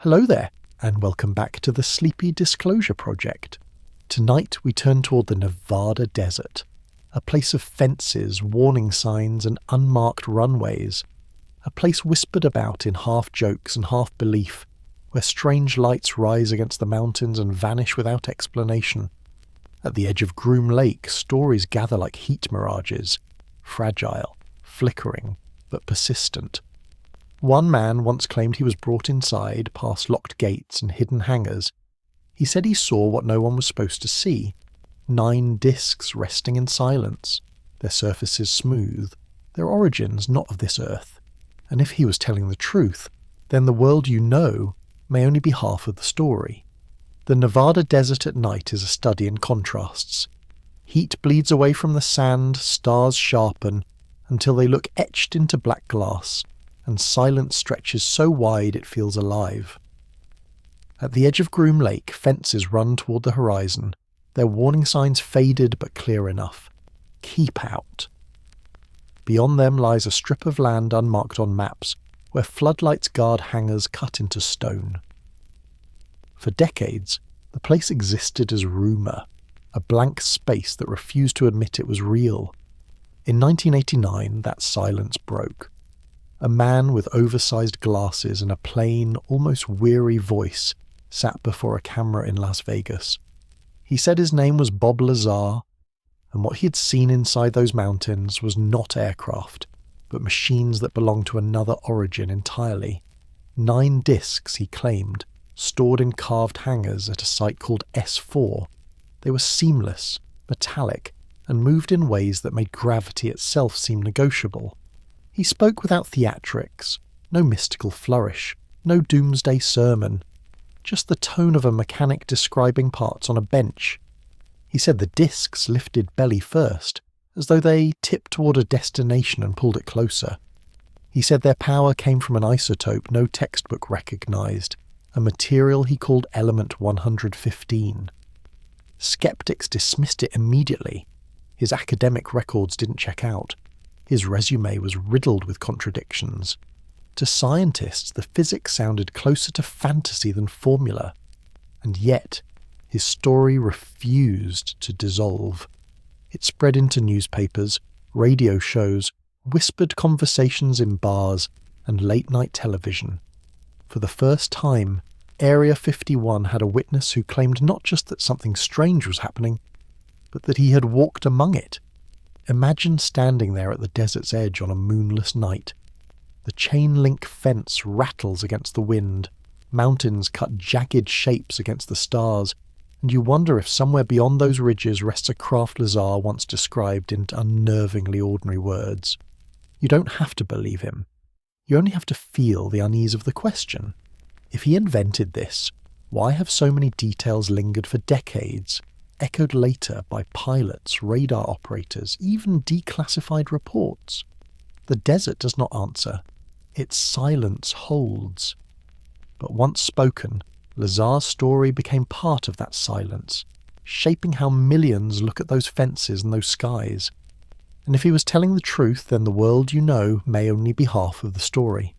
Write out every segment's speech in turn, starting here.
Hello there, and welcome back to the Sleepy Disclosure Project. Tonight we turn toward the Nevada desert, a place of fences, warning signs, and unmarked runways. A place whispered about in half jokes and half belief, where strange lights rise against the mountains and vanish without explanation. At the edge of Groom Lake, stories gather like heat mirages, fragile, flickering, but persistent. One man once claimed he was brought inside, past locked gates and hidden hangars. He said he saw what no one was supposed to see: 9 discs resting in silence, their surfaces smooth, their origins not of this earth. And if he was telling the truth, then the world you know may only be half of the story. The Nevada desert at night is a study in contrasts. Heat bleeds away from the sand, stars sharpen, until they look etched into black glass, and silence stretches so wide it feels alive. At the edge of Groom Lake, fences run toward the horizon, their warning signs faded but clear enough. Keep out. Beyond them lies a strip of land unmarked on maps, where floodlights guard hangars cut into stone. For decades, the place existed as rumour, a blank space that refused to admit it was real. In 1989, that silence broke. A man with oversized glasses and a plain, almost weary voice sat before a camera in Las Vegas. He said his name was Bob Lazar, and what he had seen inside those mountains was not aircraft, but machines that belonged to another origin entirely. 9 discs, he claimed, stored in carved hangars at a site called S4. They were seamless, metallic, and moved in ways that made gravity itself seem negotiable. He spoke without theatrics, no mystical flourish, no doomsday sermon, just the tone of a mechanic describing parts on a bench. He said the discs lifted belly first, as though they tipped toward a destination and pulled it closer. He said their power came from an isotope no textbook recognized, a material he called element 115. Skeptics dismissed it immediately. His academic records didn't check out. His resume was riddled with contradictions. To scientists, the physics sounded closer to fantasy than formula. And yet, his story refused to dissolve. It spread into newspapers, radio shows, whispered conversations in bars, and late-night television. For the first time, Area 51 had a witness who claimed not just that something strange was happening, but that he had walked among it. Imagine standing there at the desert's edge on a moonless night. The chain-link fence rattles against the wind, mountains cut jagged shapes against the stars, and you wonder if somewhere beyond those ridges rests a craft Lazar once described in unnervingly ordinary words. You don't have to believe him. You only have to feel the unease of the question. If he invented this, why have so many details lingered for decades, echoed later by pilots, radar operators, even declassified reports? The desert does not answer. Its silence holds. But once spoken, Lazar's story became part of that silence, shaping how millions look at those fences and those skies. And if he was telling the truth, then the world you know may only be half of the story.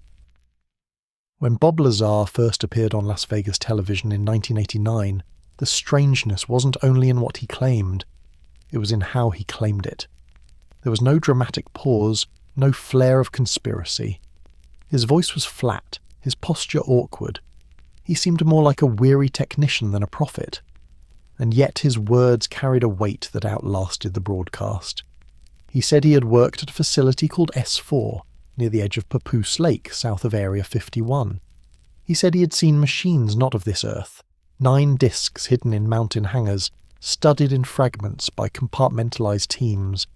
When Bob Lazar first appeared on Las Vegas television in 1989, the strangeness wasn't only in what he claimed, it was in how he claimed it. There was no dramatic pause, no flare of conspiracy. His voice was flat, his posture awkward. He seemed more like a weary technician than a prophet. And yet his words carried a weight that outlasted the broadcast. He said he had worked at a facility called S4, near the edge of Papoose Lake, south of Area 51. He said he had seen machines not of this earth, 9 discs hidden in mountain hangars, studied in fragments by compartmentalized teams.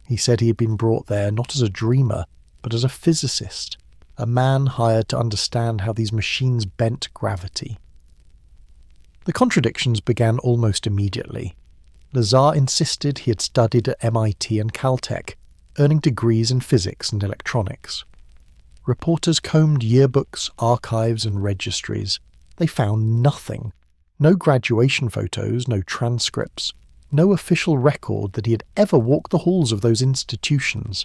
He said he had been brought there not as a dreamer, but as a physicist, a man hired to understand how these machines bent gravity. The contradictions began almost immediately. Lazar insisted he had studied at MIT and Caltech, earning degrees in physics and electronics. Reporters combed yearbooks, archives, and registries. They found nothing. No graduation photos, no transcripts, no official record that he had ever walked the halls of those institutions.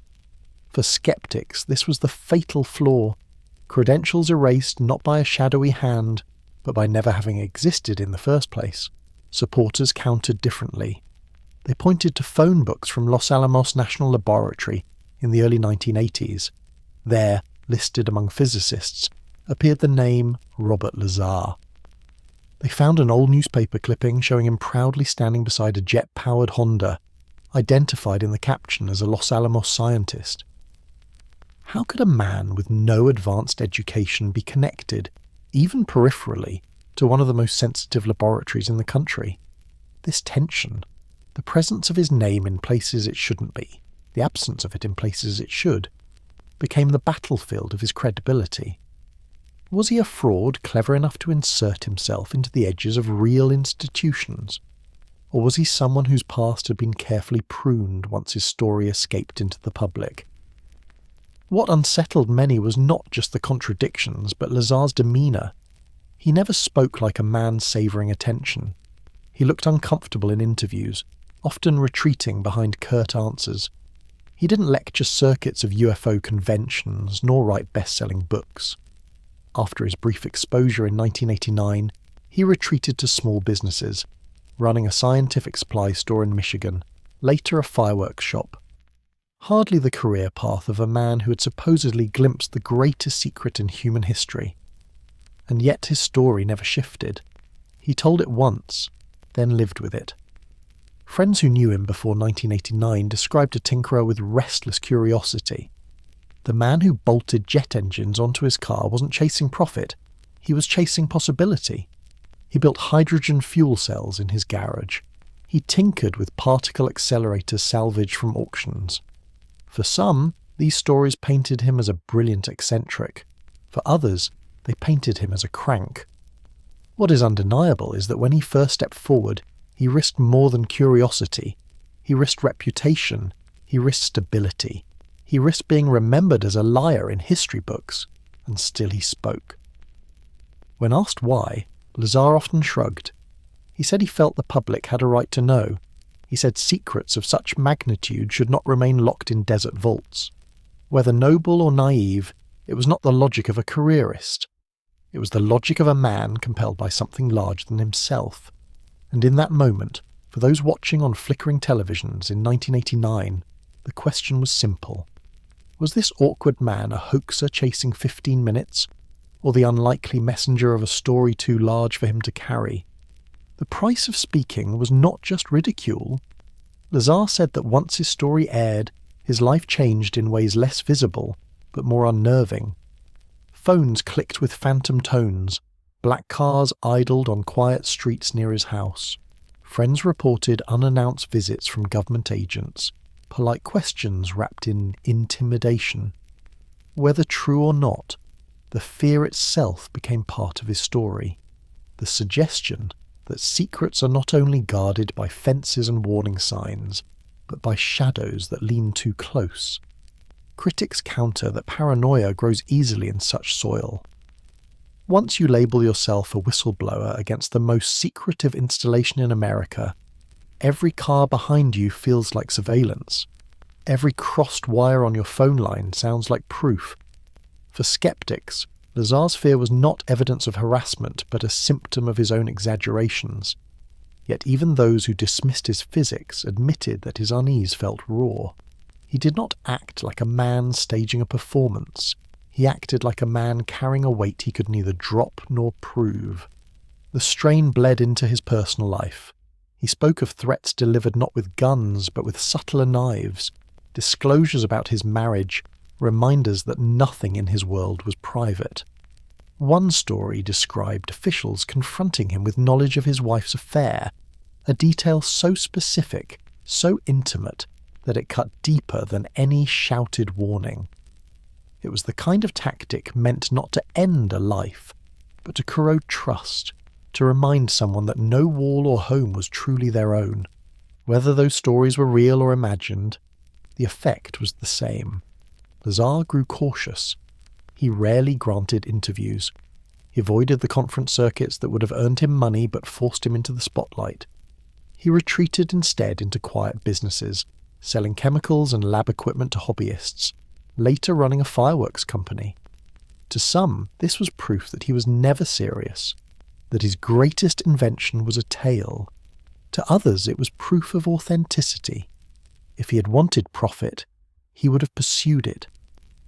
For skeptics, this was the fatal flaw. Credentials erased not by a shadowy hand, but by never having existed in the first place. Supporters countered differently. They pointed to phone books from Los Alamos National Laboratory in the early 1980s. There, listed among physicists, appeared the name Robert Lazar. They found an old newspaper clipping showing him proudly standing beside a jet-powered Honda, identified in the caption as a Los Alamos scientist. How could a man with no advanced education be connected, even peripherally, to one of the most sensitive laboratories in the country? This tension, the presence of his name in places it shouldn't be, the absence of it in places it should, became the battlefield of his credibility. Was he a fraud clever enough to insert himself into the edges of real institutions? Or was he someone whose past had been carefully pruned once his story escaped into the public? What unsettled many was not just the contradictions, but Lazar's demeanour. He never spoke like a man savouring attention. He looked uncomfortable in interviews, often retreating behind curt answers. He didn't lecture circuits of UFO conventions, nor write best-selling books. After his brief exposure in 1989, he retreated to small businesses, running a scientific supply store in Michigan, later a fireworks shop. Hardly the career path of a man who had supposedly glimpsed the greatest secret in human history. And yet his story never shifted. He told it once, then lived with it. Friends who knew him before 1989 described a tinkerer with restless curiosity. The man who bolted jet engines onto his car wasn't chasing profit, he was chasing possibility. He built hydrogen fuel cells in his garage. He tinkered with particle accelerators salvaged from auctions. For some, these stories painted him as a brilliant eccentric. For others, they painted him as a crank. What is undeniable is that when he first stepped forward, he risked more than curiosity. He risked reputation. He risked stability. He risked being remembered as a liar in history books, and still he spoke. When asked why, Lazar often shrugged. He said he felt the public had a right to know. He said secrets of such magnitude should not remain locked in desert vaults. Whether noble or naive, it was not the logic of a careerist. It was the logic of a man compelled by something larger than himself. And in that moment, for those watching on flickering televisions in 1989, the question was simple. Was this awkward man a hoaxer chasing 15 minutes, or the unlikely messenger of a story too large for him to carry? The price of speaking was not just ridicule. Lazar said that once his story aired, his life changed in ways less visible, but more unnerving. Phones clicked with phantom tones. Black cars idled on quiet streets near his house. Friends reported unannounced visits from government agents. Polite questions wrapped in intimidation. Whether true or not, the fear itself became part of his story. The suggestion that secrets are not only guarded by fences and warning signs, but by shadows that lean too close. Critics counter that paranoia grows easily in such soil. Once you label yourself a whistleblower against the most secretive installation in America, every car behind you feels like surveillance. Every crossed wire on your phone line sounds like proof. For skeptics, Lazar's fear was not evidence of harassment, but a symptom of his own exaggerations. Yet even those who dismissed his physics admitted that his unease felt raw. He did not act like a man staging a performance. He acted like a man carrying a weight he could neither drop nor prove. The strain bled into his personal life. He spoke of threats delivered not with guns, but with subtler knives, disclosures about his marriage, reminders that nothing in his world was private. One story described officials confronting him with knowledge of his wife's affair, a detail so specific, so intimate, that it cut deeper than any shouted warning. It was the kind of tactic meant not to end a life, but to corrode trust, to remind someone that no wall or home was truly their own. Whether those stories were real or imagined, the effect was the same. Lazar grew cautious. He rarely granted interviews. He avoided the conference circuits that would have earned him money but forced him into the spotlight. He retreated instead into quiet businesses, selling chemicals and lab equipment to hobbyists, later running a fireworks company. To some, this was proof that he was never serious, that his greatest invention was a tale. To others, it was proof of authenticity. If he had wanted profit, he would have pursued it.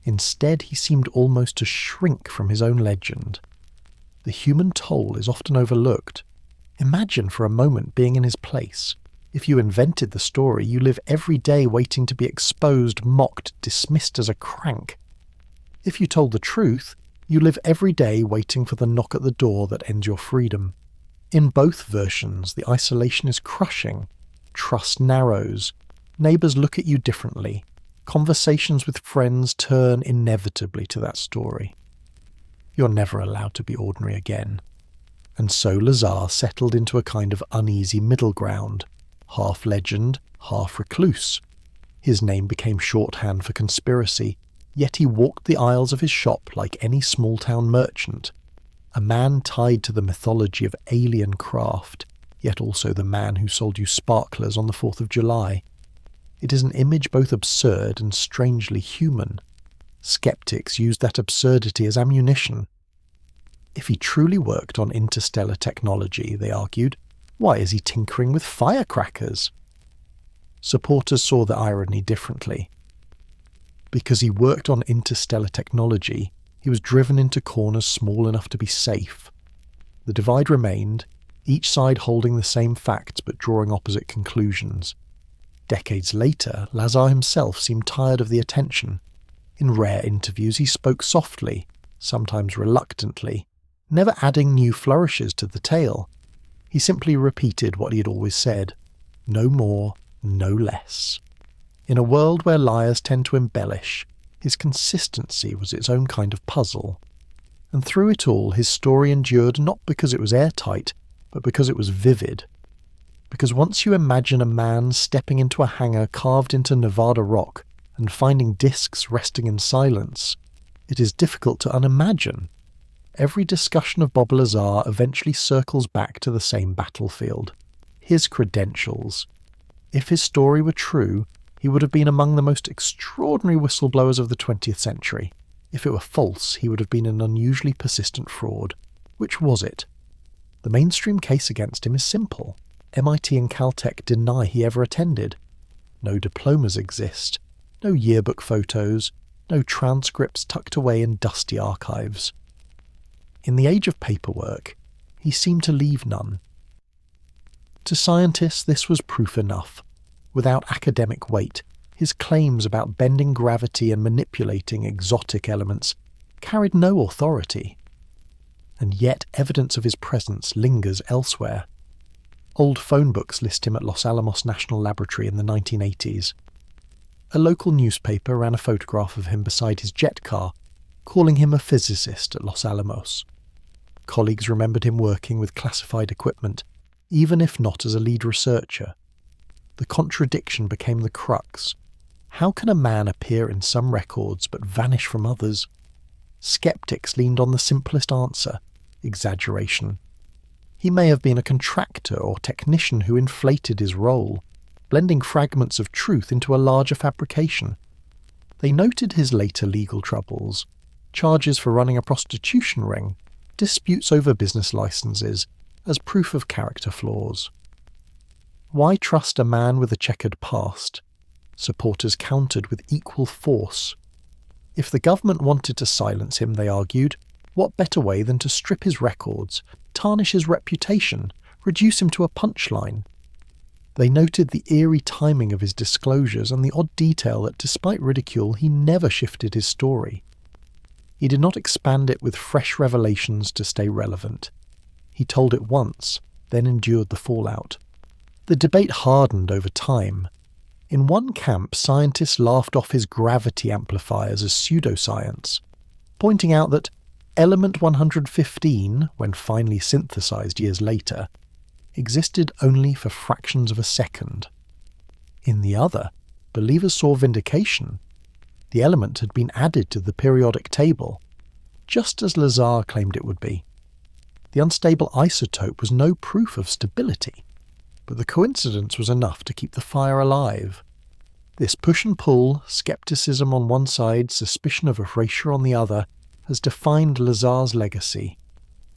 Instead, he seemed almost to shrink from his own legend. The human toll is often overlooked. Imagine for a moment being in his place. If you invented the story, you live every day waiting to be exposed, mocked, dismissed as a crank. If you told the truth, you live every day waiting for the knock at the door that ends your freedom. In both versions, the isolation is crushing. Trust narrows. Neighbours look at you differently. Conversations with friends turn inevitably to that story. You're never allowed to be ordinary again. And so Lazar settled into a kind of uneasy middle ground, half legend, half recluse. His name became shorthand for conspiracy, yet he walked the aisles of his shop like any small-town merchant, a man tied to the mythology of alien craft, yet also the man who sold you sparklers on the 4th of July. It is an image both absurd and strangely human. Skeptics used that absurdity as ammunition. If he truly worked on interstellar technology, they argued, why is he tinkering with firecrackers? Supporters saw the irony differently. Because he worked on interstellar technology, he was driven into corners small enough to be safe. The divide remained, each side holding the same facts but drawing opposite conclusions. Decades later, Lazar himself seemed tired of the attention. In rare interviews he spoke softly, sometimes reluctantly, never adding new flourishes to the tale. He simply repeated what he had always said. No more, no less. In a world where liars tend to embellish, his consistency was its own kind of puzzle. And through it all, his story endured not because it was airtight, but because it was vivid. Because once you imagine a man stepping into a hangar carved into Nevada rock and finding discs resting in silence, it is difficult to unimagine. Every discussion of Bob Lazar eventually circles back to the same battlefield. His credentials. If his story were true, he would have been among the most extraordinary whistleblowers of the 20th century. If it were false, he would have been an unusually persistent fraud. Which was it? The mainstream case against him is simple. MIT and Caltech deny he ever attended. No diplomas exist, no yearbook photos, no transcripts tucked away in dusty archives. In the age of paperwork, he seemed to leave none. To scientists, this was proof enough. Without academic weight, his claims about bending gravity and manipulating exotic elements carried no authority. And yet evidence of his presence lingers elsewhere. Old phone books list him at Los Alamos National Laboratory in the 1980s. A local newspaper ran a photograph of him beside his jet car, calling him a physicist at Los Alamos. Colleagues remembered him working with classified equipment, even if not as a lead researcher. The contradiction became the crux. How can a man appear in some records but vanish from others? Skeptics leaned on the simplest answer: exaggeration. He may have been a contractor or technician who inflated his role, blending fragments of truth into a larger fabrication. They noted his later legal troubles, charges for running a prostitution ring, disputes over business licenses, as proof of character flaws. Why trust a man with a checkered past? Supporters countered with equal force. If the government wanted to silence him, they argued, what better way than to strip his records, tarnish his reputation, reduce him to a punchline? They noted the eerie timing of his disclosures and the odd detail that, despite ridicule, he never shifted his story. He did not expand it with fresh revelations to stay relevant. He told it once, then endured the fallout. The debate hardened over time. In one camp, scientists laughed off his gravity amplifiers as pseudoscience, pointing out that element 115, when finally synthesized years later, existed only for fractions of a second. In the other, believers saw vindication. The element had been added to the periodic table, just as Lazar claimed it would be. The unstable isotope was no proof of stability, but the coincidence was enough to keep the fire alive. This push and pull, skepticism on one side, suspicion of erasure on the other, has defined Lazar's legacy.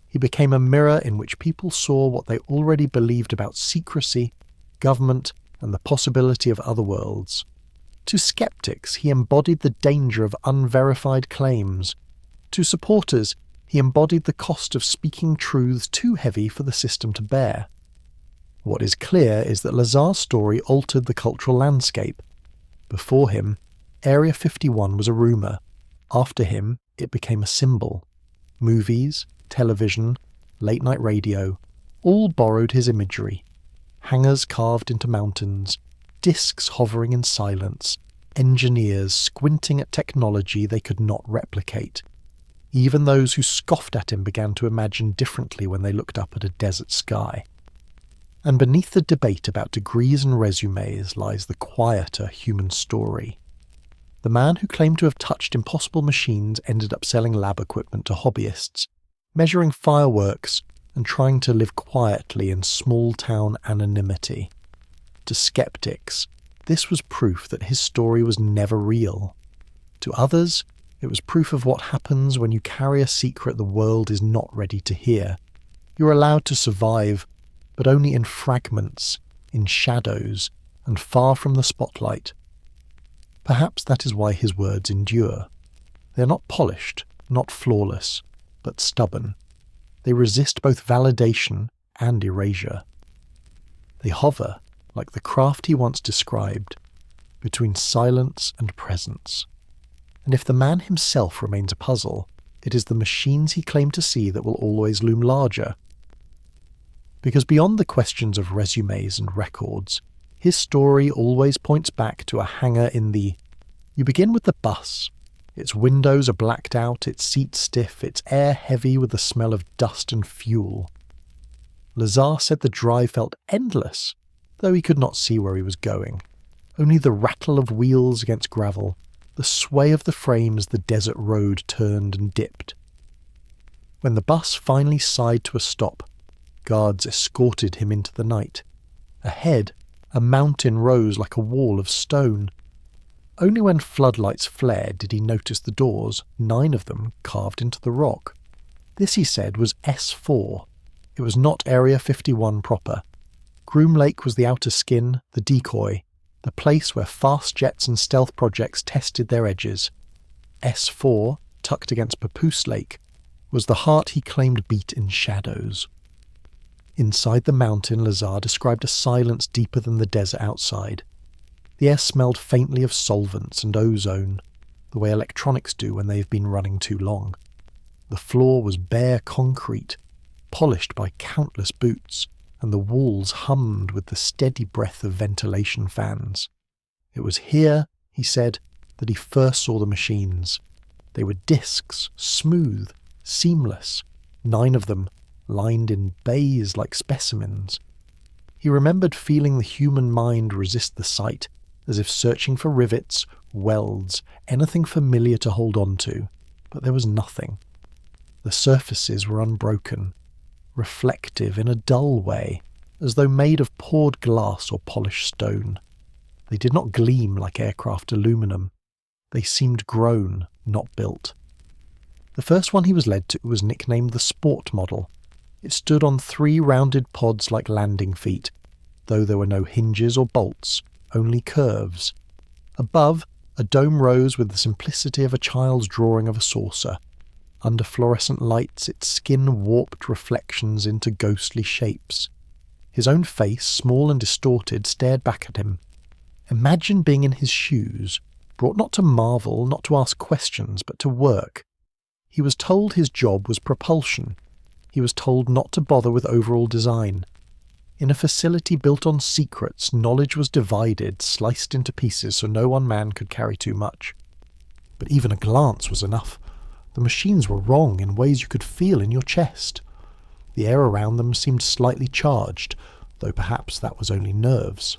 He became a mirror in which people saw what they already believed about secrecy, government, and the possibility of other worlds. To skeptics, he embodied the danger of unverified claims. To supporters, he embodied the cost of speaking truths too heavy for the system to bear. What is clear is that Lazar's story altered the cultural landscape. Before him, Area 51 was a rumour. After him, it became a symbol. Movies, television, late-night radio, all borrowed his imagery. Hangars carved into mountains, discs hovering in silence, engineers squinting at technology they could not replicate. Even those who scoffed at him began to imagine differently when they looked up at a desert sky. And beneath the debate about degrees and resumes lies the quieter human story. The man who claimed to have touched impossible machines ended up selling lab equipment to hobbyists, measuring fireworks and trying to live quietly in small-town anonymity. To skeptics, this was proof that his story was never real. To others, it was proof of what happens when you carry a secret the world is not ready to hear. You're allowed to survive, but only in fragments, in shadows, and far from the spotlight. Perhaps that is why his words endure. They are not polished, not flawless, but stubborn. They resist both validation and erasure. They hover, like the craft he once described, between silence and presence. And if the man himself remains a puzzle, it is the machines he claimed to see that will always loom larger. Because beyond the questions of resumes and records, his story always points back to a hangar in the... You begin with the bus. Its windows are blacked out, its seats stiff, its air heavy with the smell of dust and fuel. Lazar said the drive felt endless, though he could not see where he was going. Only the rattle of wheels against gravel, the sway of the frame as the desert road turned and dipped. When the bus finally sighed to a stop, guards escorted him into the night. Ahead, a mountain rose like a wall of stone. Only when floodlights flared did he notice the doors, 9 of them carved into the rock. This, he said, was S4. It was not Area 51 proper. Groom Lake was the outer skin, the decoy, the place where fast jets and stealth projects tested their edges. S4, tucked against Papoose Lake, was the heart he claimed beat in shadows. Inside the mountain, Lazar described a silence deeper than the desert outside. The air smelled faintly of solvents and ozone, the way electronics do when they've been running too long. The floor was bare concrete, polished by countless boots, and the walls hummed with the steady breath of ventilation fans. It was here, he said, that he first saw the machines. They were discs, smooth, seamless, 9 of them, lined in bays like specimens. He remembered feeling the human mind resist the sight, as if searching for rivets, welds, anything familiar to hold on to, but there was nothing. The surfaces were unbroken, reflective in a dull way, as though made of poured glass or polished stone. They did not gleam like aircraft aluminum. They seemed grown, not built. The first one he was led to was nicknamed the Sport Model. It stood on 3 rounded pods like landing feet, though there were no hinges or bolts, only curves. Above, a dome rose with the simplicity of a child's drawing of a saucer. Under fluorescent lights, its skin warped reflections into ghostly shapes. His own face, small and distorted, stared back at him. Imagine being in his shoes, brought not to marvel, not to ask questions, but to work. He was told his job was propulsion. He was told not to bother with overall design. In a facility built on secrets, knowledge was divided, sliced into pieces so no one man could carry too much. But even a glance was enough. The machines were wrong in ways you could feel in your chest. The air around them seemed slightly charged, though perhaps that was only nerves.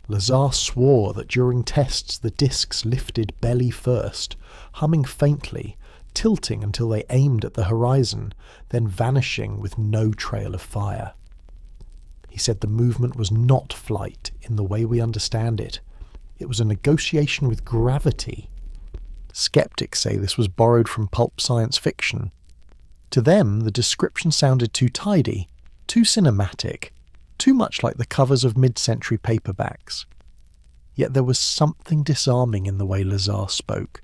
Lazar swore that during tests the discs lifted belly first, humming faintly, tilting until they aimed at the horizon, then vanishing with no trail of fire. He said the movement was not flight in the way we understand it. It was a negotiation with gravity. Skeptics say this was borrowed from pulp science fiction. To them, the description sounded too tidy, too cinematic, too much like the covers of mid-century paperbacks. Yet there was something disarming in the way Lazar spoke.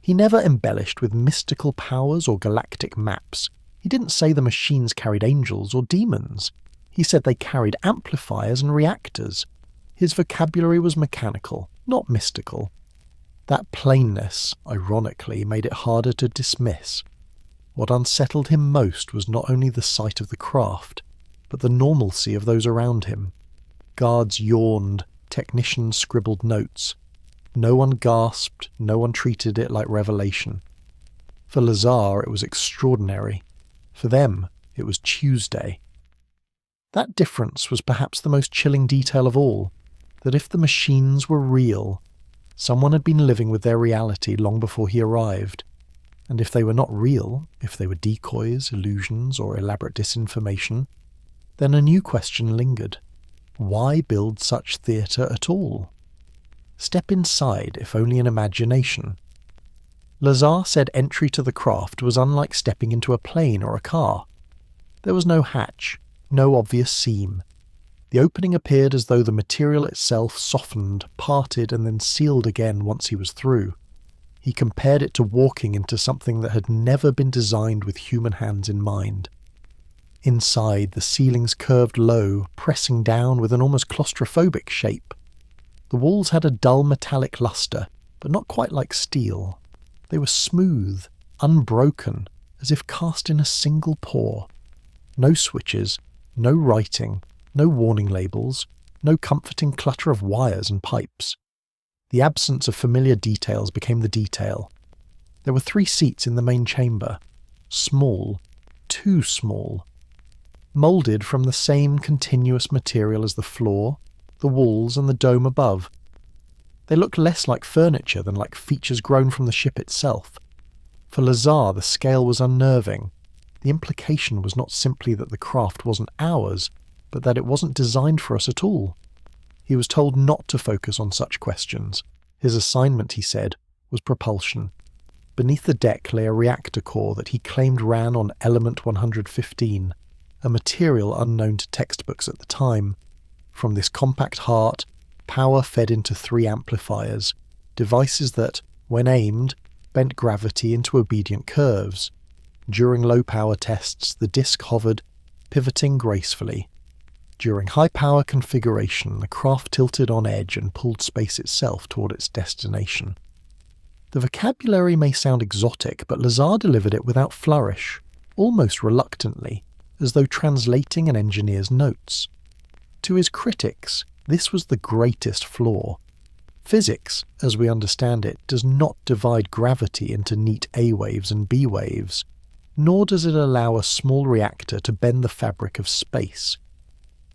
He never embellished with mystical powers or galactic maps. He didn't say the machines carried angels or demons. He said they carried amplifiers and reactors. His vocabulary was mechanical, not mystical. That plainness, ironically, made it harder to dismiss. What unsettled him most was not only the sight of the craft, but the normalcy of those around him. Guards yawned, technicians scribbled notes. No one gasped, no one treated it like revelation. For Lazar, it was extraordinary. For them, it was Tuesday. That difference was perhaps the most chilling detail of all, that if the machines were real, someone had been living with their reality long before he arrived. And if they were not real, if they were decoys, illusions, or elaborate disinformation, then a new question lingered. Why build such theatre at all? Step inside, if only in imagination. Lazar said entry to the craft was unlike stepping into a plane or a car. There was no hatch, no obvious seam. The opening appeared as though the material itself softened, parted, and then sealed again once he was through. He compared it to walking into something that had never been designed with human hands in mind. Inside, the ceilings curved low, pressing down with an almost claustrophobic shape. The walls had a dull metallic luster, but not quite like steel. They were smooth, unbroken, as if cast in a single pour. No switches, no writing, no warning labels, no comforting clutter of wires and pipes. The absence of familiar details became the detail. There were 3 seats in the main chamber. Small, too small. Moulded from the same continuous material as the floor, the walls and the dome above. They looked less like furniture than like features grown from the ship itself. For Lazar, the scale was unnerving. The implication was not simply that the craft wasn't ours, but that it wasn't designed for us at all. He was told not to focus on such questions. His assignment, he said, was propulsion. Beneath the deck lay a reactor core that he claimed ran on element 115, a material unknown to textbooks at the time. From this compact heart, power fed into 3 amplifiers, devices that, when aimed, bent gravity into obedient curves. During low-power tests, the disk hovered, pivoting gracefully. During high-power configuration, the craft tilted on edge and pulled space itself toward its destination. The vocabulary may sound exotic, but Lazar delivered it without flourish, almost reluctantly, as though translating an engineer's notes. To his critics, this was the greatest flaw. Physics, as we understand it, does not divide gravity into neat A waves and B waves, nor does it allow a small reactor to bend the fabric of space.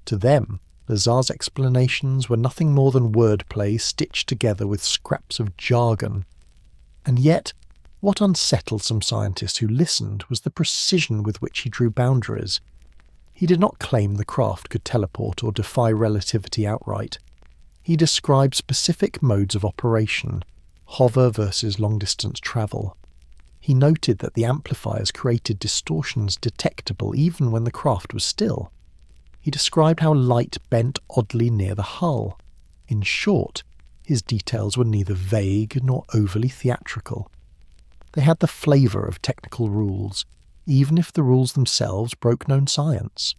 To them, Lazar's explanations were nothing more than wordplay stitched together with scraps of jargon. And yet, what unsettled some scientists who listened was the precision with which he drew boundaries. He did not claim the craft could teleport or defy relativity outright. He described specific modes of operation, hover versus long-distance travel. He noted that the amplifiers created distortions detectable even when the craft was still. He described how light bent oddly near the hull. In short, his details were neither vague nor overly theatrical. They had the flavour of technical rules, even if the rules themselves broke known science.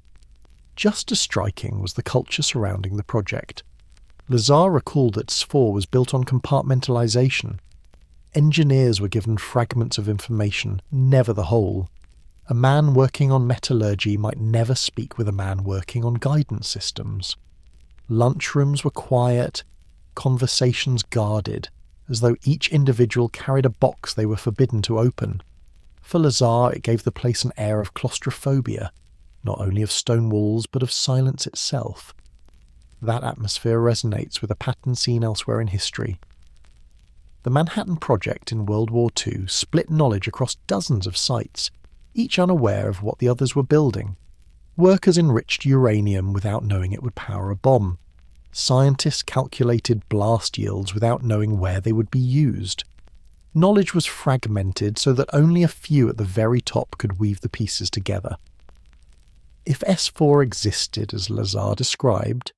Just as striking was the culture surrounding the project. Lazar recalled that S4 was built on compartmentalization. Engineers were given fragments of information, never the whole. A man working on metallurgy might never speak with a man working on guidance systems. Lunchrooms were quiet, conversations guarded, as though each individual carried a box they were forbidden to open. For Lazar, it gave the place an air of claustrophobia, not only of stone walls but of silence itself. That atmosphere resonates with a pattern seen elsewhere in history. The Manhattan Project in World War II split knowledge across dozens of sites, each unaware of what the others were building. Workers enriched uranium without knowing it would power a bomb. Scientists calculated blast yields without knowing where they would be used. Knowledge was fragmented so that only a few at the very top could weave the pieces together. If S4 existed as Lazar described,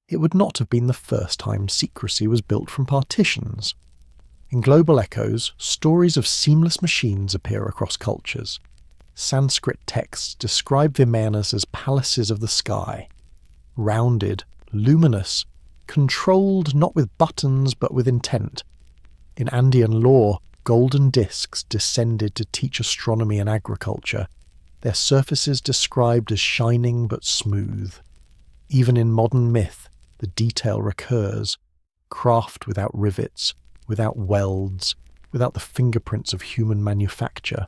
it would not have been the first time secrecy was built from partitions. In Global Echoes, stories of seamless machines appear across cultures. Sanskrit texts describe Vimanas as palaces of the sky, rounded, luminous, controlled not with buttons but with intent. In Andean lore, golden discs descended to teach astronomy and agriculture, their surfaces described as shining but smooth. Even in modern myth, the detail recurs, craft without rivets, without welds, without the fingerprints of human manufacture.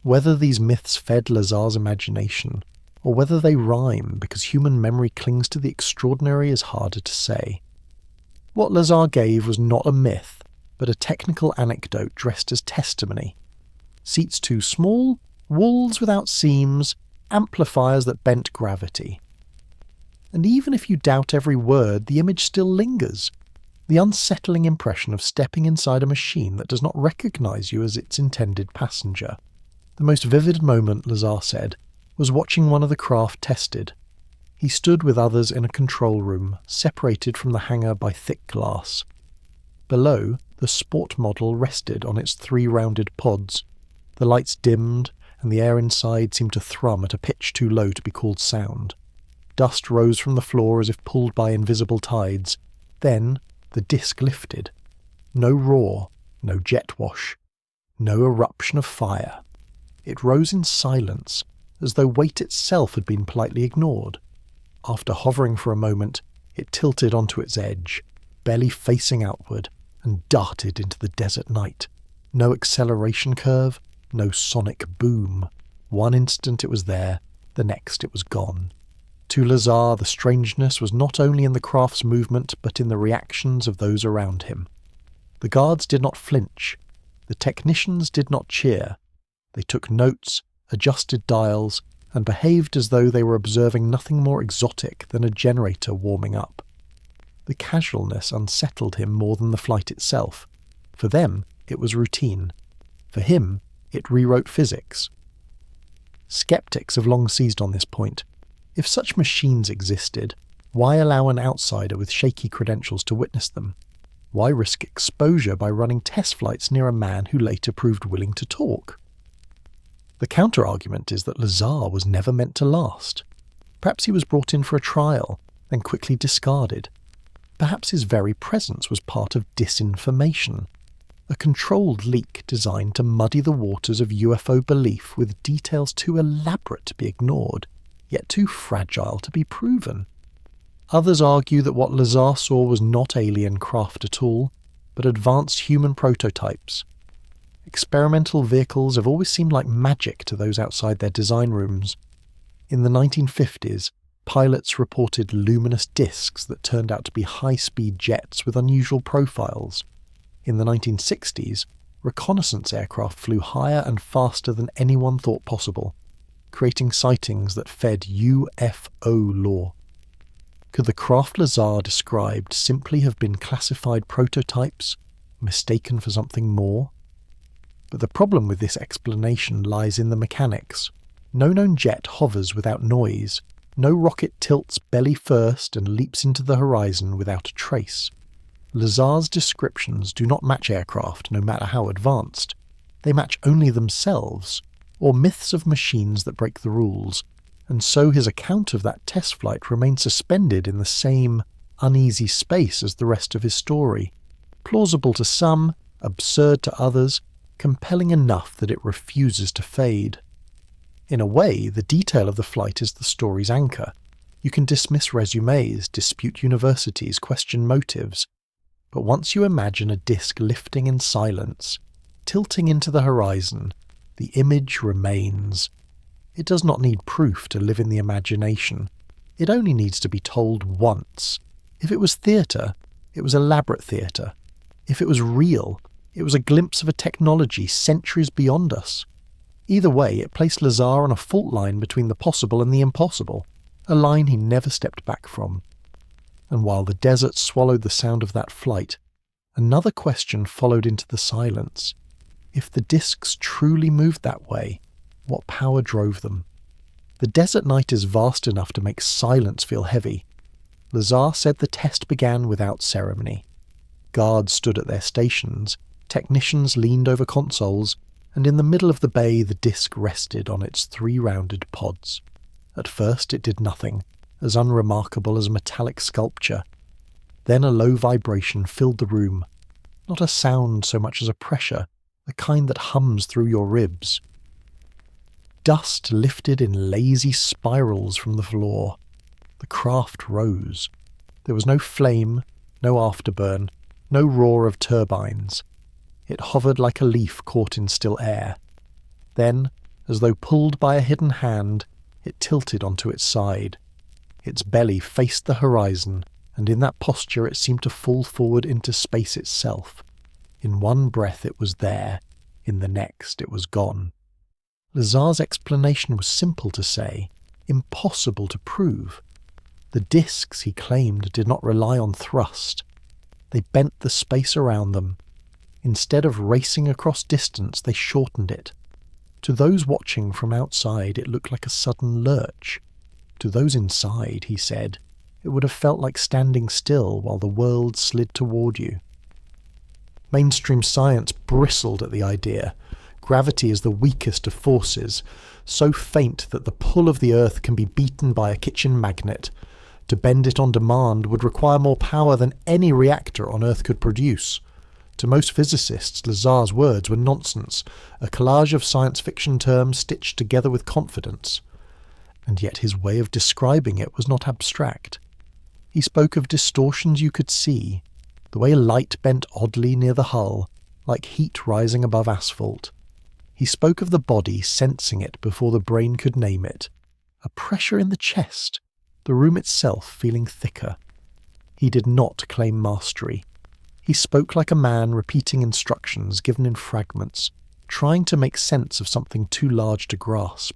Whether these myths fed Lazar's imagination, or whether they rhyme because human memory clings to the extraordinary is harder to say. What Lazar gave was not a myth, but a technical anecdote dressed as testimony. Seats too small, walls without seams, amplifiers that bent gravity. And even if you doubt every word, the image still lingers. The unsettling impression of stepping inside a machine that does not recognize you as its intended passenger. The most vivid moment, Lazar said, was watching one of the craft tested. He stood with others in a control room, separated from the hangar by thick glass. Below, the sport model rested on its 3 rounded pods. The lights dimmed, and the air inside seemed to thrum at a pitch too low to be called sound. Dust rose from the floor as if pulled by invisible tides. Then, the disc lifted. No roar, no jet wash, no eruption of fire. It rose in silence, as though weight itself had been politely ignored. After hovering for a moment, it tilted onto its edge, belly facing outward, and darted into the desert night. No acceleration curve, no sonic boom. One instant it was there, the next it was gone. To Lazar, the strangeness was not only in the craft's movement, but in the reactions of those around him. The guards did not flinch. The technicians did not cheer. They took notes, adjusted dials, and behaved as though they were observing nothing more exotic than a generator warming up. The casualness unsettled him more than the flight itself. For them, it was routine. For him, it rewrote physics. Skeptics have long seized on this point. If such machines existed, why allow an outsider with shaky credentials to witness them? Why risk exposure by running test flights near a man who later proved willing to talk? The counter-argument is that Lazar was never meant to last. Perhaps he was brought in for a trial, then quickly discarded. Perhaps his very presence was part of disinformation, a controlled leak designed to muddy the waters of UFO belief with details too elaborate to be ignored, yet too fragile to be proven. Others argue that what Lazar saw was not alien craft at all, but advanced human prototypes. Experimental vehicles have always seemed like magic to those outside their design rooms. In the 1950s, pilots reported luminous discs that turned out to be high-speed jets with unusual profiles. In the 1960s, reconnaissance aircraft flew higher and faster than anyone thought possible, creating sightings that fed UFO lore. Could the craft Lazar described simply have been classified prototypes, mistaken for something more? But the problem with this explanation lies in the mechanics. No known jet hovers without noise. No rocket tilts belly first and leaps into the horizon without a trace. Lazar's descriptions do not match aircraft, no matter how advanced. They match only themselves, or myths of machines that break the rules, and so his account of that test flight remains suspended in the same uneasy space as the rest of his story. Plausible to some, absurd to others, compelling enough that it refuses to fade. In a way, the detail of the flight is the story's anchor. You can dismiss resumes, dispute universities, question motives. But once you imagine a disc lifting in silence, tilting into the horizon, the image remains. It does not need proof to live in the imagination. It only needs to be told once. If it was theatre, it was elaborate theatre. If it was real, it was a glimpse of a technology centuries beyond us. Either way, it placed Lazar on a fault line between the possible and the impossible, a line he never stepped back from. And while the desert swallowed the sound of that flight, Another question followed into the silence. If the discs truly moved that way, what power drove them? The desert night is vast enough to make silence feel heavy. Lazar said the test began without ceremony. Guards stood at their stations, technicians leaned over consoles, and in the middle of the bay the disc rested on its 3 rounded pods. At first it did nothing, as unremarkable as a metallic sculpture. Then a low vibration filled the room. Not a sound so much as a pressure, the kind that hums through your ribs. Dust lifted in lazy spirals from the floor. The craft rose. There was no flame, no afterburn, no roar of turbines. It hovered like a leaf caught in still air. Then, as though pulled by a hidden hand, it tilted onto its side. Its belly faced the horizon, and in that posture it seemed to fall forward into space itself. In one breath it was there, in the next it was gone. Lazar's explanation was simple to say, impossible to prove. The discs, he claimed, did not rely on thrust. They bent the space around them. Instead of racing across distance, they shortened it. To those watching from outside, it looked like a sudden lurch. To those inside, he said, it would have felt like standing still while the world slid toward you. Mainstream science bristled at the idea. Gravity is the weakest of forces, so faint that the pull of the Earth can be beaten by a kitchen magnet. To bend it on demand would require more power than any reactor on Earth could produce. To most physicists, Lazar's words were nonsense, a collage of science fiction terms stitched together with confidence. And yet his way of describing it was not abstract. He spoke of distortions you could see, the way light bent oddly near the hull, like heat rising above asphalt. He spoke of the body sensing it before the brain could name it, a pressure in the chest, the room itself feeling thicker. He did not claim mastery. He spoke like a man repeating instructions given in fragments, trying to make sense of something too large to grasp.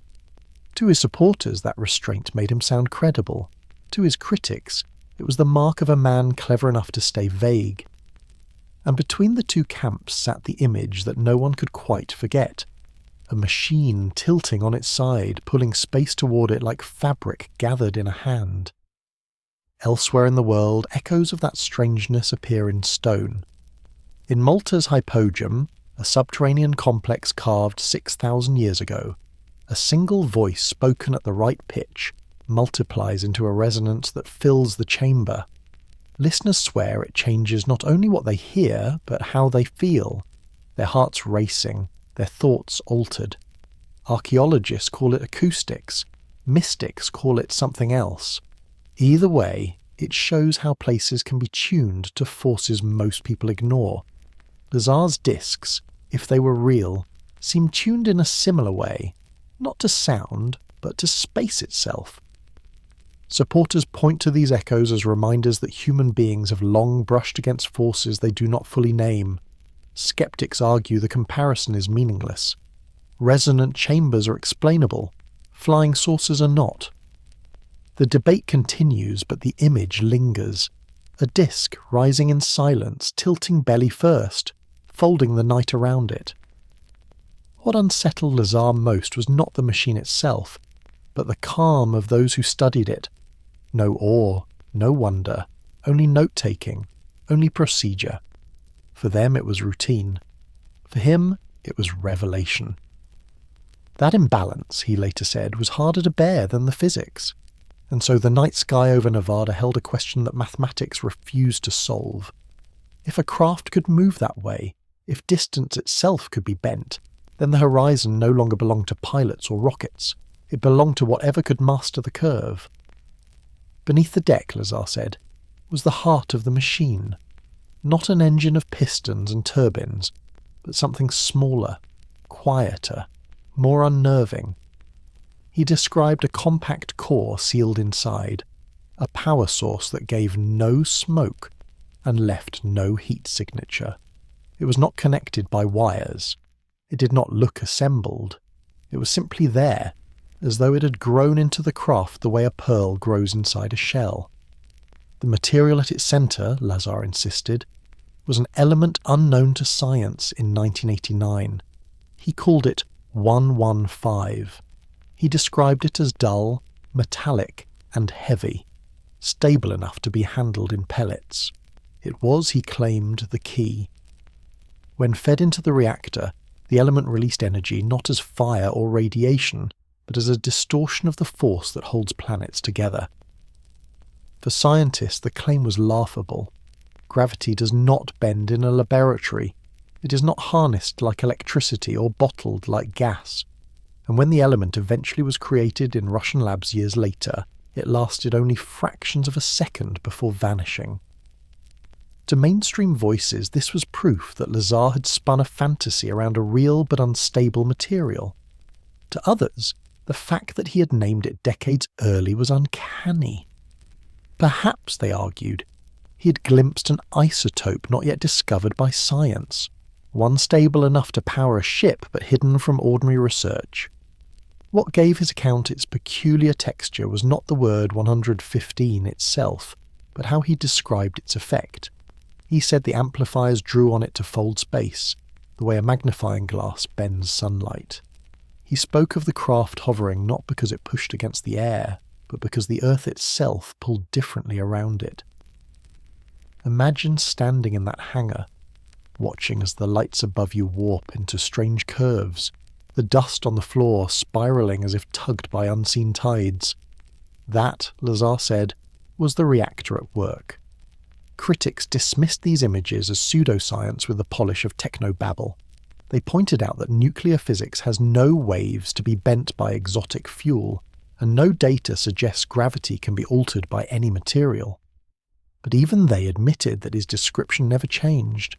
To his supporters, that restraint made him sound credible. To his critics, it was the mark of a man clever enough to stay vague. And between the two camps sat the image that no one could quite forget. A machine tilting on its side, pulling space toward it like fabric gathered in a hand. Elsewhere in the world, echoes of that strangeness appear in stone. In Malta's Hypogeum, a subterranean complex carved 6,000 years ago, a single voice spoken at the right pitch multiplies into a resonance that fills the chamber. Listeners swear it changes not only what they hear, but how they feel, their hearts racing, their thoughts altered. Archaeologists call it acoustics, mystics call it something else. Either way, it shows how places can be tuned to forces most people ignore. Lazar's discs, if they were real, seem tuned in a similar way, not to sound, but to space itself. Supporters point to these echoes as reminders that human beings have long brushed against forces they do not fully name. Skeptics argue the comparison is meaningless. Resonant chambers are explainable, flying saucers are not. The debate continues, but the image lingers. A disc rising in silence, tilting belly first, folding the night around it. What unsettled Lazar most was not the machine itself, but the calm of those who studied it. No awe, no wonder, only note-taking, only procedure. For them it was routine. For him it was revelation. That imbalance, he later said, was harder to bear than the physics. And so the night sky over Nevada held a question that mathematics refused to solve. If a craft could move that way, if distance itself could be bent, then the horizon no longer belonged to pilots or rockets. It belonged to whatever could master the curve. Beneath the deck, Lazar said, was the heart of the machine. Not an engine of pistons and turbines, but something smaller, quieter, more unnerving. He described a compact core sealed inside, a power source that gave no smoke and left no heat signature. It was not connected by wires. It did not look assembled. It was simply there, as though it had grown into the craft the way a pearl grows inside a shell. The material at its centre, Lazar insisted, was an element unknown to science in 1989. He called it 115. He described it as dull, metallic, and heavy, stable enough to be handled in pellets. It was, he claimed, the key. When fed into the reactor, the element released energy not as fire or radiation, but as a distortion of the force that holds planets together. For scientists, the claim was laughable. Gravity does not bend in a laboratory. It is not harnessed like electricity or bottled like gas. And when the element eventually was created in Russian labs years later, it lasted only fractions of a second before vanishing. To mainstream voices, this was proof that Lazar had spun a fantasy around a real but unstable material. To others, the fact that he had named it decades early was uncanny. Perhaps, they argued, he had glimpsed an isotope not yet discovered by science, one stable enough to power a ship but hidden from ordinary research. What gave his account its peculiar texture was not the word 115 itself, but how he described its effect. He said the amplifiers drew on it to fold space, the way a magnifying glass bends sunlight. He spoke of the craft hovering not because it pushed against the air, but because the Earth itself pulled differently around it. Imagine standing in that hangar, watching as the lights above you warp into strange curves, the dust on the floor spiralling as if tugged by unseen tides. That, Lazar said, was the reactor at work. Critics dismissed these images as pseudoscience with the polish of technobabble. They pointed out that nuclear physics has no waves to be bent by exotic fuel, and no data suggests gravity can be altered by any material. But even they admitted that his description never changed.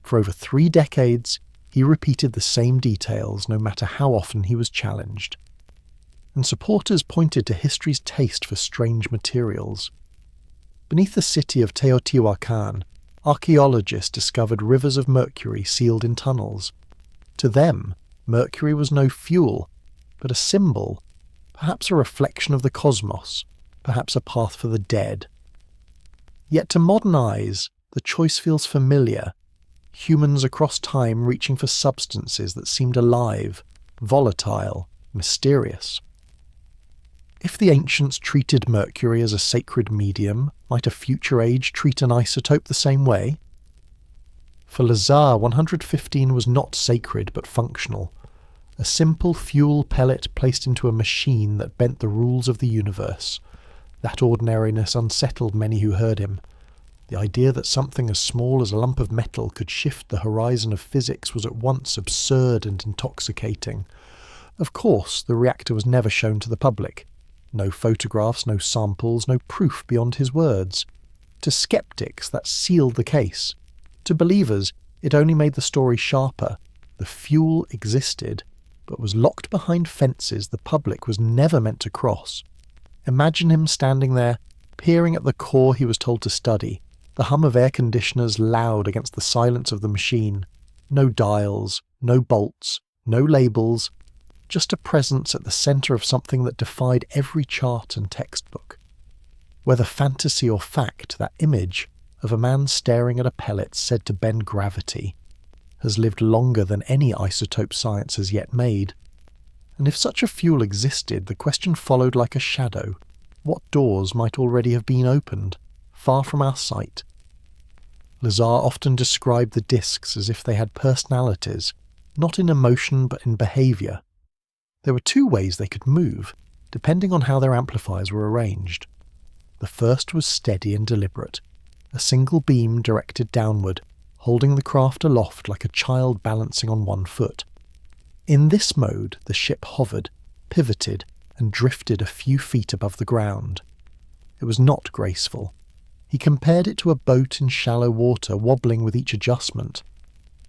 For over 3 decades, he repeated the same details no matter how often he was challenged. And supporters pointed to history's taste for strange materials. Beneath the city of Teotihuacan, archaeologists discovered rivers of mercury sealed in tunnels. To them, mercury was no fuel, but a symbol, perhaps a reflection of the cosmos, perhaps a path for the dead. Yet to modern eyes, the choice feels familiar. Humans across time reaching for substances that seemed alive, volatile, mysterious. If the ancients treated mercury as a sacred medium, might a future age treat an isotope the same way? For Lazar, 115 was not sacred but functional, a simple fuel pellet placed into a machine that bent the rules of the universe. That ordinariness unsettled many who heard him. The idea that something as small as a lump of metal could shift the horizon of physics was at once absurd and intoxicating. Of course, the reactor was never shown to the public. No photographs, no samples, no proof beyond his words. To skeptics, that sealed the case. To believers, it only made the story sharper. The fuel existed, but was locked behind fences the public was never meant to cross. Imagine him standing there, peering at the core he was told to study, the hum of air conditioners loud against the silence of the machine. No dials, no bolts, no labels, just a presence at the centre of something that defied every chart and textbook. Whether fantasy or fact, that image of a man staring at a pellet said to bend gravity has lived longer than any isotope science has yet made. And if such a fuel existed, the question followed like a shadow. What doors might already have been opened, far from our sight? Lazar often described the discs as if they had personalities, not in emotion but in behaviour. There were 2 ways they could move, depending on how their amplifiers were arranged. The first was steady and deliberate, a single beam directed downward, holding the craft aloft like a child balancing on one foot. In this mode, the ship hovered, pivoted, and drifted a few feet above the ground. It was not graceful. He compared it to a boat in shallow water wobbling with each adjustment.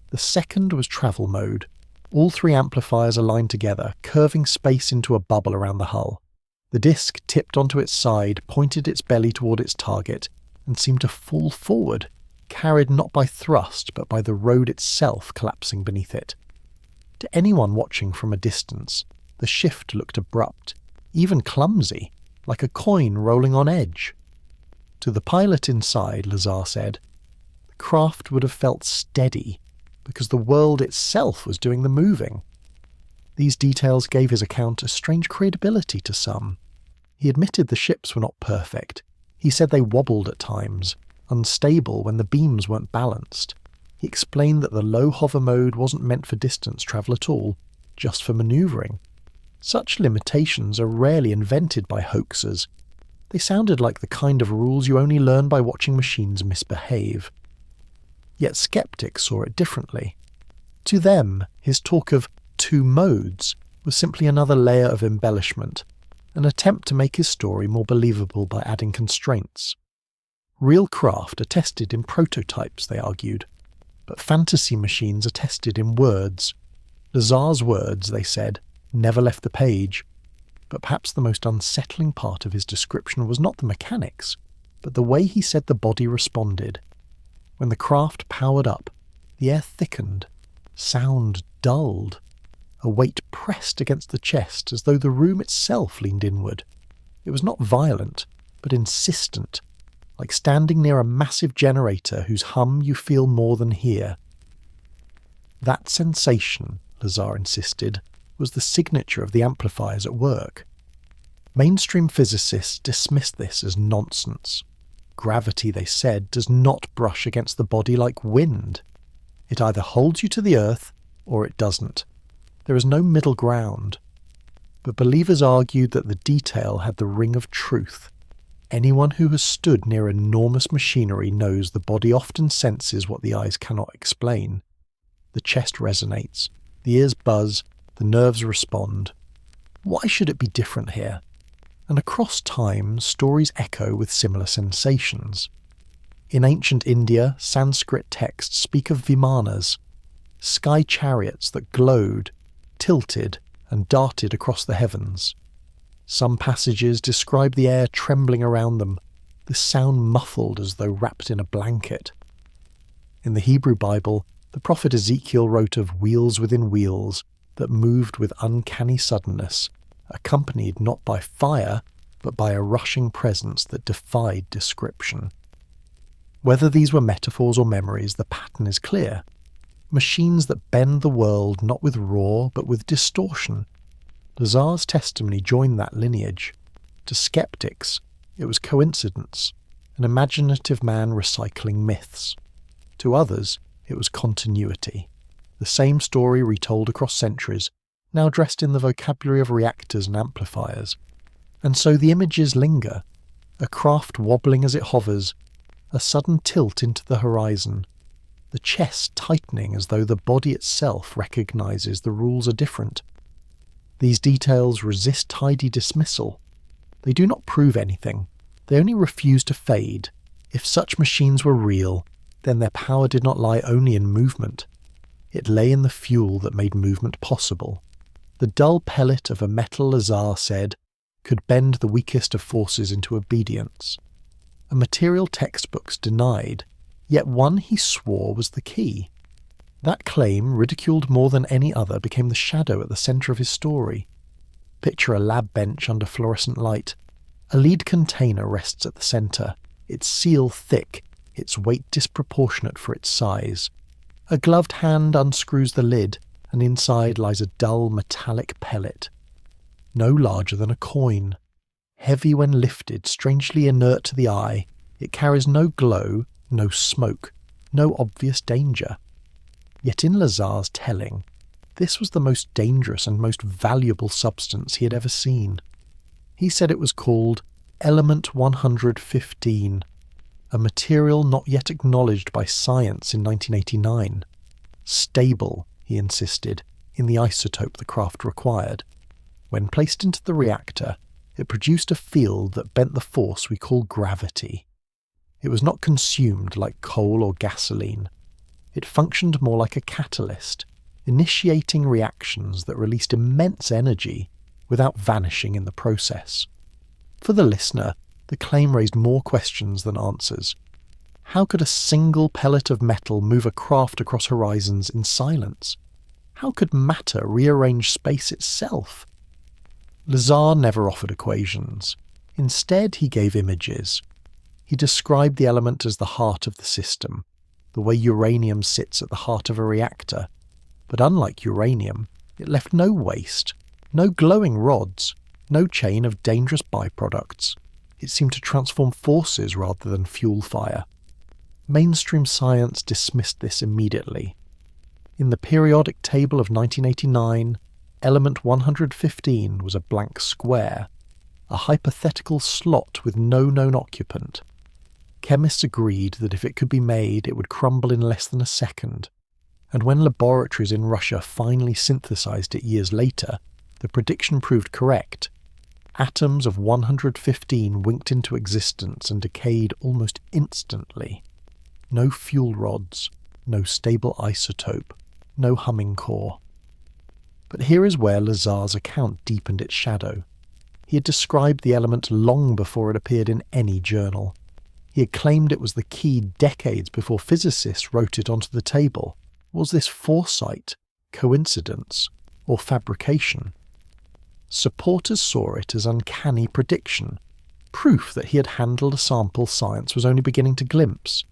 The second was travel mode. All 3 amplifiers aligned together, curving space into a bubble around the hull. The disc tipped onto its side, pointed its belly toward its target, and seemed to fall forward, carried not by thrust but by the road itself collapsing beneath it. To anyone watching from a distance, the shift looked abrupt, even clumsy, like a coin rolling on edge. To the pilot inside, Lazar said, the craft would have felt steady, because the world itself was doing the moving. These details gave his account a strange credibility to some. He admitted the ships were not perfect. He said they wobbled at times, unstable when the beams weren't balanced. He explained that the low hover mode wasn't meant for distance travel at all, just for manoeuvring. Such limitations are rarely invented by hoaxers. They sounded like the kind of rules you only learn by watching machines misbehave. Yet skeptics saw it differently. To them, his talk of 2 modes was simply another layer of embellishment, an attempt to make his story more believable by adding constraints. Real craft are tested in prototypes, they argued, but fantasy machines are tested in words. Lazar's words, they said, never left the page, but perhaps the most unsettling part of his description was not the mechanics, but the way he said the body responded. When the craft powered up, the air thickened, sound dulled, a weight pressed against the chest as though the room itself leaned inward. It was not violent, but insistent, like standing near a massive generator whose hum you feel more than hear. That sensation, Lazar insisted, was the signature of the amplifiers at work. Mainstream physicists dismissed this as nonsense. Gravity, they said, does not brush against the body like wind. It either holds you to the earth or it doesn't. There is no middle ground. But believers argued that the detail had the ring of truth. Anyone who has stood near enormous machinery knows the body often senses what the eyes cannot explain. The chest resonates, the ears buzz, the nerves respond. Why should it be different here? And across time, stories echo with similar sensations. In ancient India, Sanskrit texts speak of vimanas, sky chariots that glowed, tilted, and darted across the heavens. Some passages describe the air trembling around them, the sound muffled as though wrapped in a blanket. In the Hebrew Bible, the prophet Ezekiel wrote of wheels within wheels that moved with uncanny suddenness, accompanied not by fire, but by a rushing presence that defied description. Whether these were metaphors or memories, the pattern is clear. Machines that bend the world not with roar, but with distortion. Lazar's testimony joined that lineage. To skeptics, it was coincidence, an imaginative man recycling myths. To others, it was continuity, the same story retold across centuries, now dressed in the vocabulary of reactors and amplifiers. And so the images linger, a craft wobbling as it hovers, a sudden tilt into the horizon, the chest tightening as though the body itself recognizes the rules are different. These details resist tidy dismissal. They do not prove anything. They only refuse to fade. If such machines were real, then their power did not lie only in movement. It lay in the fuel that made movement possible. The dull pellet of a metal, Lazar said, could bend the weakest of forces into obedience. A material textbooks denied, yet one he swore was the key. That claim, ridiculed more than any other, became the shadow at the centre of his story. Picture a lab bench under fluorescent light. A lead container rests at the centre, its seal thick, its weight disproportionate for its size. A gloved hand unscrews the lid, and inside lies a dull metallic pellet. No larger than a coin. Heavy when lifted, strangely inert to the eye, it carries no glow, no smoke, no obvious danger. Yet in Lazar's telling, this was the most dangerous and most valuable substance he had ever seen. He said it was called Element 115, a material not yet acknowledged by science in 1989. Stable, he insisted, in the isotope the craft required. When placed into the reactor, it produced a field that bent the force we call gravity. It was not consumed like coal or gasoline. It functioned more like a catalyst, initiating reactions that released immense energy without vanishing in the process. For the listener, the claim raised more questions than answers. How could a single pellet of metal move a craft across horizons in silence? How could matter rearrange space itself? Lazar never offered equations. Instead, he gave images. He described the element as the heart of the system, the way uranium sits at the heart of a reactor. But unlike uranium, it left no waste, no glowing rods, no chain of dangerous byproducts. It seemed to transform forces rather than fuel fire. Mainstream science dismissed this immediately. In the periodic table of 1989, element 115 was a blank square, a hypothetical slot with no known occupant. Chemists agreed that if it could be made, it would crumble in less than a second, and when laboratories in Russia finally synthesized it years later, the prediction proved correct. Atoms of 115 winked into existence and decayed almost instantly. No fuel rods, no stable isotope, no humming core. But here is where Lazar's account deepened its shadow. He had described the element long before it appeared in any journal. He had claimed it was the key decades before physicists wrote it onto the table. Was this foresight, coincidence, or fabrication? Supporters saw it as uncanny prediction, proof that he had handled a sample science was only beginning to glimpse.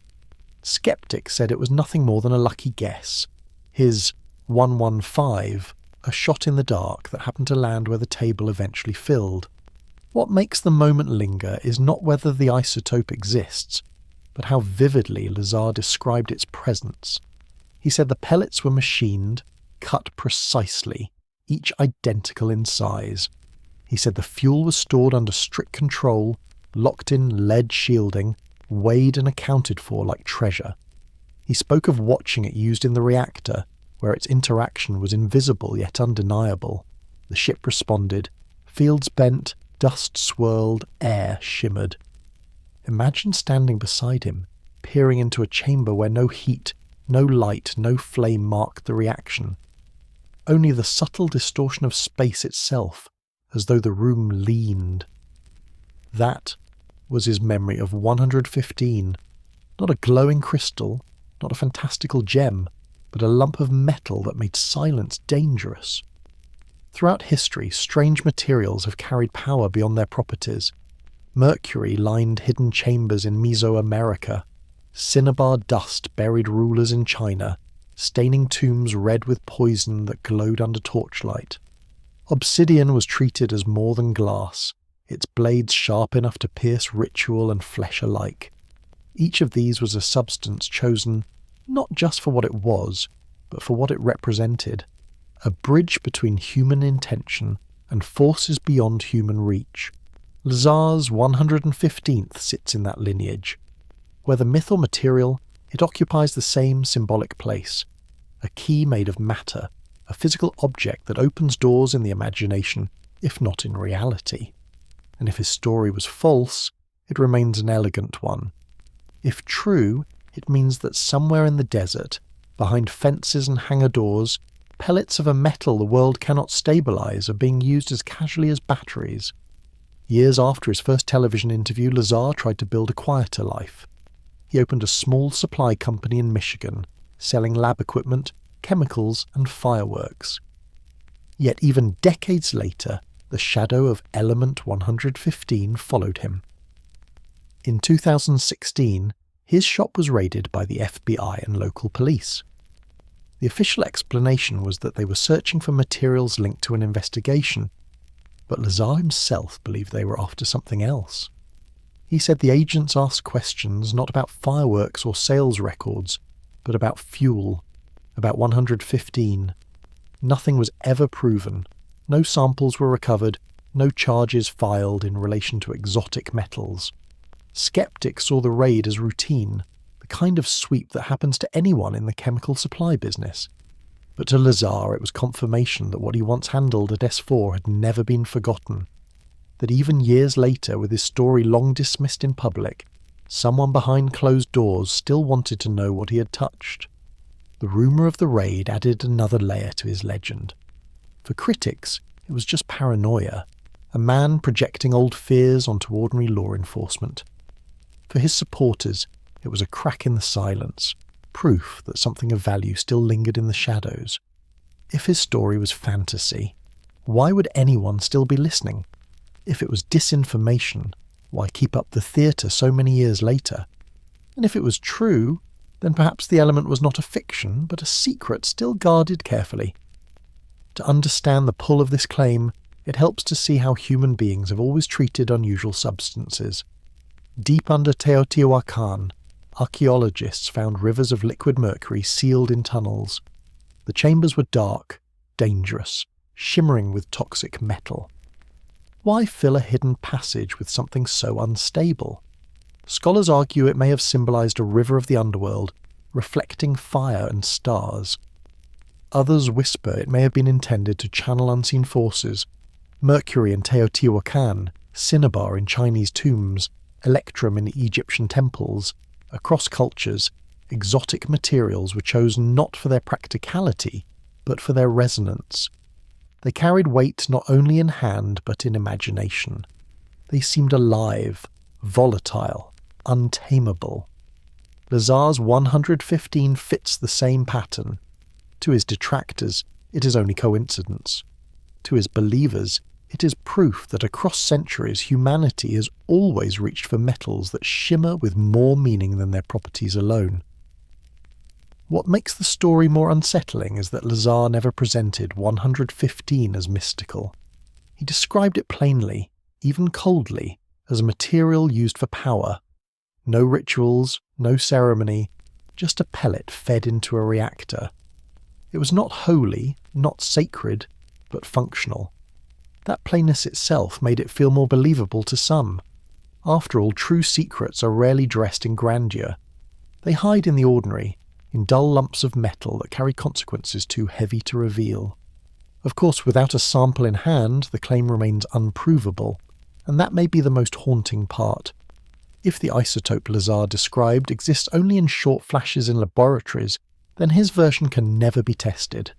Skeptics said it was nothing more than a lucky guess. His 115, a shot in the dark that happened to land where the table eventually filled. What makes the moment linger is not whether the isotope exists, but how vividly Lazar described its presence. He said the pellets were machined, cut precisely, each identical in size. He said the fuel was stored under strict control, locked in lead shielding, weighed and accounted for like treasure. He spoke of watching it used in the reactor, where its interaction was invisible yet undeniable. The ship responded. Fields bent, dust swirled, air shimmered. Imagine standing beside him, peering into a chamber where no heat, no light, no flame marked the reaction. Only the subtle distortion of space itself, as though the room leaned. That was his memory of 115, not a glowing crystal, not a fantastical gem, but a lump of metal that made silence dangerous. Throughout history, strange materials have carried power beyond their properties. Mercury lined hidden chambers in Mesoamerica. Cinnabar dust buried rulers in China, staining tombs red with poison that glowed under torchlight. Obsidian was treated as more than glass, its blades sharp enough to pierce ritual and flesh alike. Each of these was a substance chosen not just for what it was, but for what it represented, a bridge between human intention and forces beyond human reach. Lazar's 115th sits in that lineage. Whether myth or material, it occupies the same symbolic place, a key made of matter, a physical object that opens doors in the imagination, if not in reality. And if his story was false, it remains an elegant one. If true, it means that somewhere in the desert, behind fences and hangar doors, pellets of a metal the world cannot stabilize are being used as casually as batteries. Years after his first television interview, Lazar tried to build a quieter life. He opened a small supply company in Michigan, selling lab equipment, chemicals, and fireworks. Yet even decades later, the shadow of element 115 followed him. In 2016, his shop was raided by the FBI and local police. The official explanation was that they were searching for materials linked to an investigation, but Lazar himself believed they were after something else. He said the agents asked questions not about fireworks or sales records, but about fuel, about 115. Nothing was ever proven. No samples were recovered, no charges filed in relation to exotic metals. Skeptics saw the raid as routine, the kind of sweep that happens to anyone in the chemical supply business. But to Lazar it was confirmation that what he once handled at S4 had never been forgotten, that even years later, with his story long dismissed in public, someone behind closed doors still wanted to know what he had touched. The rumour of the raid added another layer to his legend. For critics, it was just paranoia, a man projecting old fears onto ordinary law enforcement. For his supporters, it was a crack in the silence, proof that something of value still lingered in the shadows. If his story was fantasy, why would anyone still be listening? If it was disinformation, why keep up the theatre so many years later? And if it was true, then perhaps the element was not a fiction, but a secret still guarded carefully. To understand the pull of this claim, it helps to see how human beings have always treated unusual substances. Deep under Teotihuacan, archaeologists found rivers of liquid mercury sealed in tunnels. The chambers were dark, dangerous, shimmering with toxic metal. Why fill a hidden passage with something so unstable? Scholars argue it may have symbolized a river of the underworld, reflecting fire and stars. Others whisper it may have been intended to channel unseen forces. Mercury in Teotihuacan, cinnabar in Chinese tombs, electrum in Egyptian temples. Across cultures, exotic materials were chosen not for their practicality, but for their resonance. They carried weight not only in hand, but in imagination. They seemed alive, volatile, untamable. Lazar's 115 fits the same pattern. To his detractors, it is only coincidence. To his believers, it is proof that across centuries humanity has always reached for metals that shimmer with more meaning than their properties alone. What makes the story more unsettling is that Lazar never presented 115 as mystical. He described it plainly, even coldly, as a material used for power. No rituals, no ceremony, just a pellet fed into a reactor. It was not holy, not sacred, but functional. That plainness itself made it feel more believable to some. After all, true secrets are rarely dressed in grandeur. They hide in the ordinary, in dull lumps of metal that carry consequences too heavy to reveal. Of course, without a sample in hand, the claim remains unprovable, and that may be the most haunting part. If the isotope Lazar described exists only in short flashes in laboratories, then his version can never be tested.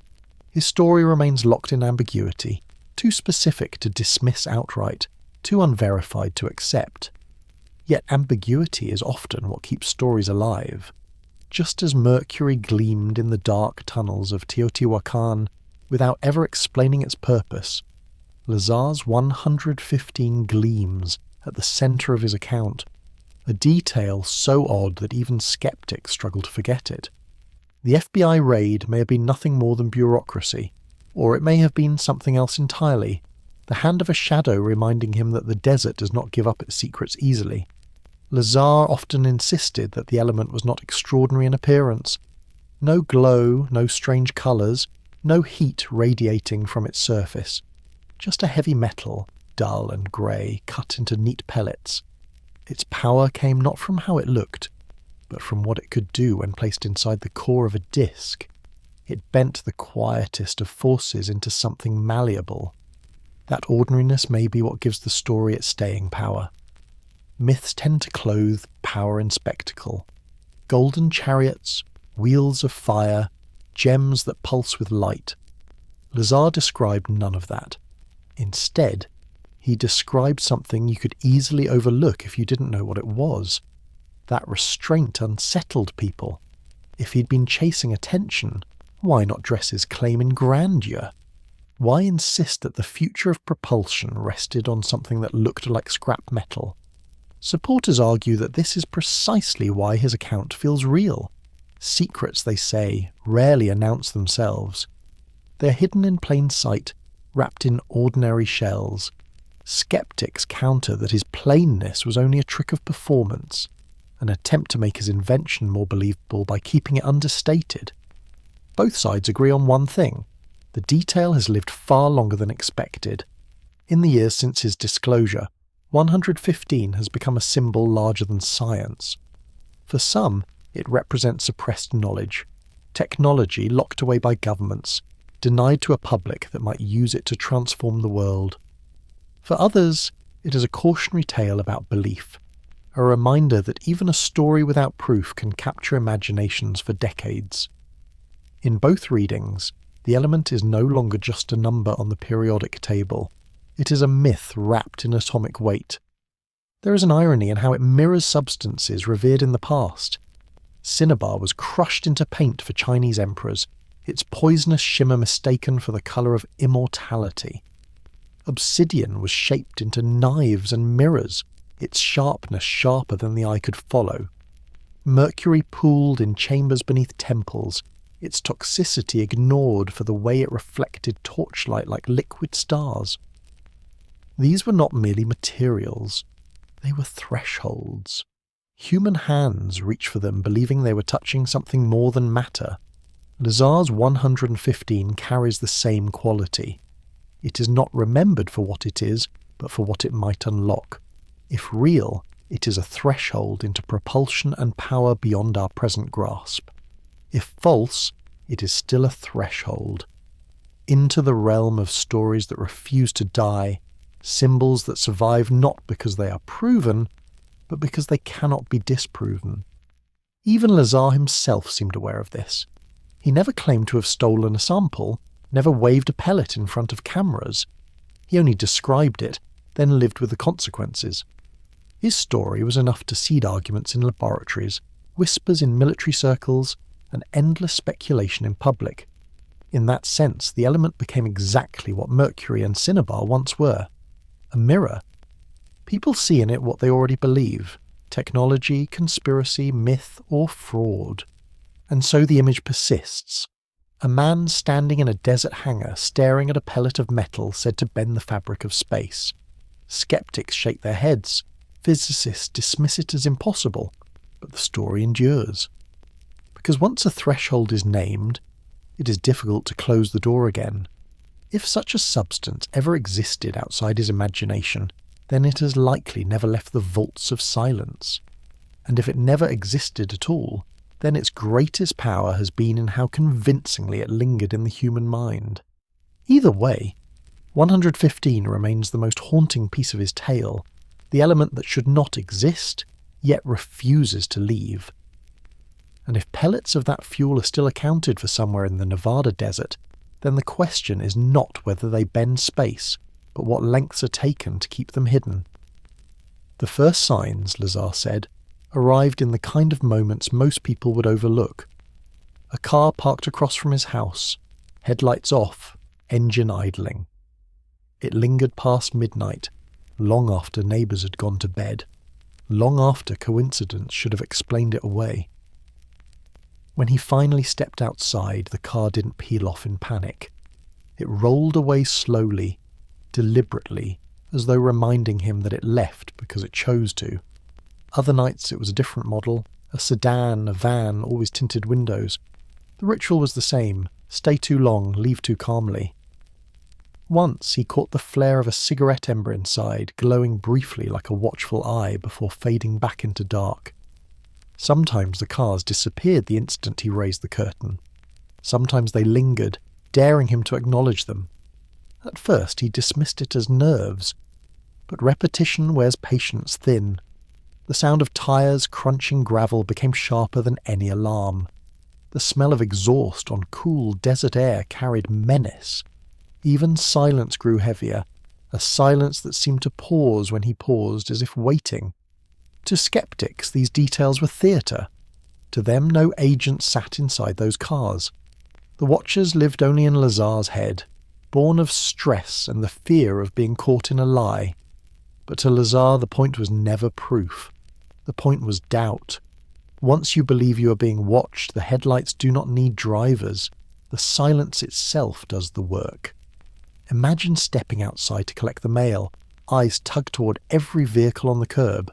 His story remains locked in ambiguity, too specific to dismiss outright, too unverified to accept. Yet ambiguity is often what keeps stories alive. Just as mercury gleamed in the dark tunnels of Teotihuacan without ever explaining its purpose, Lazar's 115 gleams at the centre of his account, a detail so odd that even skeptics struggle to forget it. The FBI raid may have been nothing more than bureaucracy, or it may have been something else entirely, the hand of a shadow reminding him that the desert does not give up its secrets easily. Lazar often insisted that the element was not extraordinary in appearance. No glow, no strange colours, no heat radiating from its surface. Just a heavy metal, dull and grey, cut into neat pellets. Its power came not from how it looked, but from what it could do when placed inside the core of a disk. It bent the quietest of forces into something malleable. That ordinariness may be what gives the story its staying power. Myths tend to clothe power in spectacle. Golden chariots, wheels of fire, gems that pulse with light. Lazar described none of that. Instead, he described something you could easily overlook if you didn't know what it was. That restraint unsettled people. If he'd been chasing attention, why not dress his claim in grandeur? Why insist that the future of propulsion rested on something that looked like scrap metal? Supporters argue that this is precisely why his account feels real. Secrets, they say, rarely announce themselves. They're hidden in plain sight, wrapped in ordinary shells. Skeptics counter that his plainness was only a trick of performance, an attempt to make his invention more believable by keeping it understated. Both sides agree on one thing: the detail has lived far longer than expected. In the years since his disclosure, 115 has become a symbol larger than science. For some, it represents suppressed knowledge, technology locked away by governments, denied to a public that might use it to transform the world. For others, it is a cautionary tale about belief, a reminder that even a story without proof can capture imaginations for decades. In both readings, the element is no longer just a number on the periodic table. It is a myth wrapped in atomic weight. There is an irony in how it mirrors substances revered in the past. Cinnabar was crushed into paint for Chinese emperors, its poisonous shimmer mistaken for the colour of immortality. Obsidian was shaped into knives and mirrors, its sharpness sharper than the eye could follow. Mercury pooled in chambers beneath temples, its toxicity ignored for the way it reflected torchlight like liquid stars. These were not merely materials, they were thresholds. Human hands reached for them believing they were touching something more than matter. Lazar's 115 carries the same quality. It is not remembered for what it is, but for what it might unlock. If real, it is a threshold into propulsion and power beyond our present grasp. If false, it is still a threshold. Into the realm of stories that refuse to die, symbols that survive not because they are proven, but because they cannot be disproven. Even Lazar himself seemed aware of this. He never claimed to have stolen a sample, never waved a pellet in front of cameras. He only described it, then lived with the consequences. His story was enough to seed arguments in laboratories, whispers in military circles, and endless speculation in public. In that sense, the element became exactly what Mercury and Cinnabar once were: a mirror. People see in it what they already believe: technology, conspiracy, myth, or fraud. And so the image persists. A man standing in a desert hangar staring at a pellet of metal said to bend the fabric of space. Skeptics shake their heads. Physicists dismiss it as impossible, but the story endures. Because once a threshold is named, it is difficult to close the door again. If such a substance ever existed outside his imagination, then it has likely never left the vaults of silence. And if it never existed at all, then its greatest power has been in how convincingly it lingered in the human mind. Either way, 115 remains the most haunting piece of his tale, the element that should not exist, yet refuses to leave. And if pellets of that fuel are still accounted for somewhere in the Nevada desert, then the question is not whether they bend space, but what lengths are taken to keep them hidden. The first signs, Lazar said, arrived in the kind of moments most people would overlook. A car parked across from his house, headlights off, engine idling. It lingered past midnight, long after neighbours had gone to bed, long after coincidence should have explained it away. When he finally stepped outside, the car didn't peel off in panic. It rolled away slowly, deliberately, as though reminding him that it left because it chose to. Other nights it was a different model, a sedan, a van, always tinted windows. The ritual was the same: stay too long, leave too calmly. Once he caught the flare of a cigarette ember inside, glowing briefly like a watchful eye before fading back into dark. Sometimes the cars disappeared the instant he raised the curtain. Sometimes they lingered, daring him to acknowledge them. At first he dismissed it as nerves, but repetition wears patience thin. The sound of tyres crunching gravel became sharper than any alarm. The smell of exhaust on cool desert air carried menace. Even silence grew heavier, a silence that seemed to pause when he paused, as if waiting. To skeptics, these details were theatre. To them, no agent sat inside those cars. The watchers lived only in Lazar's head, born of stress and the fear of being caught in a lie. But to Lazar, the point was never proof. The point was doubt. Once you believe you are being watched, the headlights do not need drivers. The silence itself does the work. Imagine stepping outside to collect the mail, eyes tugged toward every vehicle on the curb.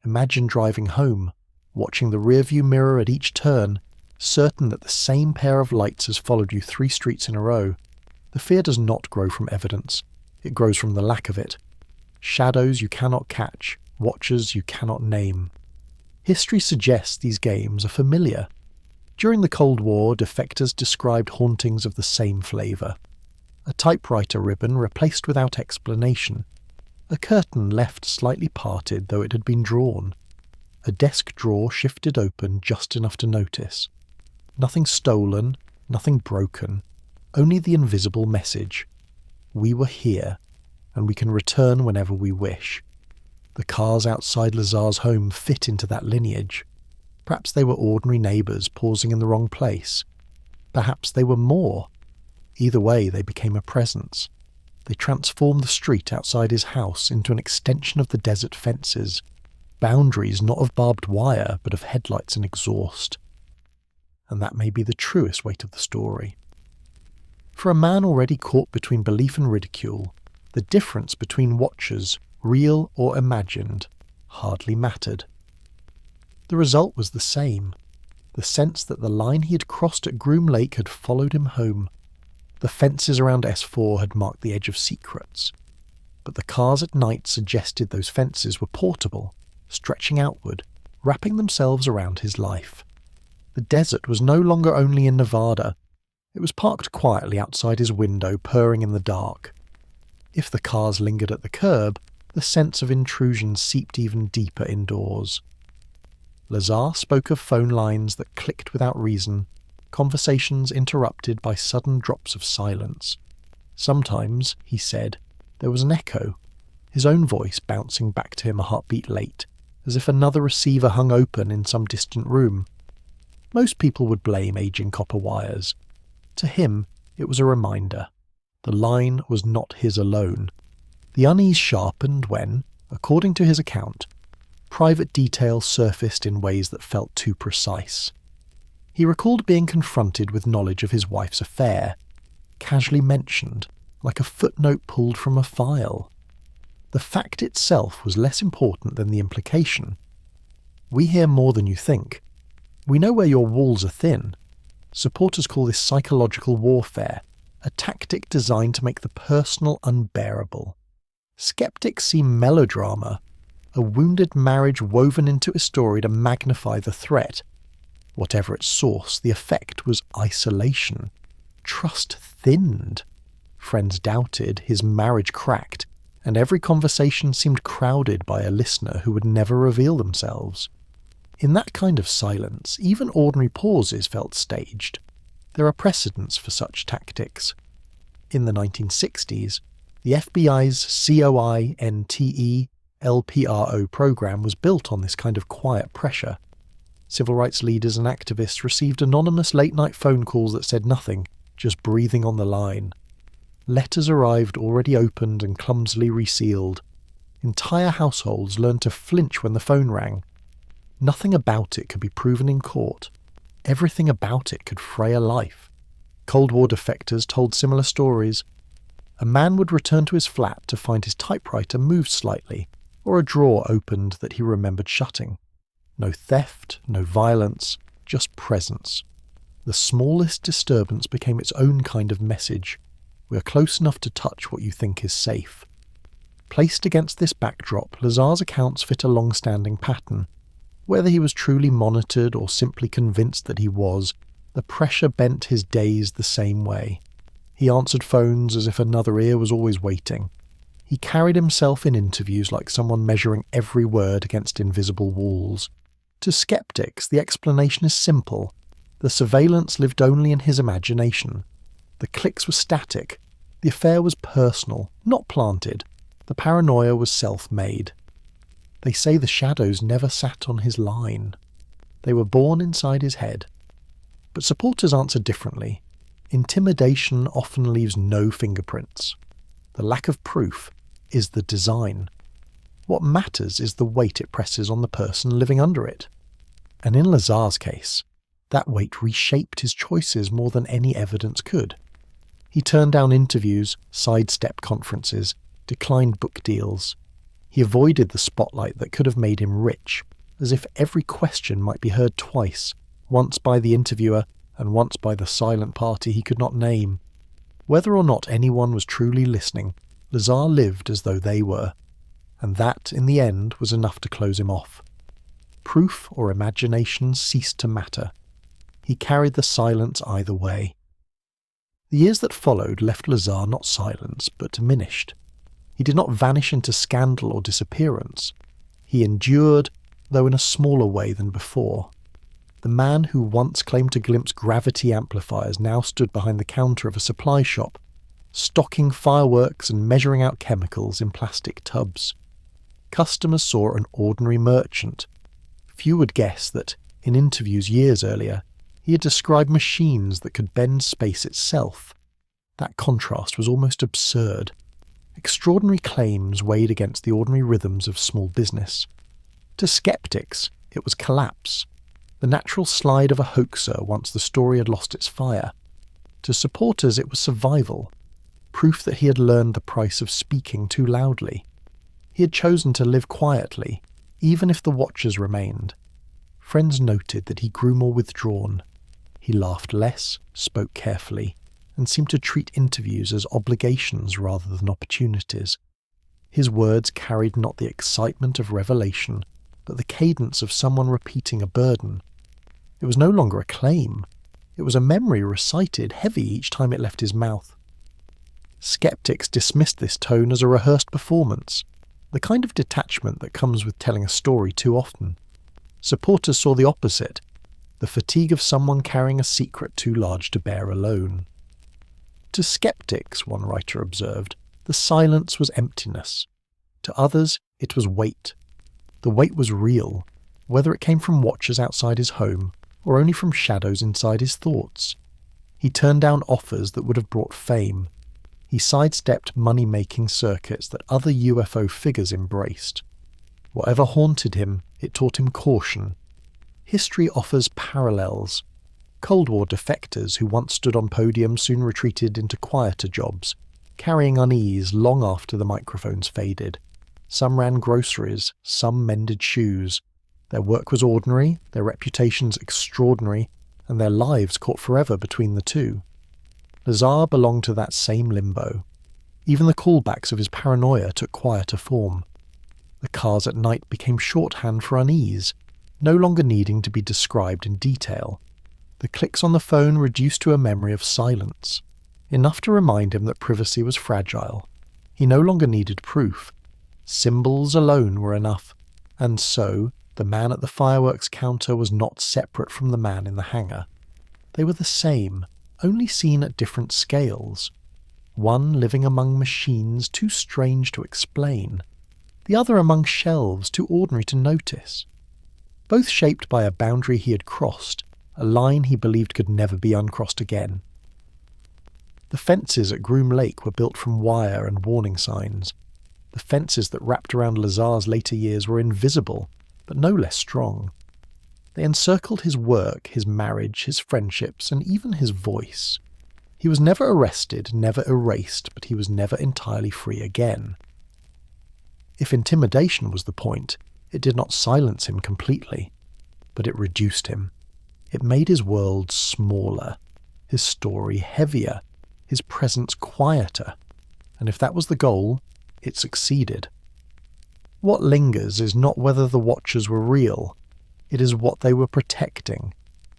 Imagine driving home, watching the rearview mirror at each turn, certain that the same pair of lights has followed you 3 streets in a row. The fear does not grow from evidence. It grows from the lack of it. Shadows you cannot catch, watchers you cannot name. History suggests these games are familiar. During the Cold War, defectors described hauntings of the same flavour. A typewriter ribbon replaced without explanation. A curtain left slightly parted though it had been drawn. A desk drawer shifted open just enough to notice. Nothing stolen, nothing broken, only the invisible message. We were here, and we can return whenever we wish. The cars outside Lazar's home fit into that lineage. Perhaps they were ordinary neighbours pausing in the wrong place. Perhaps they were more. Either way, they became a presence. They transformed the street outside his house into an extension of the desert fences, boundaries not of barbed wire but of headlights and exhaust. And that may be the truest weight of the story. For a man already caught between belief and ridicule, the difference between watchers, real or imagined, hardly mattered. The result was the same, the sense that the line he had crossed at Groom Lake had followed him home. The fences around S4 had marked the edge of secrets, but the cars at night suggested those fences were portable, stretching outward, wrapping themselves around his life. The desert was no longer only in Nevada. It was parked quietly outside his window, purring in the dark. If the cars lingered at the curb, the sense of intrusion seeped even deeper indoors. Lazar spoke of phone lines that clicked without reason, conversations interrupted by sudden drops of silence. Sometimes, he said, there was an echo, his own voice bouncing back to him a heartbeat late, as if another receiver hung open in some distant room. Most people would blame aging copper wires. To him, it was a reminder. The line was not his alone. The unease sharpened when, according to his account, private details surfaced in ways that felt too precise. He recalled being confronted with knowledge of his wife's affair, casually mentioned, like a footnote pulled from a file. The fact itself was less important than the implication. We hear more than you think. We know where your walls are thin. Supporters call this psychological warfare, a tactic designed to make the personal unbearable. Skeptics see melodrama, a wounded marriage woven into a story to magnify the threat. Whatever its source, the effect was isolation. Trust thinned. Friends doubted, his marriage cracked, and every conversation seemed crowded by a listener who would never reveal themselves. In that kind of silence, even ordinary pauses felt staged. There are precedents for such tactics. In the 1960s, the FBI's COINTE LPRO program was built on this kind of quiet pressure. Civil rights leaders and activists received anonymous late-night phone calls that said nothing, just breathing on the line. Letters arrived already opened and clumsily resealed. Entire households learned to flinch when the phone rang. Nothing about it could be proven in court. Everything about it could fray a life. Cold War defectors told similar stories. A man would return to his flat to find his typewriter moved slightly, or a drawer opened that he remembered shutting. No theft, no violence, just presence. The smallest disturbance became its own kind of message. We are close enough to touch what you think is safe. Placed against this backdrop, Lazar's accounts fit a long-standing pattern. Whether he was truly monitored or simply convinced that he was, the pressure bent his days the same way. He answered phones as if another ear was always waiting. He carried himself in interviews like someone measuring every word against invisible walls. To skeptics, the explanation is simple. The surveillance lived only in his imagination. The clicks were static. The affair was personal, not planted. The paranoia was self-made. They say the shadows never sat on his line. They were born inside his head. But supporters answer differently. Intimidation often leaves no fingerprints. The lack of proof is the design. What matters is the weight it presses on the person living under it. And in Lazar's case, that weight reshaped his choices more than any evidence could. He turned down interviews, sidestepped conferences, declined book deals. He avoided the spotlight that could have made him rich, as if every question might be heard twice, once by the interviewer and once by the silent party he could not name. Whether or not anyone was truly listening, Lazar lived as though they were, and that, in the end, was enough to close him off. Proof or imagination ceased to matter. He carried the silence either way. The years that followed left Lazar not silenced, but diminished. He did not vanish into scandal or disappearance. He endured, though in a smaller way than before. The man who once claimed to glimpse gravity amplifiers now stood behind the counter of a supply shop, stocking fireworks and measuring out chemicals in plastic tubs. Customers saw an ordinary merchant. Few would guess that, in interviews years earlier, he had described machines that could bend space itself. That contrast was almost absurd. Extraordinary claims weighed against the ordinary rhythms of small business. To skeptics, it was collapse, the natural slide of a hoaxer once the story had lost its fire. To supporters, it was survival, proof that he had learned the price of speaking too loudly. He had chosen to live quietly, even if the watchers remained. Friends noted that he grew more withdrawn. He laughed less, spoke carefully, and seemed to treat interviews as obligations rather than opportunities. His words carried not the excitement of revelation, but the cadence of someone repeating a burden. It was no longer a claim. It was a memory recited, heavy each time it left his mouth. Skeptics dismissed this tone as a rehearsed performance, the kind of detachment that comes with telling a story too often. Supporters saw the opposite, the fatigue of someone carrying a secret too large to bear alone. To skeptics, one writer observed, the silence was emptiness. To others, it was weight. The weight was real, whether it came from watchers outside his home or only from shadows inside his thoughts. He turned down offers that would have brought fame. He sidestepped money-making circuits that other UFO figures embraced. Whatever haunted him, it taught him caution. History offers parallels. Cold War defectors who once stood on podiums soon retreated into quieter jobs, carrying unease long after the microphones faded. Some ran groceries, some mended shoes. Their work was ordinary, their reputations extraordinary, and their lives caught forever between the two. Lazar belonged to that same limbo. Even the callbacks of his paranoia took quieter form. The cars at night became shorthand for unease, no longer needing to be described in detail. The clicks on the phone reduced to a memory of silence, enough to remind him that privacy was fragile. He no longer needed proof. Symbols alone were enough, and so the man at the fireworks counter was not separate from the man in the hangar. They were the same, only seen at different scales. One living among machines too strange to explain, the other among shelves too ordinary to notice. Both shaped by a boundary he had crossed, a line he believed could never be uncrossed again. The fences at Groom Lake were built from wire and warning signs. The fences that wrapped around Lazar's later years were invisible, but no less strong. They encircled his work, his marriage, his friendships, and even his voice. He was never arrested, never erased, but he was never entirely free again. If intimidation was the point, it did not silence him completely, but it reduced him. It made his world smaller, his story heavier, his presence quieter, and if that was the goal, it succeeded. What lingers is not whether the watchers were real, it is what they were protecting.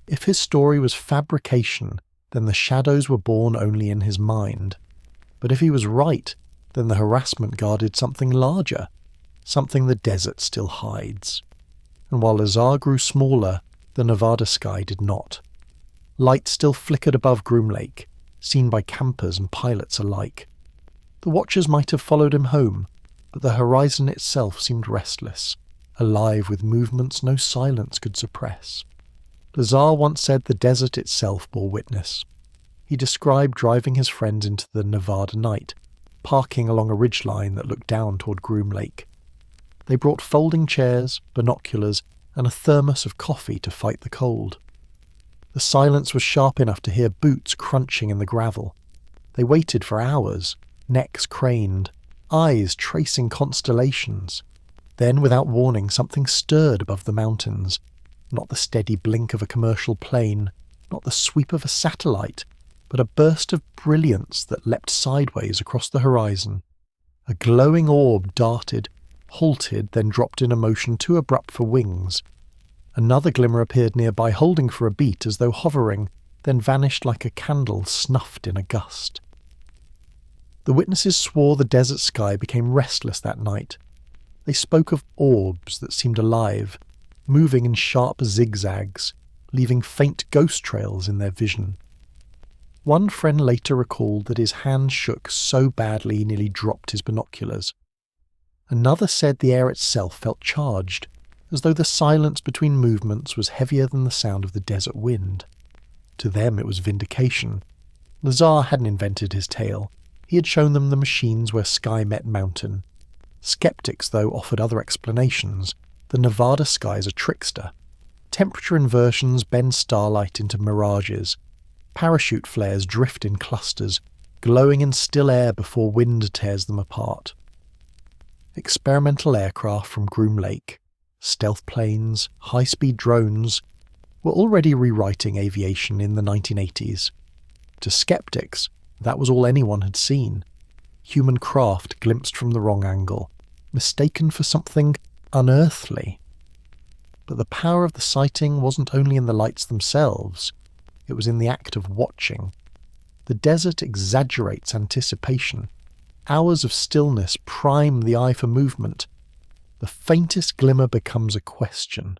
If his story was fabrication, then the shadows were born only in his mind. But if he was right, then the harassment guarded something larger, something the desert still hides. And while Lazar grew smaller, the Nevada sky did not. Light still flickered above Groom Lake, seen by campers and pilots alike. The watchers might have followed him home, but the horizon itself seemed restless, alive with movements no silence could suppress. Lazar once said the desert itself bore witness. He described driving his friends into the Nevada night, parking along a ridgeline that looked down toward Groom Lake. They brought folding chairs, binoculars, and a thermos of coffee to fight the cold. The silence was sharp enough to hear boots crunching in the gravel. They waited for hours, necks craned, eyes tracing constellations. Then, without warning, something stirred above the mountains. Not the steady blink of a commercial plane, not the sweep of a satellite, but a burst of brilliance that leapt sideways across the horizon. A glowing orb darted, halted, then dropped in a motion too abrupt for wings. Another glimmer appeared nearby, holding for a beat as though hovering, then vanished like a candle snuffed in a gust. The witnesses swore the desert sky became restless that night. They spoke of orbs that seemed alive, moving in sharp zigzags, leaving faint ghost trails in their vision. One friend later recalled that his hand shook so badly he nearly dropped his binoculars. Another said the air itself felt charged, as though the silence between movements was heavier than the sound of the desert wind. To them it was vindication. Lazar hadn't invented his tale. He had shown them the machines where sky met mountain. Skeptics, though, offered other explanations. The Nevada sky is a trickster. Temperature inversions bend starlight into mirages. Parachute flares drift in clusters, glowing in still air before wind tears them apart. Experimental aircraft from Groom Lake, stealth planes, high-speed drones were already rewriting aviation in the 1980s. To skeptics, that was all anyone had seen. Human craft glimpsed from the wrong angle, mistaken for something unearthly. But the power of the sighting wasn't only in the lights themselves, it was in the act of watching. The desert exaggerates anticipation. Hours of stillness prime the eye for movement. The faintest glimmer becomes a question.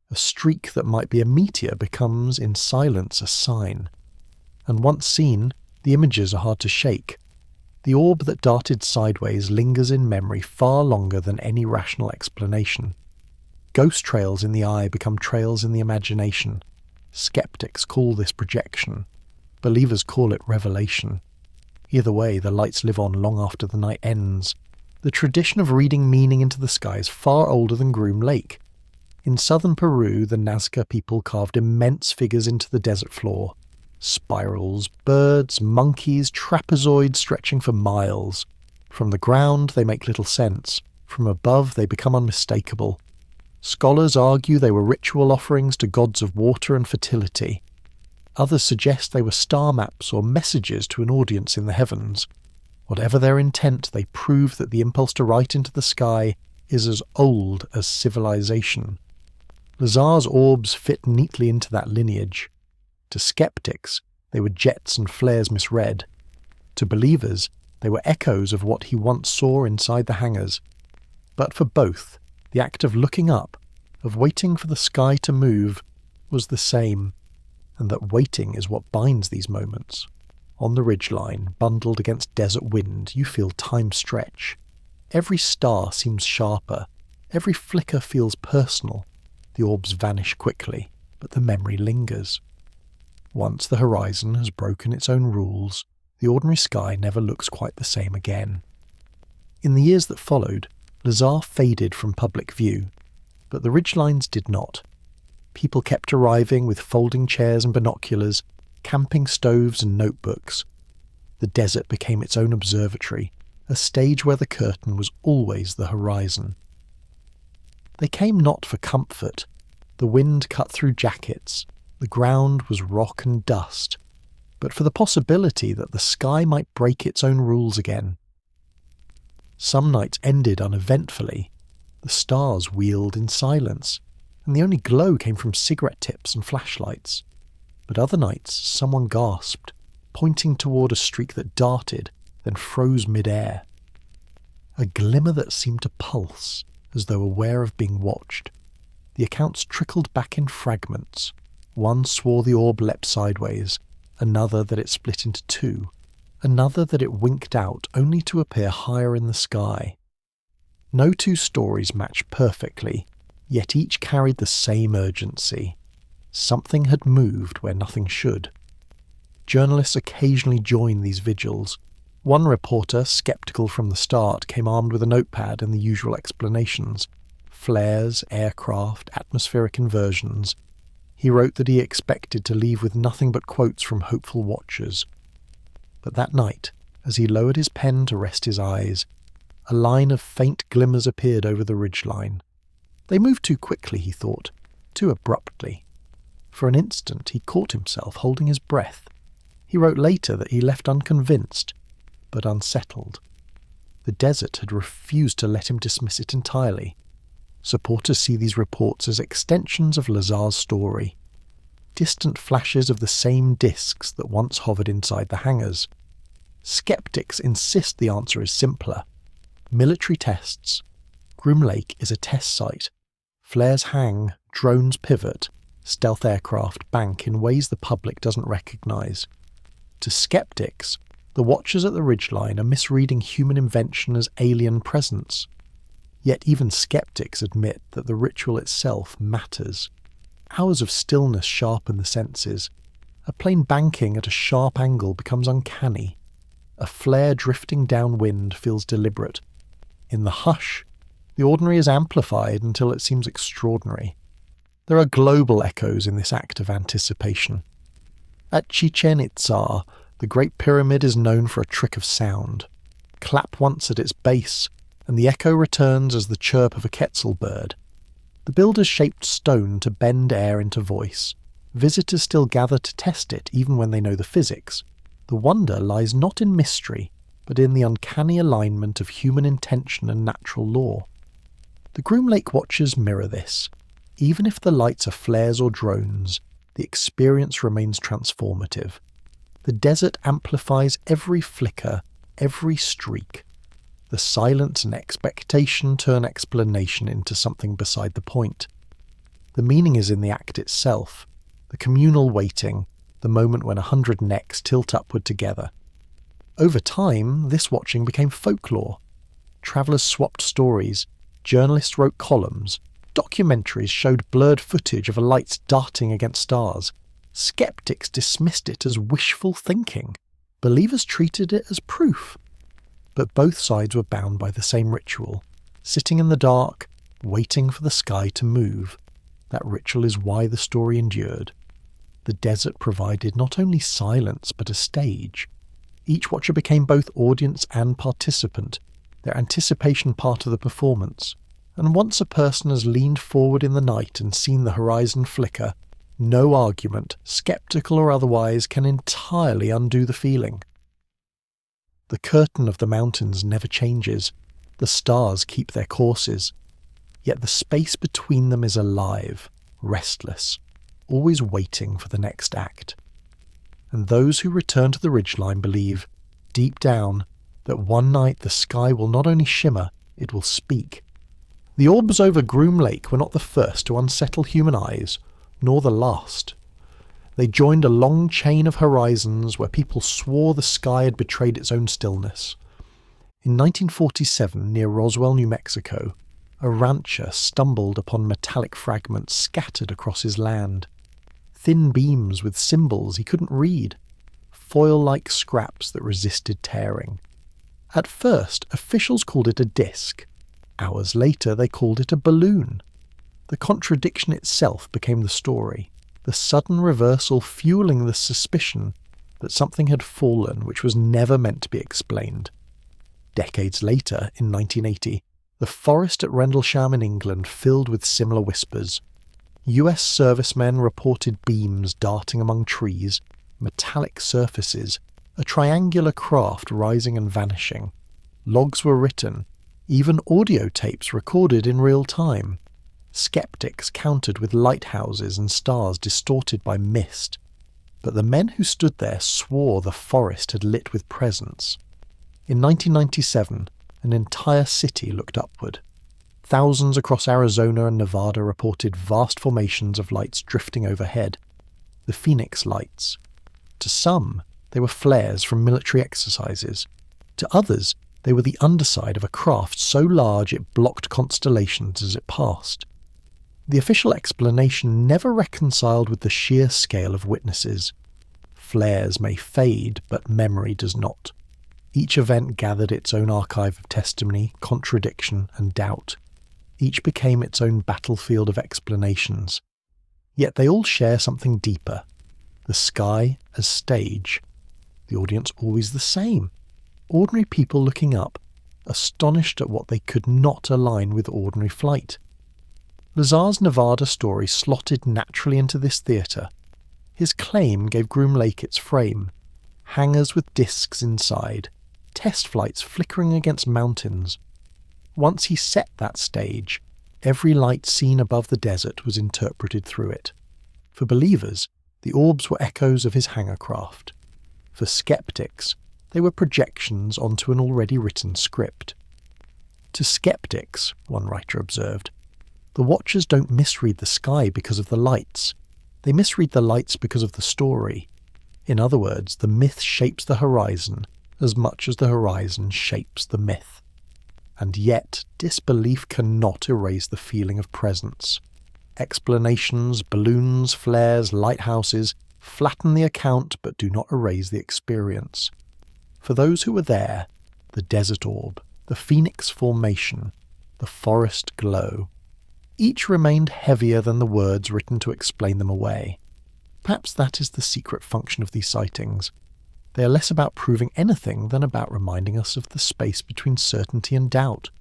A streak that might be a meteor becomes, in silence, a sign. And once seen, the images are hard to shake. The orb that darted sideways lingers in memory far longer than any rational explanation. Ghost trails in the eye become trails in the imagination. Skeptics call this projection. Believers call it revelation. Either way, the lights live on long after the night ends. The tradition of reading meaning into the sky is far older than Groom Lake. In southern Peru, the Nazca people carved immense figures into the desert floor. Spirals, birds, monkeys, trapezoids stretching for miles. From the ground, they make little sense. From above, they become unmistakable. Scholars argue they were ritual offerings to gods of water and fertility. Others suggest they were star maps or messages to an audience in the heavens. Whatever their intent, they prove that the impulse to write into the sky is as old as civilization. Lazar's orbs fit neatly into that lineage. To skeptics, they were jets and flares misread. To believers, they were echoes of what he once saw inside the hangars. But for both, the act of looking up, of waiting for the sky to move, was the same, and that waiting is what binds these moments. On the ridgeline, bundled against desert wind, you feel time stretch. Every star seems sharper, every flicker feels personal. The orbs vanish quickly, but the memory lingers. Once the horizon has broken its own rules, the ordinary sky never looks quite the same again. In the years that followed, Lazar faded from public view, but the ridgelines did not. People kept arriving with folding chairs and binoculars, camping stoves and notebooks. The desert became its own observatory, a stage where the curtain was always the horizon. They came not for comfort. The wind cut through jackets, the ground was rock and dust, but for the possibility that the sky might break its own rules again. Some nights ended uneventfully. The stars wheeled in silence, and the only glow came from cigarette tips and flashlights. But other nights someone gasped, pointing toward a streak that darted, then froze mid-air. A glimmer that seemed to pulse, as though aware of being watched. The accounts trickled back in fragments. One swore the orb leapt sideways, another that it split into two, another that it winked out only to appear higher in the sky. No two stories matched perfectly, yet each carried the same urgency. Something had moved where nothing should. Journalists occasionally joined these vigils. One reporter, sceptical from the start, came armed with a notepad and the usual explanations. Flares, aircraft, atmospheric inversions. He wrote that he expected to leave with nothing but quotes from hopeful watchers. But that night, as he lowered his pen to rest his eyes, a line of faint glimmers appeared over the ridgeline. They moved too quickly, he thought, too abruptly. For an instant he caught himself holding his breath. He wrote later that he left unconvinced, but unsettled. The desert had refused to let him dismiss it entirely. Supporters see these reports as extensions of Lazar's story, distant flashes of the same discs that once hovered inside the hangars. Skeptics insist the answer is simpler. Military tests. Groom Lake is a test site. Flares hang, drones pivot, stealth aircraft bank in ways the public doesn't recognise. To skeptics, the watchers at the ridgeline are misreading human invention as alien presence. Yet even skeptics admit that the ritual itself matters. Hours of stillness sharpen the senses. A plane banking at a sharp angle becomes uncanny. A flare drifting downwind feels deliberate. In the hush, The ordinary is amplified until it seems extraordinary. There are global echoes in this act of anticipation. At Chichen Itza, the Great Pyramid is known for a trick of sound. Clap once at its base, and the echo returns as the chirp of a quetzal bird. The builders shaped stone to bend air into voice. Visitors still gather to test it even when they know the physics. The wonder lies not in mystery, but in the uncanny alignment of human intention and natural law. The Groom Lake watchers mirror this. Even if the lights are flares or drones, the experience remains transformative. The desert amplifies every flicker, every streak. The silence and expectation turn explanation into something beside the point. The meaning is in the act itself, the communal waiting, the moment when 100 necks tilt upward together. Over time, this watching became folklore. Travellers swapped stories, journalists wrote columns, documentaries showed blurred footage of a light darting against stars. Skeptics dismissed it as wishful thinking. Believers treated it as proof. But both sides were bound by the same ritual, sitting in the dark, waiting for the sky to move. That ritual is why the story endured. The desert provided not only silence but a stage. Each watcher became both audience and participant, their anticipation part of the performance. And once a person has leaned forward in the night and seen the horizon flicker, no argument, skeptical or otherwise, can entirely undo the feeling. The curtain of the mountains never changes. The stars keep their courses. Yet the space between them is alive, restless, always waiting for the next act. And those who return to the ridgeline believe, deep down, that one night the sky will not only shimmer, it will speak. The orbs over Groom Lake were not the first to unsettle human eyes, nor the last. They joined a long chain of horizons where people swore the sky had betrayed its own stillness. In 1947, near Roswell, New Mexico, a rancher stumbled upon metallic fragments scattered across his land. Thin beams with symbols he couldn't read, foil-like scraps that resisted tearing. At first, officials called it a disk. Hours later, they called it a balloon. The contradiction itself became the story, the sudden reversal fueling the suspicion that something had fallen which was never meant to be explained. Decades later, in 1980, the forest at Rendlesham in England filled with similar whispers. US servicemen reported beams darting among trees, metallic surfaces, a triangular craft rising and vanishing. Logs were written, even audio tapes recorded in real time. Skeptics countered with lighthouses and stars distorted by mist. But the men who stood there swore the forest had lit with presence. In 1997, an entire city looked upward. Thousands across Arizona and Nevada reported vast formations of lights drifting overhead. The Phoenix Lights. To some, they were flares from military exercises. To others, they were the underside of a craft so large it blocked constellations as it passed. The official explanation never reconciled with the sheer scale of witnesses. Flares may fade, but memory does not. Each event gathered its own archive of testimony, contradiction, and doubt. Each became its own battlefield of explanations. Yet they all share something deeper. The sky as stage. The audience always the same. Ordinary people looking up, astonished at what they could not align with ordinary flight. Lazar's Nevada story slotted naturally into this theatre. His claim gave Groom Lake its frame. Hangars with discs inside, test flights flickering against mountains. Once he set that stage, every light seen above the desert was interpreted through it. For believers, the orbs were echoes of his hangar craft. For skeptics, they were projections onto an already written script. To skeptics, one writer observed, the watchers don't misread the sky because of the lights. They misread the lights because of the story. In other words, the myth shapes the horizon as much as the horizon shapes the myth. And yet, disbelief cannot erase the feeling of presence. Explanations, balloons, flares, lighthouses flatten the account but do not erase the experience. For those who were there, the desert orb, the Phoenix formation, the forest glow. Each remained heavier than the words written to explain them away. Perhaps that is the secret function of these sightings. They are less about proving anything than about reminding us of the space between certainty and doubt.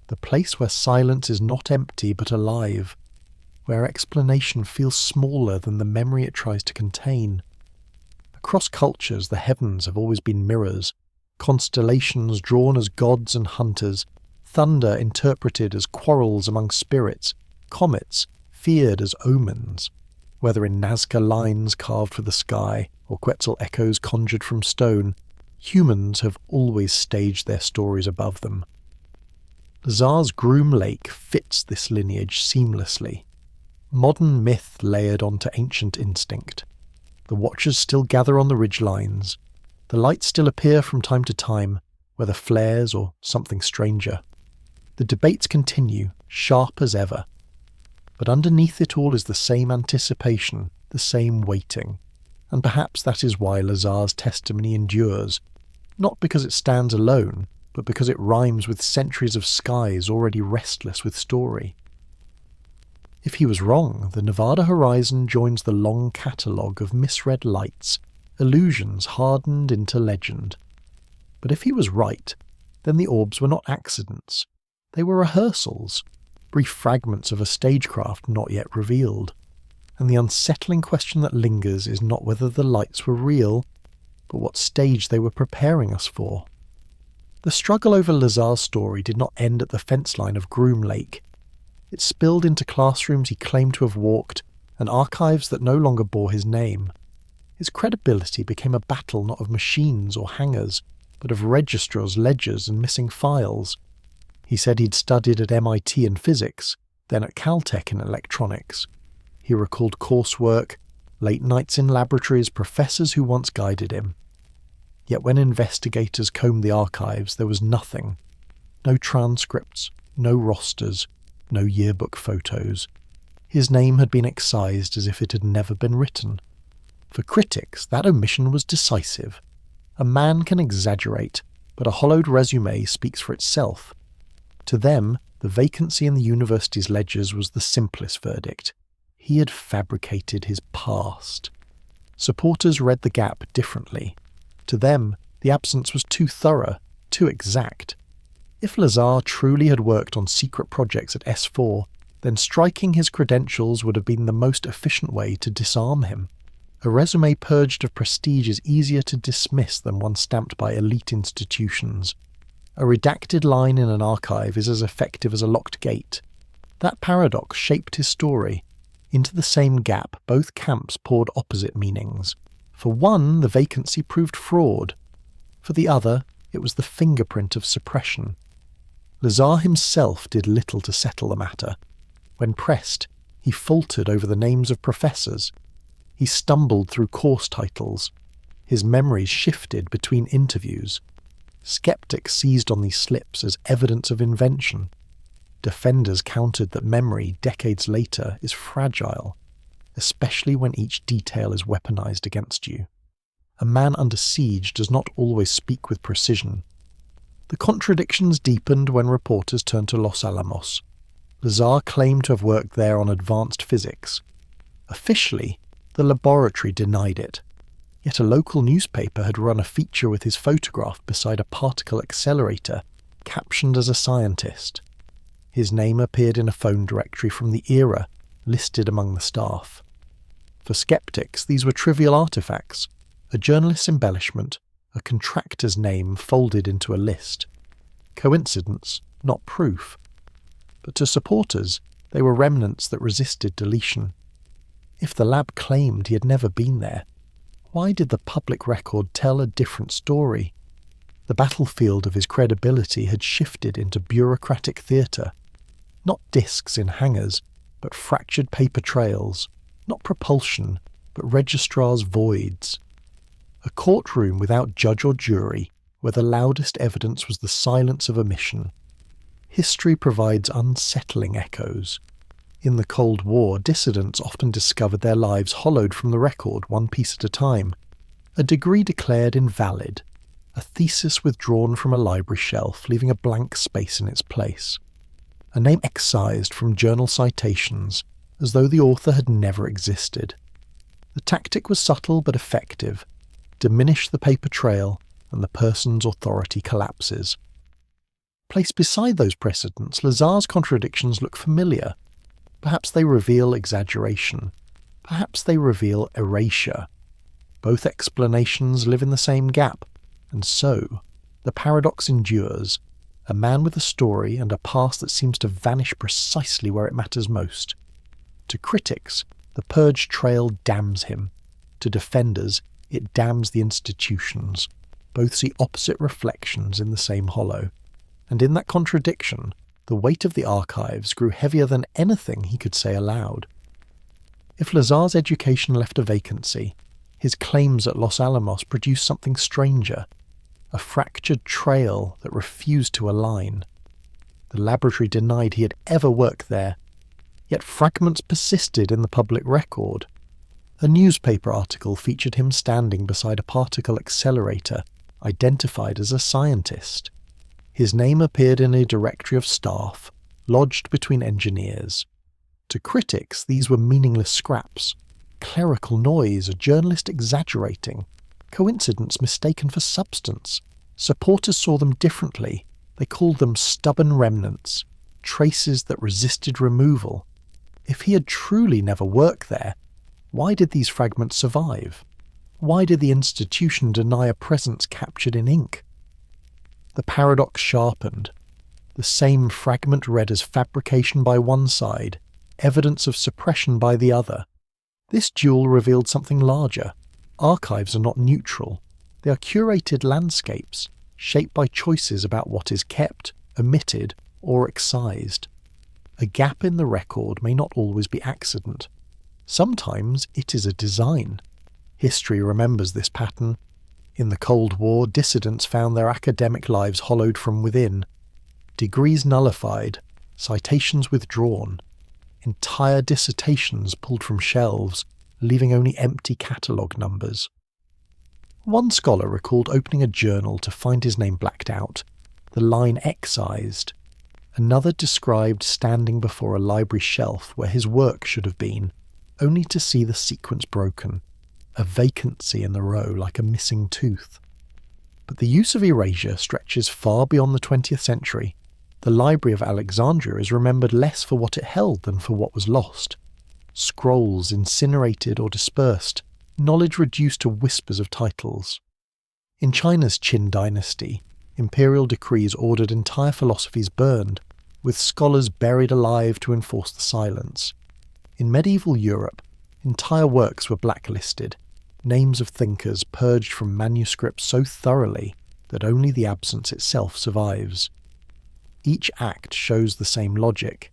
The place where silence is not empty but alive, where explanation feels smaller than the memory it tries to contain. Across cultures, the heavens have always been mirrors, constellations drawn as gods and hunters, thunder interpreted as quarrels among spirits, comets feared as omens. Whether in Nazca lines carved for the sky or Quetzal echoes conjured from stone, humans have always staged their stories above them. Lazar's Groom Lake fits this lineage seamlessly. Modern myth layered onto ancient instinct. The watchers still gather on the ridgelines. The lights still appear from time to time, whether flares or something stranger. The debates continue, sharp as ever. But underneath it all is the same anticipation, the same waiting. And perhaps that is why Lazar's testimony endures, not because it stands alone, but because it rhymes with centuries of skies already restless with story. If he was wrong, the Nevada horizon joins the long catalogue of misread lights, illusions hardened into legend. But if he was right, then the orbs were not accidents. They were rehearsals, brief fragments of a stagecraft not yet revealed. And the unsettling question that lingers is not whether the lights were real, but what stage they were preparing us for. The struggle over Lazar's story did not end at the fence line of Groom Lake. It spilled into classrooms he claimed to have walked and archives that no longer bore his name. His credibility became a battle not of machines or hangars, but of registrars, ledgers, and missing files. He said he'd studied at MIT in physics, then at Caltech in electronics. He recalled coursework, late nights in laboratories, professors who once guided him. Yet when investigators combed the archives, there was nothing. No transcripts, no rosters, no yearbook photos. His name had been excised as if it had never been written. For critics, that omission was decisive. A man can exaggerate, but a hollowed resume speaks for itself. To them, the vacancy in the university's ledgers was the simplest verdict. He had fabricated his past. Supporters read the gap differently. To them, the absence was too thorough, too exact. If Lazar truly had worked on secret projects at S4, then striking his credentials would have been the most efficient way to disarm him. A resume purged of prestige is easier to dismiss than one stamped by elite institutions. A redacted line in an archive is as effective as a locked gate. That paradox shaped his story. Into the same gap, both camps poured opposite meanings. For one, the vacancy proved fraud. For the other, it was the fingerprint of suppression. Lazar himself did little to settle the matter. When pressed, he faltered over the names of professors. He stumbled through course titles. His memories shifted between interviews. Skeptics seized on these slips as evidence of invention. Defenders countered that memory, decades later, is fragile, especially when each detail is weaponized against you. A man under siege does not always speak with precision. The contradictions deepened when reporters turned to Los Alamos. Lazar claimed to have worked there on advanced physics. Officially, the laboratory denied it. Yet a local newspaper had run a feature with his photograph beside a particle accelerator, captioned as a scientist. His name appeared in a phone directory from the era, listed among the staff. For skeptics, these were trivial artifacts, a journalist's embellishment, a contractor's name folded into a list. Coincidence, not proof. But to supporters, they were remnants that resisted deletion. If the lab claimed he had never been there, why did the public record tell a different story? The battlefield of his credibility had shifted into bureaucratic theatre. Not discs in hangars, but fractured paper trails. Not propulsion, but registrars' voids. A courtroom without judge or jury, where the loudest evidence was the silence of omission. History provides unsettling echoes. In the Cold War, dissidents often discovered their lives hollowed from the record, one piece at a time. A degree declared invalid. A thesis withdrawn from a library shelf, leaving a blank space in its place. a name excised from journal citations as though the author had never existed. The tactic was subtle but effective. Diminish the paper trail and the person's authority collapses. Placed beside those precedents, Lazar's contradictions look familiar. Perhaps they reveal exaggeration. Perhaps they reveal erasure. Both explanations live in the same gap, and so the paradox endures, a man with a story and a past that seems to vanish precisely where it matters most. To critics, the purge trail damns him. To defenders, it damns the institutions. Both see opposite reflections in the same hollow. And in that contradiction, the weight of the archives grew heavier than anything he could say aloud. If Lazar's education left a vacancy, his claims at Los Alamos produced something stranger, a fractured trail that refused to align. The laboratory denied he had ever worked there, yet fragments persisted in the public record. A newspaper article featured him standing beside a particle accelerator, identified as a scientist. His name appeared in a directory of staff, lodged between engineers. To critics, these were meaningless scraps, clerical noise, a journalist exaggerating, coincidence mistaken for substance. Supporters saw them differently. They called them stubborn remnants, traces that resisted removal. If he had truly never worked there, why did these fragments survive? Why did the institution deny a presence captured in ink? The paradox sharpened. The same fragment read as fabrication by one side, evidence of suppression by the other. This duel revealed something larger. Archives are not neutral. They are curated landscapes, shaped by choices about what is kept, omitted, or excised. A gap in the record may not always be accident. Sometimes it is a design. History remembers this pattern. In the Cold War, dissidents found their academic lives hollowed from within. Degrees nullified, citations withdrawn, entire dissertations pulled from shelves, leaving only empty catalogue numbers. One scholar recalled opening a journal to find his name blacked out, the line excised. Another described standing before a library shelf where his work should have been, only to see the sequence broken, a vacancy in the row like a missing tooth. But the use of erasure stretches far beyond the 20th century. The Library of Alexandria is remembered less for what it held than for what was lost. Scrolls incinerated or dispersed, knowledge reduced to whispers of titles. In China's Qin dynasty, imperial decrees ordered entire philosophies burned, with scholars buried alive to enforce the silence. In medieval Europe, entire works were blacklisted, names of thinkers purged from manuscripts so thoroughly that only the absence itself survives. Each act shows the same logic.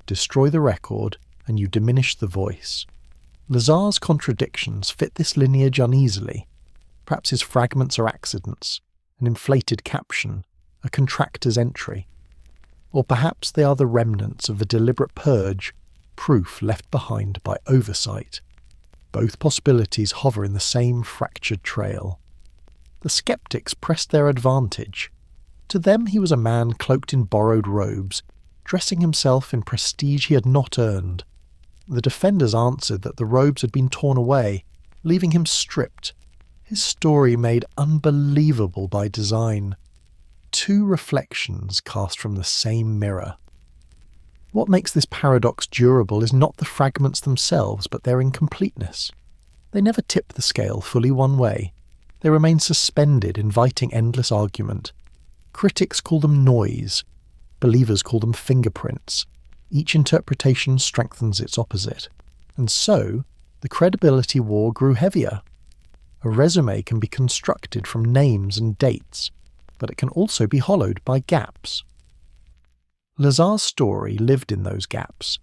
Destroy the record, and you diminish the voice. Lazar's contradictions fit this lineage uneasily. Perhaps his fragments are accidents, an inflated caption, a contractor's entry. Or perhaps they are the remnants of a deliberate purge, proof left behind by oversight. Both possibilities hover in the same fractured trail. The skeptics pressed their advantage. To them he was a man cloaked in borrowed robes, dressing himself in prestige he had not earned. The defenders answered that the robes had been torn away, leaving him stripped, his story made unbelievable by design. Two reflections cast from the same mirror. What makes this paradox durable is not the fragments themselves, but their incompleteness. They never tip the scale fully one way. They remain suspended, inviting endless argument. Critics call them noise. Believers call them fingerprints. Each interpretation strengthens its opposite. And so, the credibility war grew heavier. A resume can be constructed from names and dates, but it can also be hollowed by gaps. Lazar's story lived in those gaps,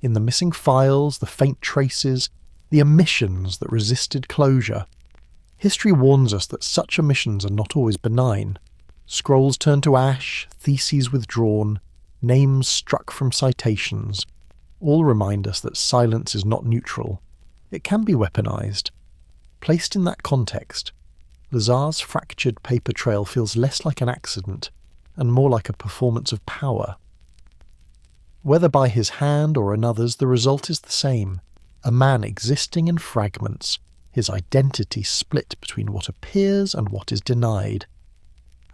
in the missing files, the faint traces, the omissions that resisted closure. History warns us that such omissions are not always benign. Scrolls turn to ash, theses withdrawn, names struck from citations, all remind us that silence is not neutral. It can be weaponized. Placed in that context, Lazar's fractured paper trail feels less like an accident and more like a performance of power. Whether by his hand or another's, the result is the same. A man existing in fragments, his identity split between what appears and what is denied.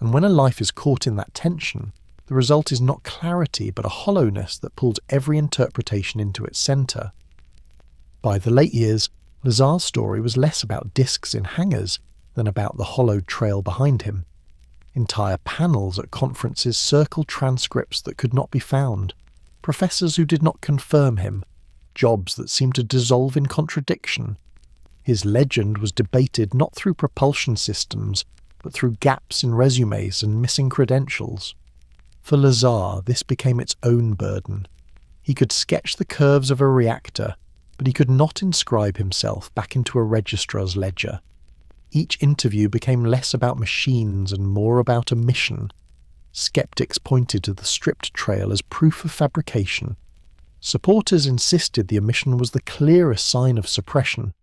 And when a life is caught in that tension, the result is not clarity but a hollowness that pulls every interpretation into its centre. By the late years, Lazar's story was less about discs in hangars than about the hollowed trail behind him. Entire panels at conferences circled transcripts that could not be found, professors who did not confirm him, jobs that seemed to dissolve in contradiction. His legend was debated not through propulsion systems, but through gaps in resumes and missing credentials. For Lazar, this became its own burden. He could sketch the curves of a reactor, but he could not inscribe himself back into a registrar's ledger. Each interview became less about machines and more about a mission. Skeptics pointed to the stripped trail as proof of fabrication. Supporters insisted the omission was the clearest sign of suppression.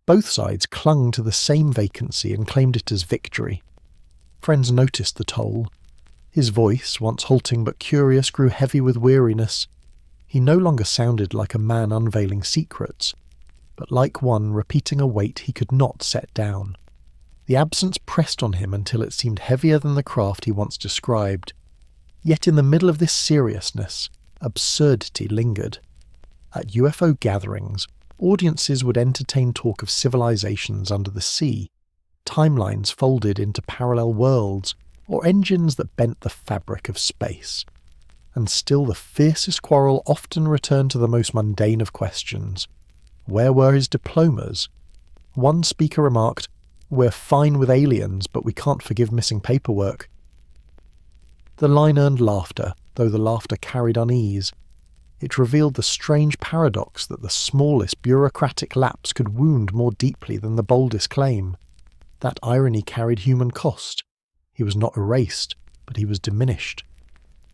Both sides clung to the same vacancy and claimed it as victory. Friends noticed the toll. His voice, once halting but curious, grew heavy with weariness. He no longer sounded like a man unveiling secrets, but like one repeating a weight he could not set down. The absence pressed on him until it seemed heavier than the craft he once described. Yet in the middle of this seriousness, absurdity lingered. At UFO gatherings, audiences would entertain talk of civilizations under the sea, timelines folded into parallel worlds, or engines that bent the fabric of space. And still the fiercest quarrel often returned to the most mundane of questions. Where were his diplomas? One speaker remarked, "We're fine with aliens, but we can't forgive missing paperwork." The line earned laughter, though the laughter carried unease. It revealed the strange paradox that the smallest bureaucratic lapse could wound more deeply than the boldest claim. That irony carried human cost. He was not erased, but he was diminished.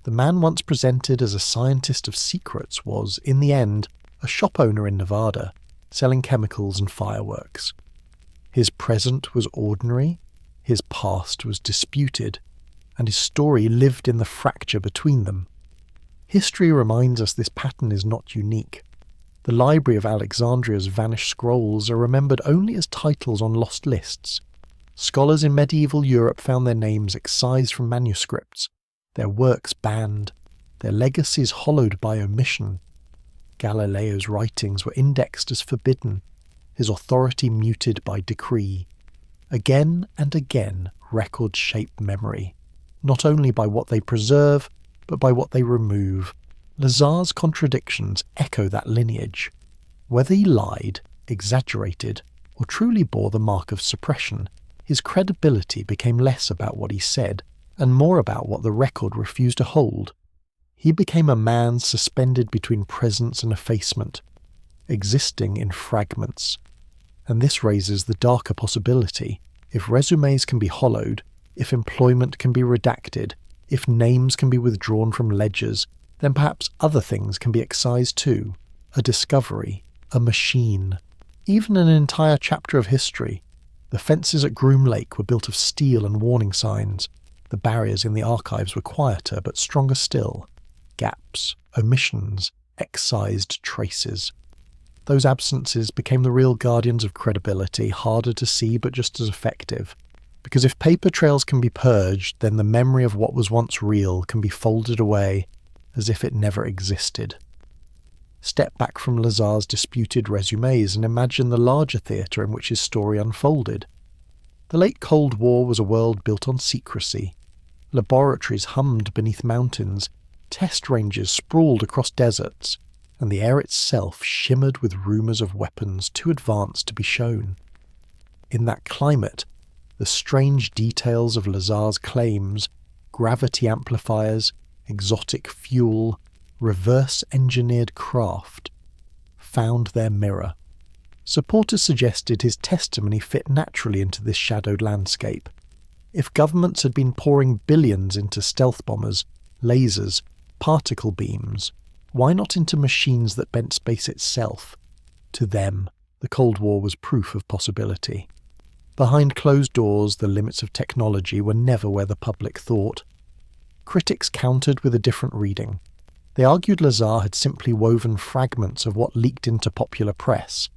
The man once presented as a scientist of secrets was, in the end, a shop owner in Nevada, selling chemicals and fireworks. His present was ordinary, his past was disputed, and his story lived in the fracture between them. History reminds us this pattern is not unique. The Library of Alexandria's vanished scrolls are remembered only as titles on lost lists. Scholars in medieval Europe found their names excised from manuscripts, their works banned, their legacies hollowed by omission. Galileo's writings were indexed as forbidden, his authority muted by decree. Again and again, records shape memory, not only by what they preserve, but by what they remove. Lazar's contradictions echo that lineage. Whether he lied, exaggerated, or truly bore the mark of suppression, his credibility became less about what he said, and more about what the record refused to hold. He became a man suspended between presence and effacement, existing in fragments. And this raises the darker possibility. If resumes can be hollowed, if employment can be redacted, if names can be withdrawn from ledgers, then perhaps other things can be excised too. A discovery, a machine, even an entire chapter of history. The fences at Groom Lake were built of steel and warning signs. The barriers in the archives were quieter but stronger still. Gaps, omissions, excised traces. Those absences became the real guardians of credibility, harder to see but just as effective. Because if paper trails can be purged, then the memory of what was once real can be folded away as if it never existed. Step back from Lazar's disputed resumes and imagine the larger theatre in which his story unfolded. The late Cold War was a world built on secrecy. Laboratories hummed beneath mountains, test ranges sprawled across deserts, and the air itself shimmered with rumours of weapons too advanced to be shown. In that climate, the strange details of Lazar's claims, gravity amplifiers, exotic fuel, reverse-engineered craft, found their mirror. Supporters suggested his testimony fit naturally into this shadowed landscape. If governments had been pouring billions into stealth bombers, lasers, particle beams, why not into machines that bent space itself? To them, the Cold War was proof of possibility. Behind closed doors, the limits of technology were never where the public thought. Critics countered with a different reading. They argued Lazar had simply woven fragments of what leaked into popular press,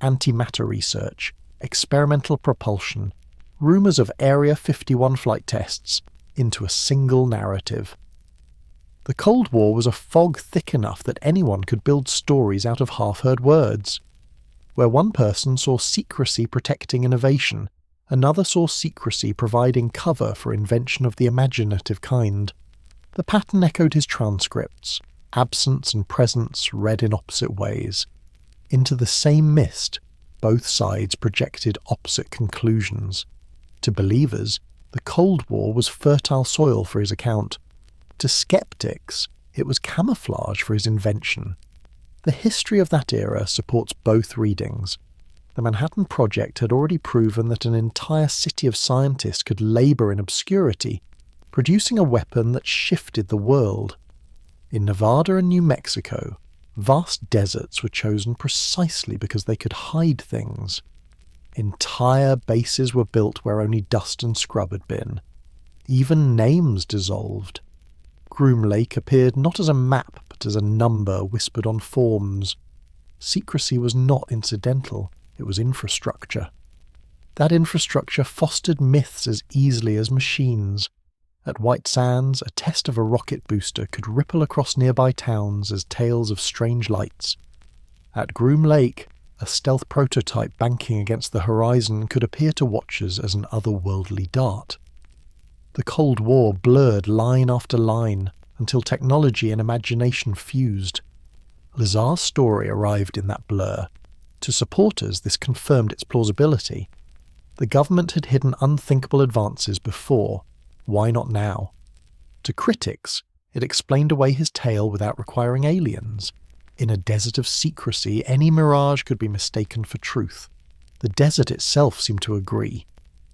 antimatter research, experimental propulsion, rumours of Area 51 flight tests, into a single narrative. The Cold War was a fog thick enough that anyone could build stories out of half-heard words. Where one person saw secrecy protecting innovation, another saw secrecy providing cover for invention of the imaginative kind. The pattern echoed his transcripts, absence and presence read in opposite ways. Into the same mist, both sides projected opposite conclusions. To believers, the Cold War was fertile soil for his account. To skeptics, it was camouflage for his invention. The history of that era supports both readings. The Manhattan Project had already proven that an entire city of scientists could labour in obscurity, producing a weapon that shifted the world. In Nevada and New Mexico, vast deserts were chosen precisely because they could hide things. Entire bases were built where only dust and scrub had been. Even names dissolved. Groom Lake appeared not as a map but as a number whispered on forms. Secrecy was not incidental, it was infrastructure. That infrastructure fostered myths as easily as machines. At White Sands, a test of a rocket booster could ripple across nearby towns as tales of strange lights. At Groom Lake, a stealth prototype banking against the horizon could appear to watchers as an otherworldly dart. The Cold War blurred line after line until technology and imagination fused. Lazar's story arrived in that blur. To supporters, this confirmed its plausibility. The government had hidden unthinkable advances before. Why not now? To critics, it explained away his tale without requiring aliens. In a desert of secrecy, any mirage could be mistaken for truth. The desert itself seemed to agree.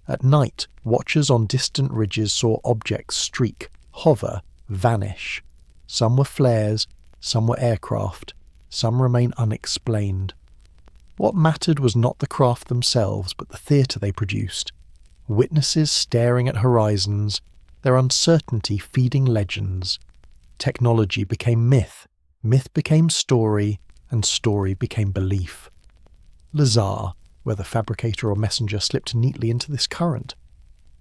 At night, watchers on distant ridges saw objects streak, hover, vanish. Some were flares, some were aircraft, some remain unexplained. What mattered was not the craft themselves, but the theatre they produced. Witnesses staring at horizons, their uncertainty feeding legends. Technology became myth, myth became story, and story became belief. Lazar, whether fabricator or messenger, slipped neatly into this current.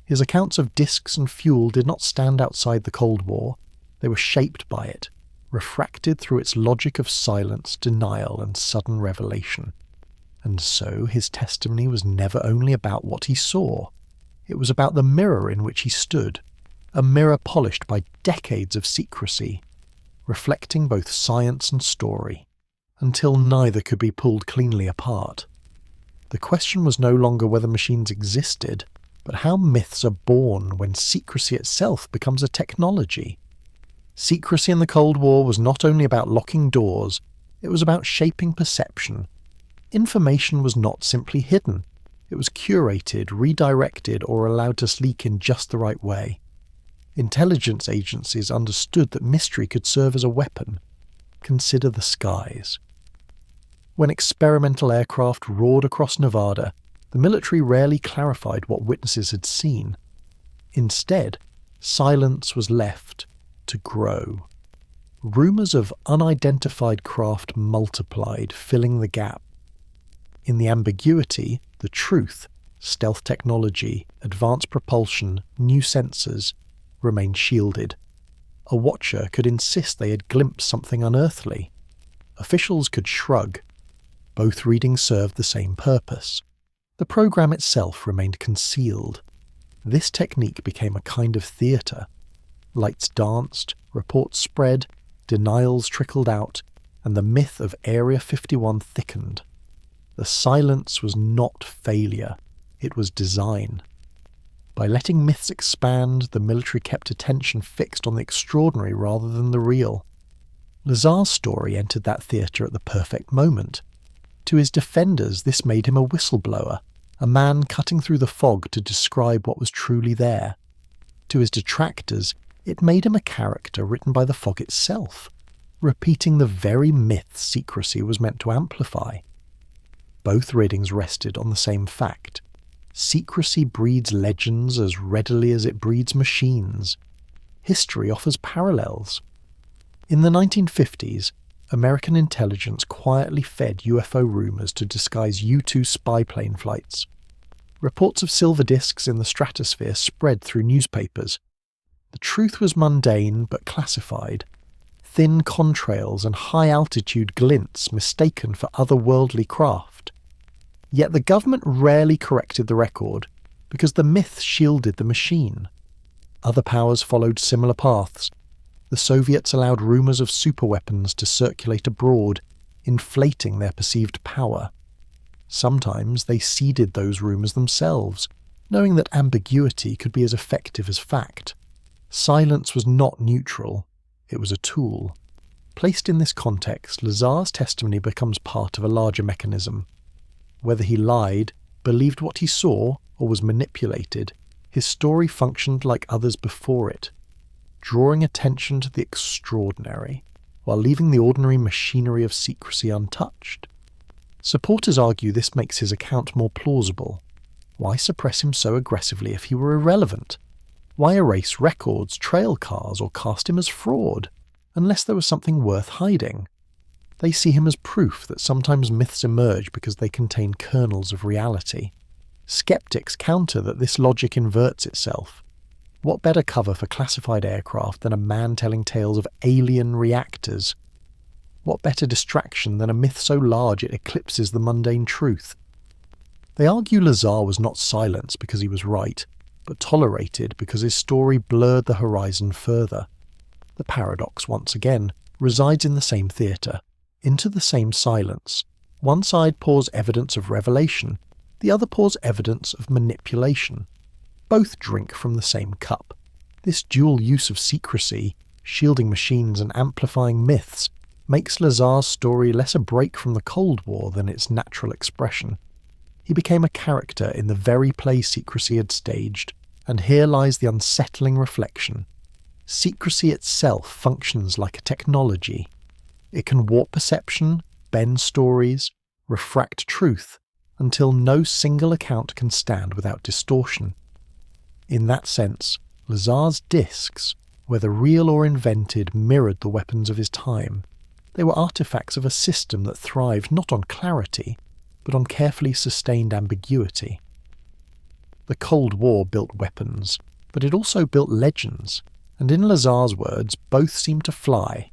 His accounts of discs and fuel did not stand outside the Cold War. They were shaped by it, refracted through its logic of silence, denial, and sudden revelation. And so his testimony was never only about what he saw. It was about the mirror in which he stood, a mirror polished by decades of secrecy, reflecting both science and story, until neither could be pulled cleanly apart. The question was no longer whether machines existed, but how myths are born when secrecy itself becomes a technology. Secrecy in the Cold War was not only about locking doors, it was about shaping perception. Information was not simply hidden. It was curated, redirected, or allowed to leak in just the right way. Intelligence agencies understood that mystery could serve as a weapon. Consider the skies. When experimental aircraft roared across Nevada, the military rarely clarified what witnesses had seen. Instead, silence was left to grow. Rumours of unidentified craft multiplied, filling the gap. In the ambiguity, the truth, stealth technology, advanced propulsion, new sensors, remained shielded. A watcher could insist they had glimpsed something unearthly. Officials could shrug. Both readings served the same purpose. The program itself remained concealed. This technique became a kind of theatre. Lights danced, reports spread, denials trickled out, and the myth of Area 51 thickened. The silence was not failure, it was design. By letting myths expand, the military kept attention fixed on the extraordinary rather than the real. Lazar's story entered that theatre at the perfect moment. To his defenders, this made him a whistleblower, a man cutting through the fog to describe what was truly there. To his detractors, it made him a character written by the fog itself, repeating the very myth secrecy was meant to amplify. Both readings rested on the same fact. Secrecy breeds legends as readily as it breeds machines. History offers parallels. In the 1950s, American intelligence quietly fed UFO rumours to disguise U-2 spy plane flights. Reports of silver discs in the stratosphere spread through newspapers. The truth was mundane but classified. Thin contrails and high-altitude glints mistaken for otherworldly craft. Yet the government rarely corrected the record, because the myth shielded the machine. Other powers followed similar paths. The Soviets allowed rumours of superweapons to circulate abroad, inflating their perceived power. Sometimes they seeded those rumours themselves, knowing that ambiguity could be as effective as fact. Silence was not neutral, it was a tool. Placed in this context, Lazar's testimony becomes part of a larger mechanism. Whether he lied, believed what he saw, or was manipulated, his story functioned like others before it, drawing attention to the extraordinary, while leaving the ordinary machinery of secrecy untouched. Supporters argue this makes his account more plausible. Why suppress him so aggressively if he were irrelevant? Why erase records, trail cars, or cast him as fraud, unless there was something worth hiding? They see him as proof that sometimes myths emerge because they contain kernels of reality. Skeptics counter that this logic inverts itself. What better cover for classified aircraft than a man telling tales of alien reactors? What better distraction than a myth so large it eclipses the mundane truth? They argue Lazar was not silenced because he was right, but tolerated because his story blurred the horizon further. The paradox, once again, resides in the same theatre, into the same silence. One side pours evidence of revelation, the other pours evidence of manipulation. Both drink from the same cup. This dual use of secrecy, shielding machines and amplifying myths, makes Lazar's story less a break from the Cold War than its natural expression. He became a character in the very play secrecy had staged, and here lies the unsettling reflection. Secrecy itself functions like a technology. It can warp perception, bend stories, refract truth, until no single account can stand without distortion. In that sense, Lazar's discs, whether real or invented, mirrored the weapons of his time. They were artifacts of a system that thrived not on clarity, but on carefully sustained ambiguity. The Cold War built weapons, but it also built legends, and in Lazar's words, both seem to fly.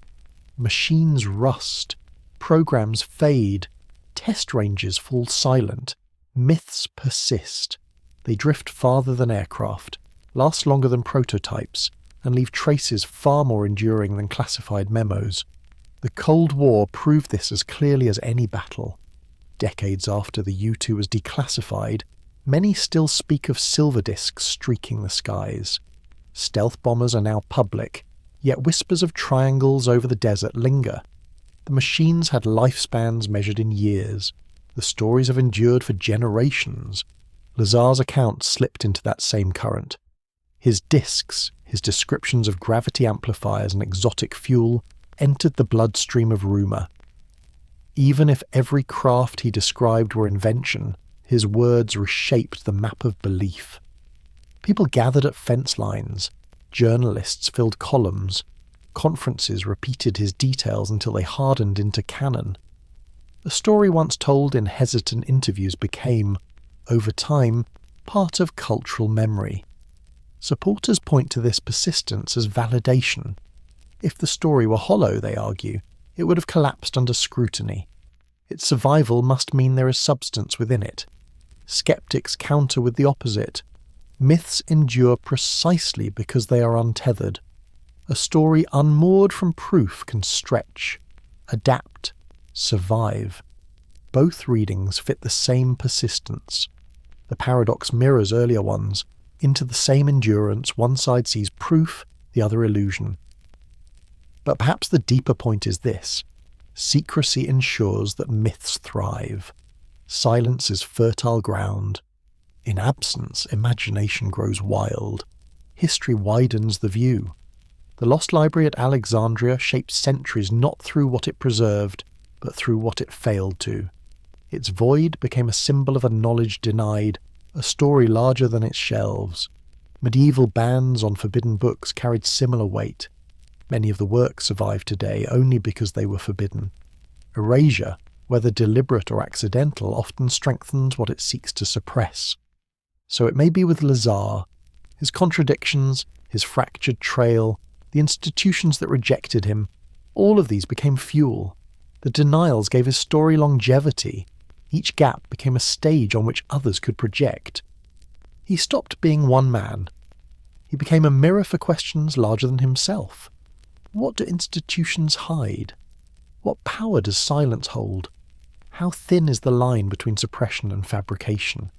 Machines rust, programs fade, test ranges fall silent, myths persist. They drift farther than aircraft, last longer than prototypes, and leave traces far more enduring than classified memos. The Cold War proved this as clearly as any battle. Decades after the U-2 was declassified, many still speak of silver discs streaking the skies. Stealth bombers are now public, yet whispers of triangles over the desert linger. The machines had lifespans measured in years. The stories have endured for generations. Lazar's account slipped into that same current. His discs, his descriptions of gravity amplifiers and exotic fuel, entered the bloodstream of rumour. Even if every craft he described were invention, his words reshaped the map of belief. People gathered at fence lines, journalists filled columns, conferences repeated his details until they hardened into canon. A story once told in hesitant interviews became, over time, part of cultural memory. Supporters point to this persistence as validation. If the story were hollow, they argue, it would have collapsed under scrutiny. Its survival must mean there is substance within it. Skeptics counter with the opposite. Myths endure precisely because they are untethered. A story unmoored from proof can stretch, adapt, survive. Both readings fit the same persistence. The paradox mirrors earlier ones. Into the same endurance, one side sees proof, the other illusion. But perhaps the deeper point is this. Secrecy ensures that myths thrive. Silence is fertile ground. In absence, imagination grows wild. History widens the view. The lost library at Alexandria shaped centuries not through what it preserved, but through what it failed to. Its void became a symbol of a knowledge denied, a story larger than its shelves. Medieval bans on forbidden books carried similar weight. Many of the works survive today only because they were forbidden. Erasure, whether deliberate or accidental, often strengthens what it seeks to suppress. So it may be with Lazar. His contradictions, his fractured trail, the institutions that rejected him, all of these became fuel. The denials gave his story longevity. Each gap became a stage on which others could project. He stopped being one man. He became a mirror for questions larger than himself. What do institutions hide? What power does silence hold? How thin is the line between suppression and fabrication?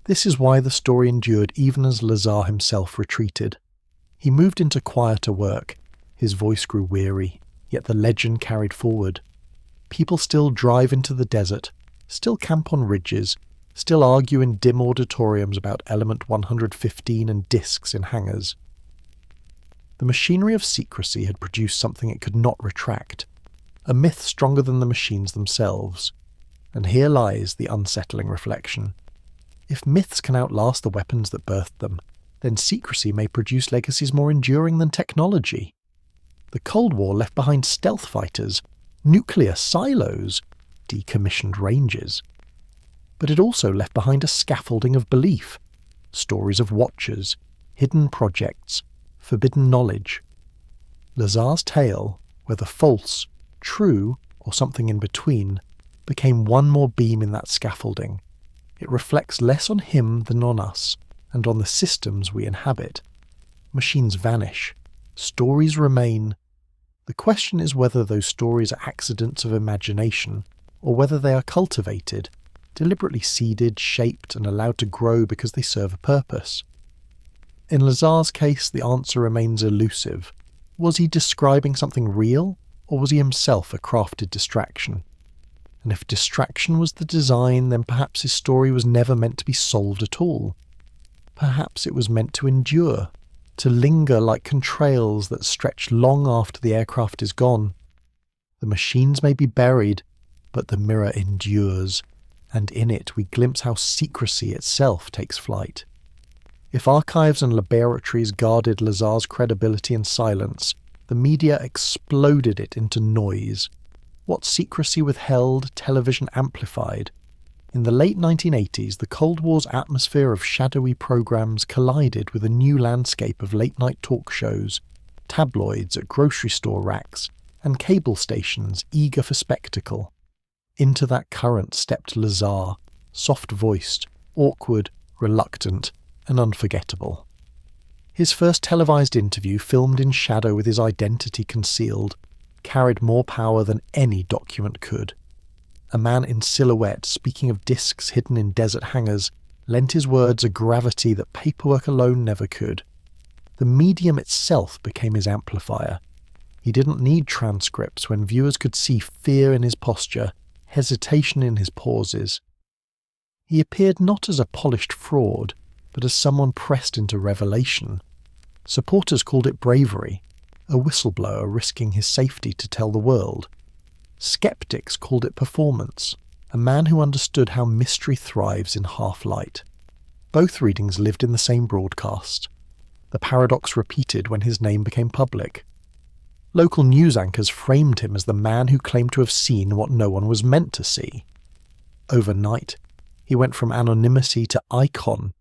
This is why the story endured even as Lazar himself retreated. He moved into quieter work. His voice grew weary, yet the legend carried forward. People still drive into the desert, still camp on ridges, still argue in dim auditoriums about element 115 and discs in hangars. The machinery of secrecy had produced something it could not retract, a myth stronger than the machines themselves. And here lies the unsettling reflection. If myths can outlast the weapons that birthed them, then secrecy may produce legacies more enduring than technology. The Cold War left behind stealth fighters, nuclear silos, decommissioned ranges. But it also left behind a scaffolding of belief, stories of watchers, hidden projects, forbidden knowledge. Lazar's tale, whether false, true, or something in between, became one more beam in that scaffolding. It reflects less on him than on us, and on the systems we inhabit. Machines vanish. Stories remain. The question is whether those stories are accidents of imagination, or whether they are cultivated, deliberately seeded, shaped, and allowed to grow because they serve a purpose. In Lazar's case, the answer remains elusive. Was he describing something real, or was he himself a crafted distraction? And if distraction was the design, then perhaps his story was never meant to be solved at all. Perhaps it was meant to endure, to linger like contrails that stretch long after the aircraft is gone. The machines may be buried, but the mirror endures, and in it we glimpse how secrecy itself takes flight. If archives and laboratories guarded Lazar's credibility in silence, the media exploded it into noise. What secrecy withheld, television amplified. In the late 1980s, the Cold War's atmosphere of shadowy programs collided with a new landscape of late-night talk shows, tabloids at grocery store racks, and cable stations eager for spectacle. Into that current stepped Lazar, soft-voiced, awkward, reluctant, and unforgettable. His first televised interview, filmed in shadow with his identity concealed, carried more power than any document could. A man in silhouette, speaking of discs hidden in desert hangars, lent his words a gravity that paperwork alone never could. The medium itself became his amplifier. He didn't need transcripts when viewers could see fear in his posture, hesitation in his pauses. He appeared not as a polished fraud, but as someone pressed into revelation. Supporters called it bravery, a whistleblower risking his safety to tell the world. Skeptics called it performance, a man who understood how mystery thrives in half-light. Both readings lived in the same broadcast. The paradox repeated when his name became public. Local news anchors framed him as the man who claimed to have seen what no one was meant to see. Overnight, he went from anonymity to icon,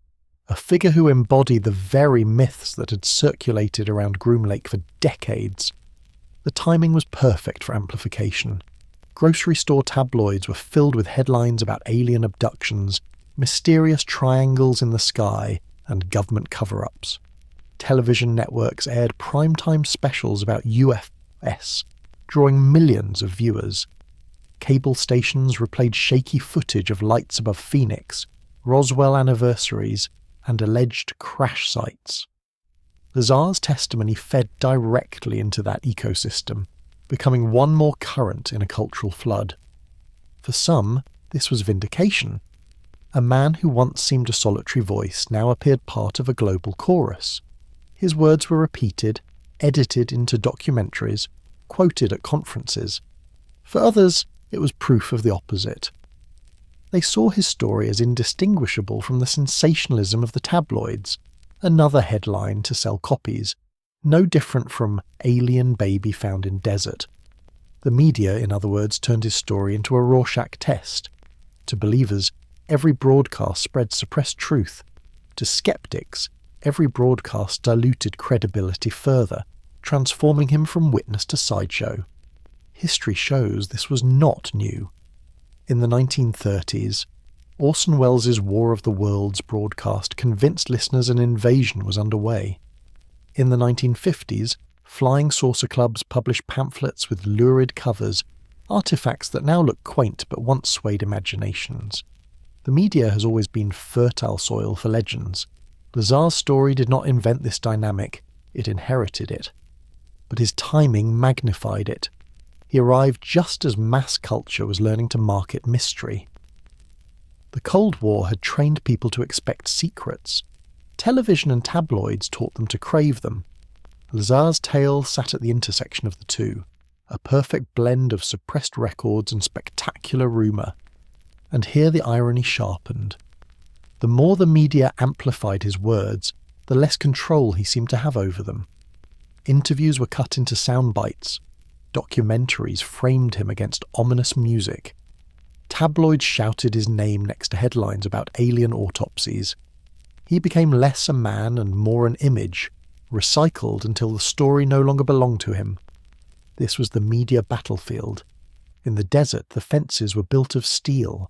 a figure who embodied the very myths that had circulated around Groom Lake for decades. The timing was perfect for amplification. Grocery store tabloids were filled with headlines about alien abductions, mysterious triangles in the sky, and government cover-ups. Television networks aired primetime specials about UFOs, drawing millions of viewers. Cable stations replayed shaky footage of lights above Phoenix, Roswell anniversaries, and alleged crash sites. Lazar's testimony fed directly into that ecosystem, becoming one more current in a cultural flood. For some, this was vindication. A man who once seemed a solitary voice now appeared part of a global chorus. His words were repeated, edited into documentaries, quoted at conferences. For others, it was proof of the opposite. They saw his story as indistinguishable from the sensationalism of the tabloids, another headline to sell copies, No different from alien baby found in desert. The media, in other words, turned his story into a Rorschach test. To believers, every broadcast spread suppressed truth. To skeptics, every broadcast diluted credibility further, transforming him from witness to sideshow. History shows this was not new. In the 1930s, Orson Welles' War of the Worlds broadcast convinced listeners an invasion was underway. In the 1950s, flying saucer clubs published pamphlets with lurid covers, artifacts that now look quaint but once swayed imaginations. The media has always been fertile soil for legends. Lazar's story did not invent this dynamic, it inherited it. But his timing magnified it. He arrived just as mass culture was learning to market mystery. The Cold War had trained people to expect secrets. Television and tabloids taught them to crave them. Lazar's tale sat at the intersection of the two, a perfect blend of suppressed records and spectacular rumour. And here the irony sharpened. The more the media amplified his words, the less control he seemed to have over them. Interviews were cut into sound bites. Documentaries framed him against ominous music. Tabloids shouted his name next to headlines about alien autopsies. He became less a man and more an image, recycled until the story no longer belonged to him. This was the media battlefield. In the desert, the fences were built of steel.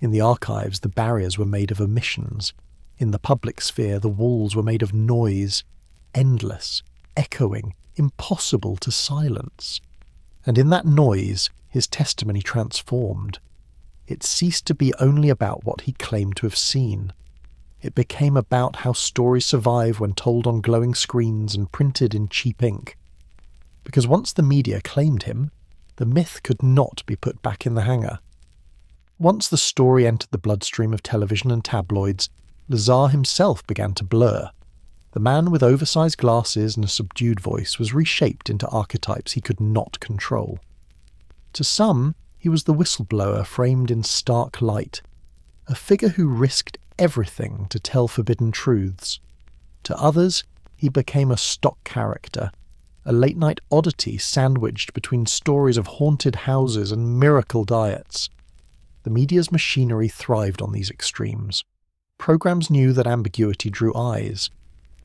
In the archives, the barriers were made of omissions. In the public sphere, the walls were made of noise, endless, echoing, impossible to silence. And in that noise, his testimony transformed. It ceased to be only about what he claimed to have seen. It became about how stories survive when told on glowing screens and printed in cheap ink. Because once the media claimed him, the myth could not be put back in the hangar. Once the story entered the bloodstream of television and tabloids, Lazar himself began to blur. The man with oversized glasses and a subdued voice was reshaped into archetypes he could not control. To some, he was the whistleblower framed in stark light, a figure who risked everything to tell forbidden truths. To others, he became a stock character, a late-night oddity sandwiched between stories of haunted houses and miracle diets. The media's machinery thrived on these extremes. Programs knew that ambiguity drew eyes.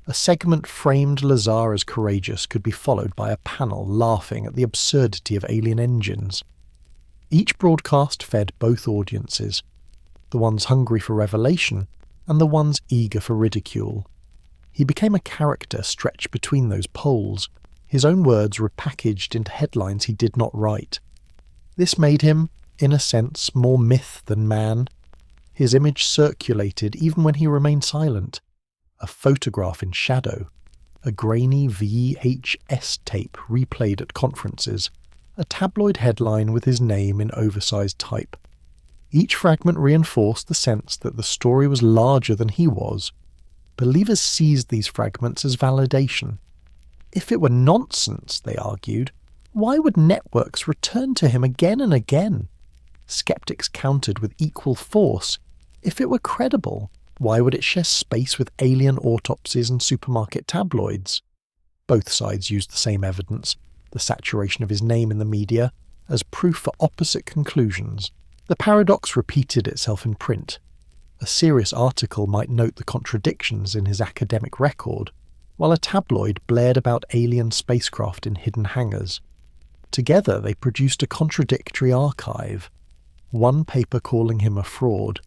A segment framed Lazar as courageous could be followed by a panel laughing at the absurdity of alien engines. Each broadcast fed both audiences, the ones hungry for revelation and the ones eager for ridicule. He became a character stretched between those poles, his own words repackaged into headlines he did not write. This made him, in a sense, more myth than man. His image circulated even when he remained silent. A photograph in shadow, a grainy VHS tape replayed at conferences, a tabloid headline with his name in oversized type. Each fragment reinforced the sense that the story was larger than he was. Believers seized these fragments as validation. If it were nonsense, they argued, why would networks return to him again and again? Skeptics countered with equal force. If it were credible, why would it share space with alien autopsies and supermarket tabloids? Both sides used the same evidence, the saturation of his name in the media, as proof for opposite conclusions. The paradox repeated itself in print. A serious article might note the contradictions in his academic record, while a tabloid blared about alien spacecraft in hidden hangars. Together they produced a contradictory archive, one paper calling him a fraud,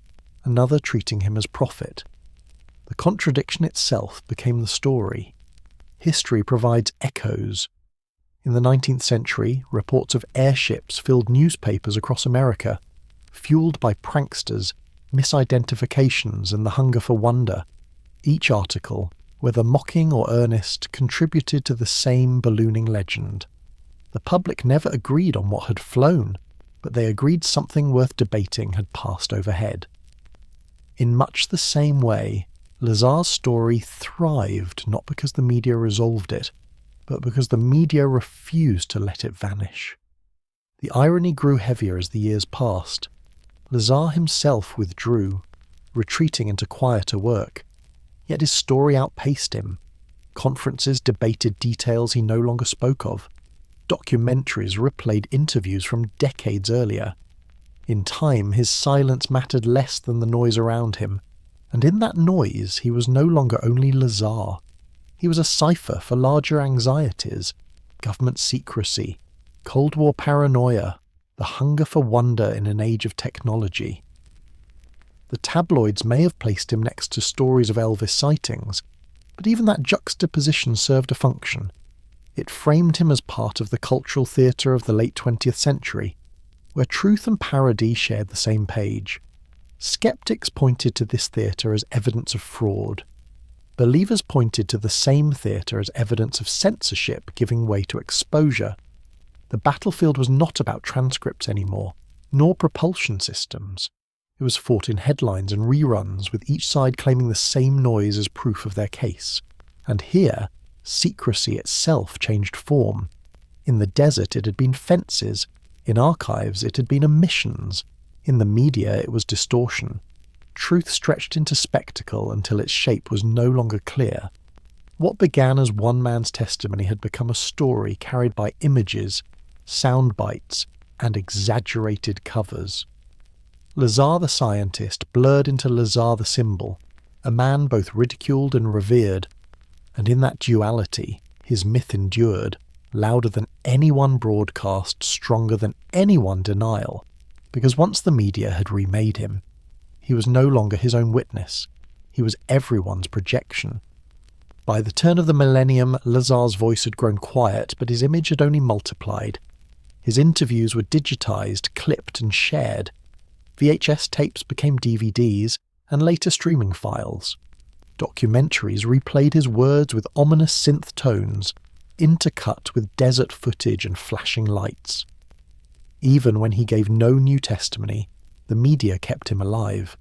another treating him as prophet. The contradiction itself became the story. History provides echoes. In the 19th century, reports of airships filled newspapers across America, fueled by pranksters, misidentifications, and the hunger for wonder. Each article, whether mocking or earnest, contributed to the same ballooning legend. The public never agreed on what had flown, but they agreed something worth debating had passed overhead. In much the same way, Lazar's story thrived not because the media resolved it, but because the media refused to let it vanish. The irony grew heavier as the years passed. Lazar himself withdrew, retreating into quieter work. Yet his story outpaced him. Conferences debated details he no longer spoke of. Documentaries replayed interviews from decades earlier. In time, his silence mattered less than the noise around him, and in that noise he was no longer only Lazar. He was a cipher for larger anxieties: government secrecy, Cold War paranoia, the hunger for wonder in an age of technology. The tabloids may have placed him next to stories of Elvis sightings, but even that juxtaposition served a function. It framed him as part of the cultural theatre of the late 20th century, where truth and parody shared the same page. Skeptics pointed to this theatre as evidence of fraud. Believers pointed to the same theatre as evidence of censorship giving way to exposure. The battlefield was not about transcripts anymore, nor propulsion systems. It was fought in headlines and reruns, with each side claiming the same noise as proof of their case. And here, secrecy itself changed form. In the desert it had been fences, in archives it had been omissions, in the media it was distortion. Truth stretched into spectacle until its shape was no longer clear. What began as one man's testimony had become a story carried by images, sound bites, and exaggerated covers. Lazar the scientist blurred into Lazar the symbol, a man both ridiculed and revered, and in that duality his myth endured, louder than any one broadcast, stronger than any one denial, because once the media had remade him, he was no longer his own witness, he was everyone's projection. By the turn of the millennium, Lazar's voice had grown quiet, but his image had only multiplied. His interviews were digitized, clipped, and shared. VHS tapes became DVDs, and later streaming files. Documentaries replayed his words with ominous synth tones, intercut with desert footage and flashing lights. Even when he gave no new testimony, the media kept him alive.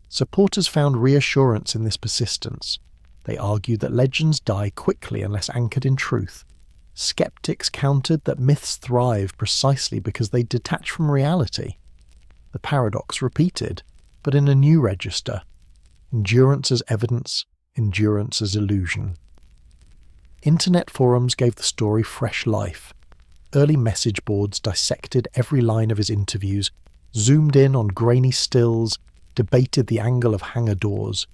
Supporters found reassurance in this persistence. They argued that legends die quickly unless anchored in truth. Skeptics countered that myths thrive precisely because they detach from reality. The paradox repeated, but in a new register: endurance as evidence, endurance as illusion. Internet forums gave the story fresh life. Early message boards dissected every line of his interviews, zoomed in on grainy stills, debated the angle of hangar doors.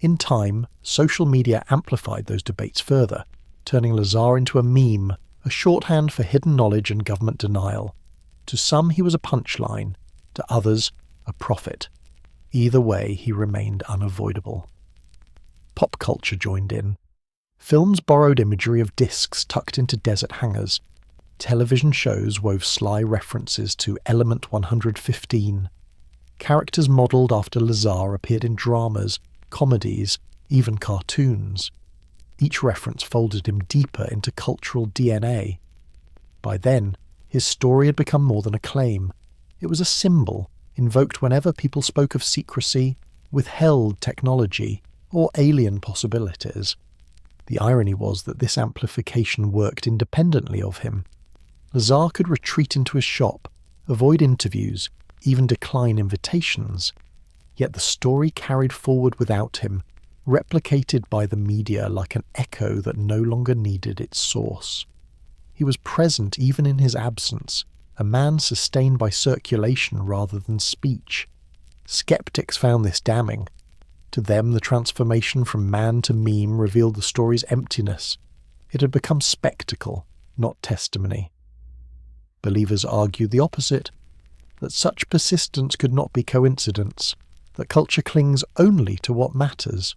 In time, social media amplified those debates further, turning Lazar into a meme, a shorthand for hidden knowledge and government denial. To some he was a punchline, to others a prophet. Either way, he remained unavoidable. Pop culture joined in. Films borrowed imagery of discs tucked into desert hangars. Television shows wove sly references to Element 115. Characters modelled after Lazar appeared in dramas, comedies, even cartoons. Each reference folded him deeper into cultural DNA. By then, his story had become more than a claim. It was a symbol, invoked whenever people spoke of secrecy, withheld technology, or alien possibilities. The irony was that this amplification worked independently of him. Lazar could retreat into his shop, avoid interviews, even decline invitations. Yet the story carried forward without him, replicated by the media like an echo that no longer needed its source. He was present even in his absence, a man sustained by circulation rather than speech. Skeptics found this damning. To them, the transformation from man to meme revealed the story's emptiness. It had become spectacle, not testimony. Believers argued the opposite, that such persistence could not be coincidence, that culture clings only to what matters.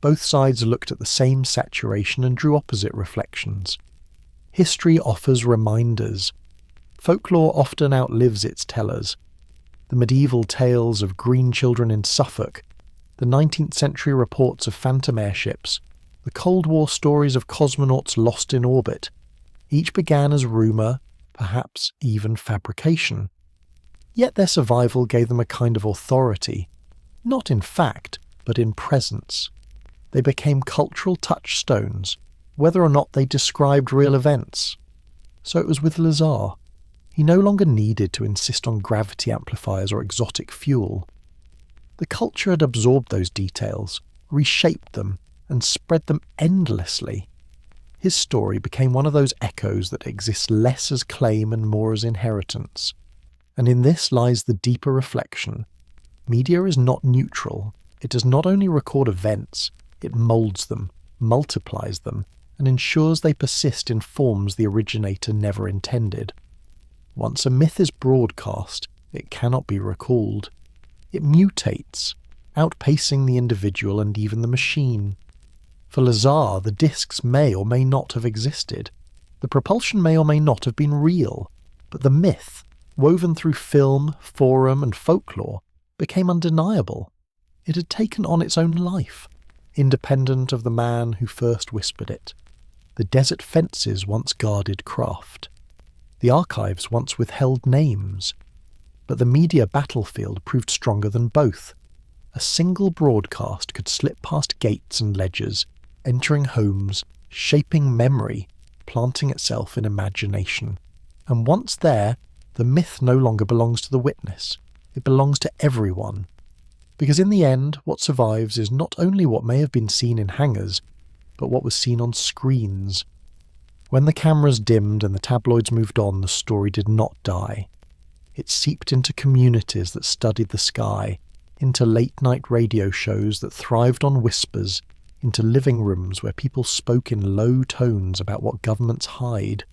Both sides looked at the same saturation and drew opposite reflections. History offers reminders. Folklore often outlives its tellers. The medieval tales of green children in Suffolk, the 19th century reports of phantom airships, the Cold War stories of cosmonauts lost in orbit, each began as rumour, perhaps even fabrication. Yet their survival gave them a kind of authority, not in fact, but in presence. They became cultural touchstones, whether or not they described real events. So it was with Lazar. He no longer needed to insist on gravity amplifiers or exotic fuel. The culture had absorbed those details, reshaped them, and spread them endlessly. His story became one of those echoes that exists less as claim and more as inheritance. And in this lies the deeper reflection. Media is not neutral. It does not only record events, it molds them, multiplies them, and ensures they persist in forms the originator never intended. Once a myth is broadcast, it cannot be recalled. It mutates, outpacing the individual and even the machine. For Lazar, the discs may or may not have existed. The propulsion may or may not have been real, but the myth, woven through film, forum, and folklore, became undeniable. It had taken on its own life, independent of the man who first whispered it. The desert fences once guarded craft. The archives once withheld names. But the media battlefield proved stronger than both. A single broadcast could slip past gates and ledgers, entering homes, shaping memory, planting itself in imagination. And once there, the myth no longer belongs to the witness. It belongs to everyone. Because in the end, what survives is not only what may have been seen in hangars, but what was seen on screens. When the cameras dimmed and the tabloids moved on, the story did not die. It seeped into communities that studied the sky, into late-night radio shows that thrived on whispers, into living rooms where people spoke in low tones about what governments hide.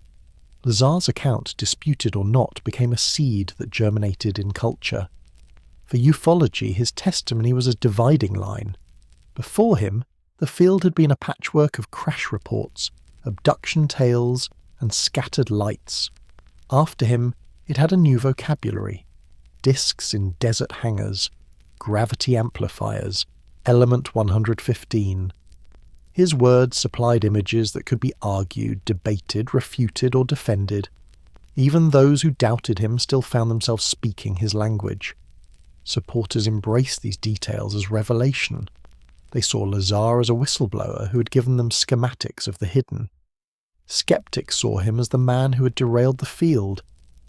Lazar's account, disputed or not, became a seed that germinated in culture. For ufology, his testimony was a dividing line. Before him, the field had been a patchwork of crash reports, abduction tales, and scattered lights. After him, it had a new vocabulary. Discs in desert hangars, gravity amplifiers, element 115. His words supplied images that could be argued, debated, refuted, or defended. Even those who doubted him still found themselves speaking his language. Supporters embraced these details as revelation. They saw Lazar as a whistleblower who had given them schematics of the hidden. Skeptics saw him as the man who had derailed the field,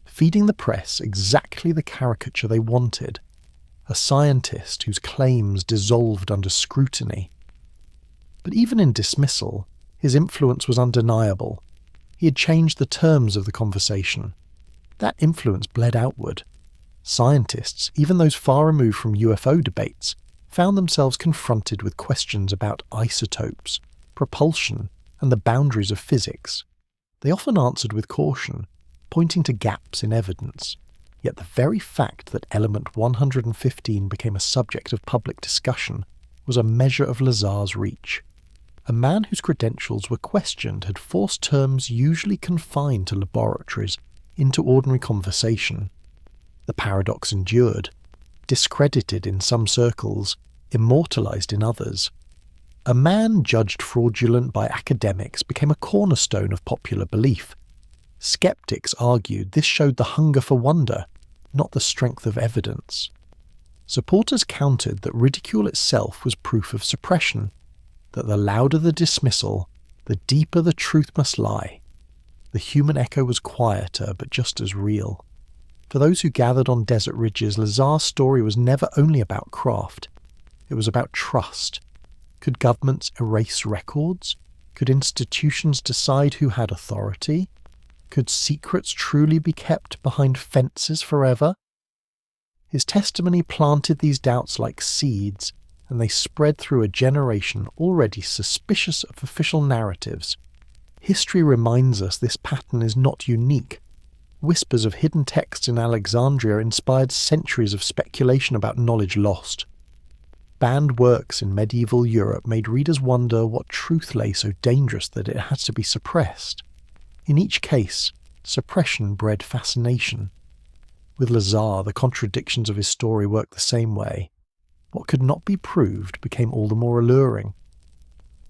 feeding the press exactly the caricature they wanted. A scientist whose claims dissolved under scrutiny. But even in dismissal, his influence was undeniable. He had changed the terms of the conversation. That influence bled outward. Scientists, even those far removed from UFO debates, found themselves confronted with questions about isotopes, propulsion, and the boundaries of physics. They often answered with caution, pointing to gaps in evidence. Yet the very fact that element 115 became a subject of public discussion was a measure of Lazar's reach. A man whose credentials were questioned had forced terms usually confined to laboratories into ordinary conversation. The paradox endured, discredited in some circles, immortalized in others. A man judged fraudulent by academics became a cornerstone of popular belief. Skeptics argued this showed the hunger for wonder, not the strength of evidence. Supporters countered that ridicule itself was proof of suppression, that the louder the dismissal, the deeper the truth must lie. The human echo was quieter, but just as real. For those who gathered on desert ridges, Lazar's story was never only about craft. It was about trust. Could governments erase records? Could institutions decide who had authority? Could secrets truly be kept behind fences forever? His testimony planted these doubts like seeds, and they spread through a generation already suspicious of official narratives. History reminds us this pattern is not unique. Whispers of hidden texts in Alexandria inspired centuries of speculation about knowledge lost. Banned works in medieval Europe made readers wonder what truth lay so dangerous that it had to be suppressed. In each case, suppression bred fascination. With Lazar, the contradictions of his story worked the same way. What could not be proved became all the more alluring.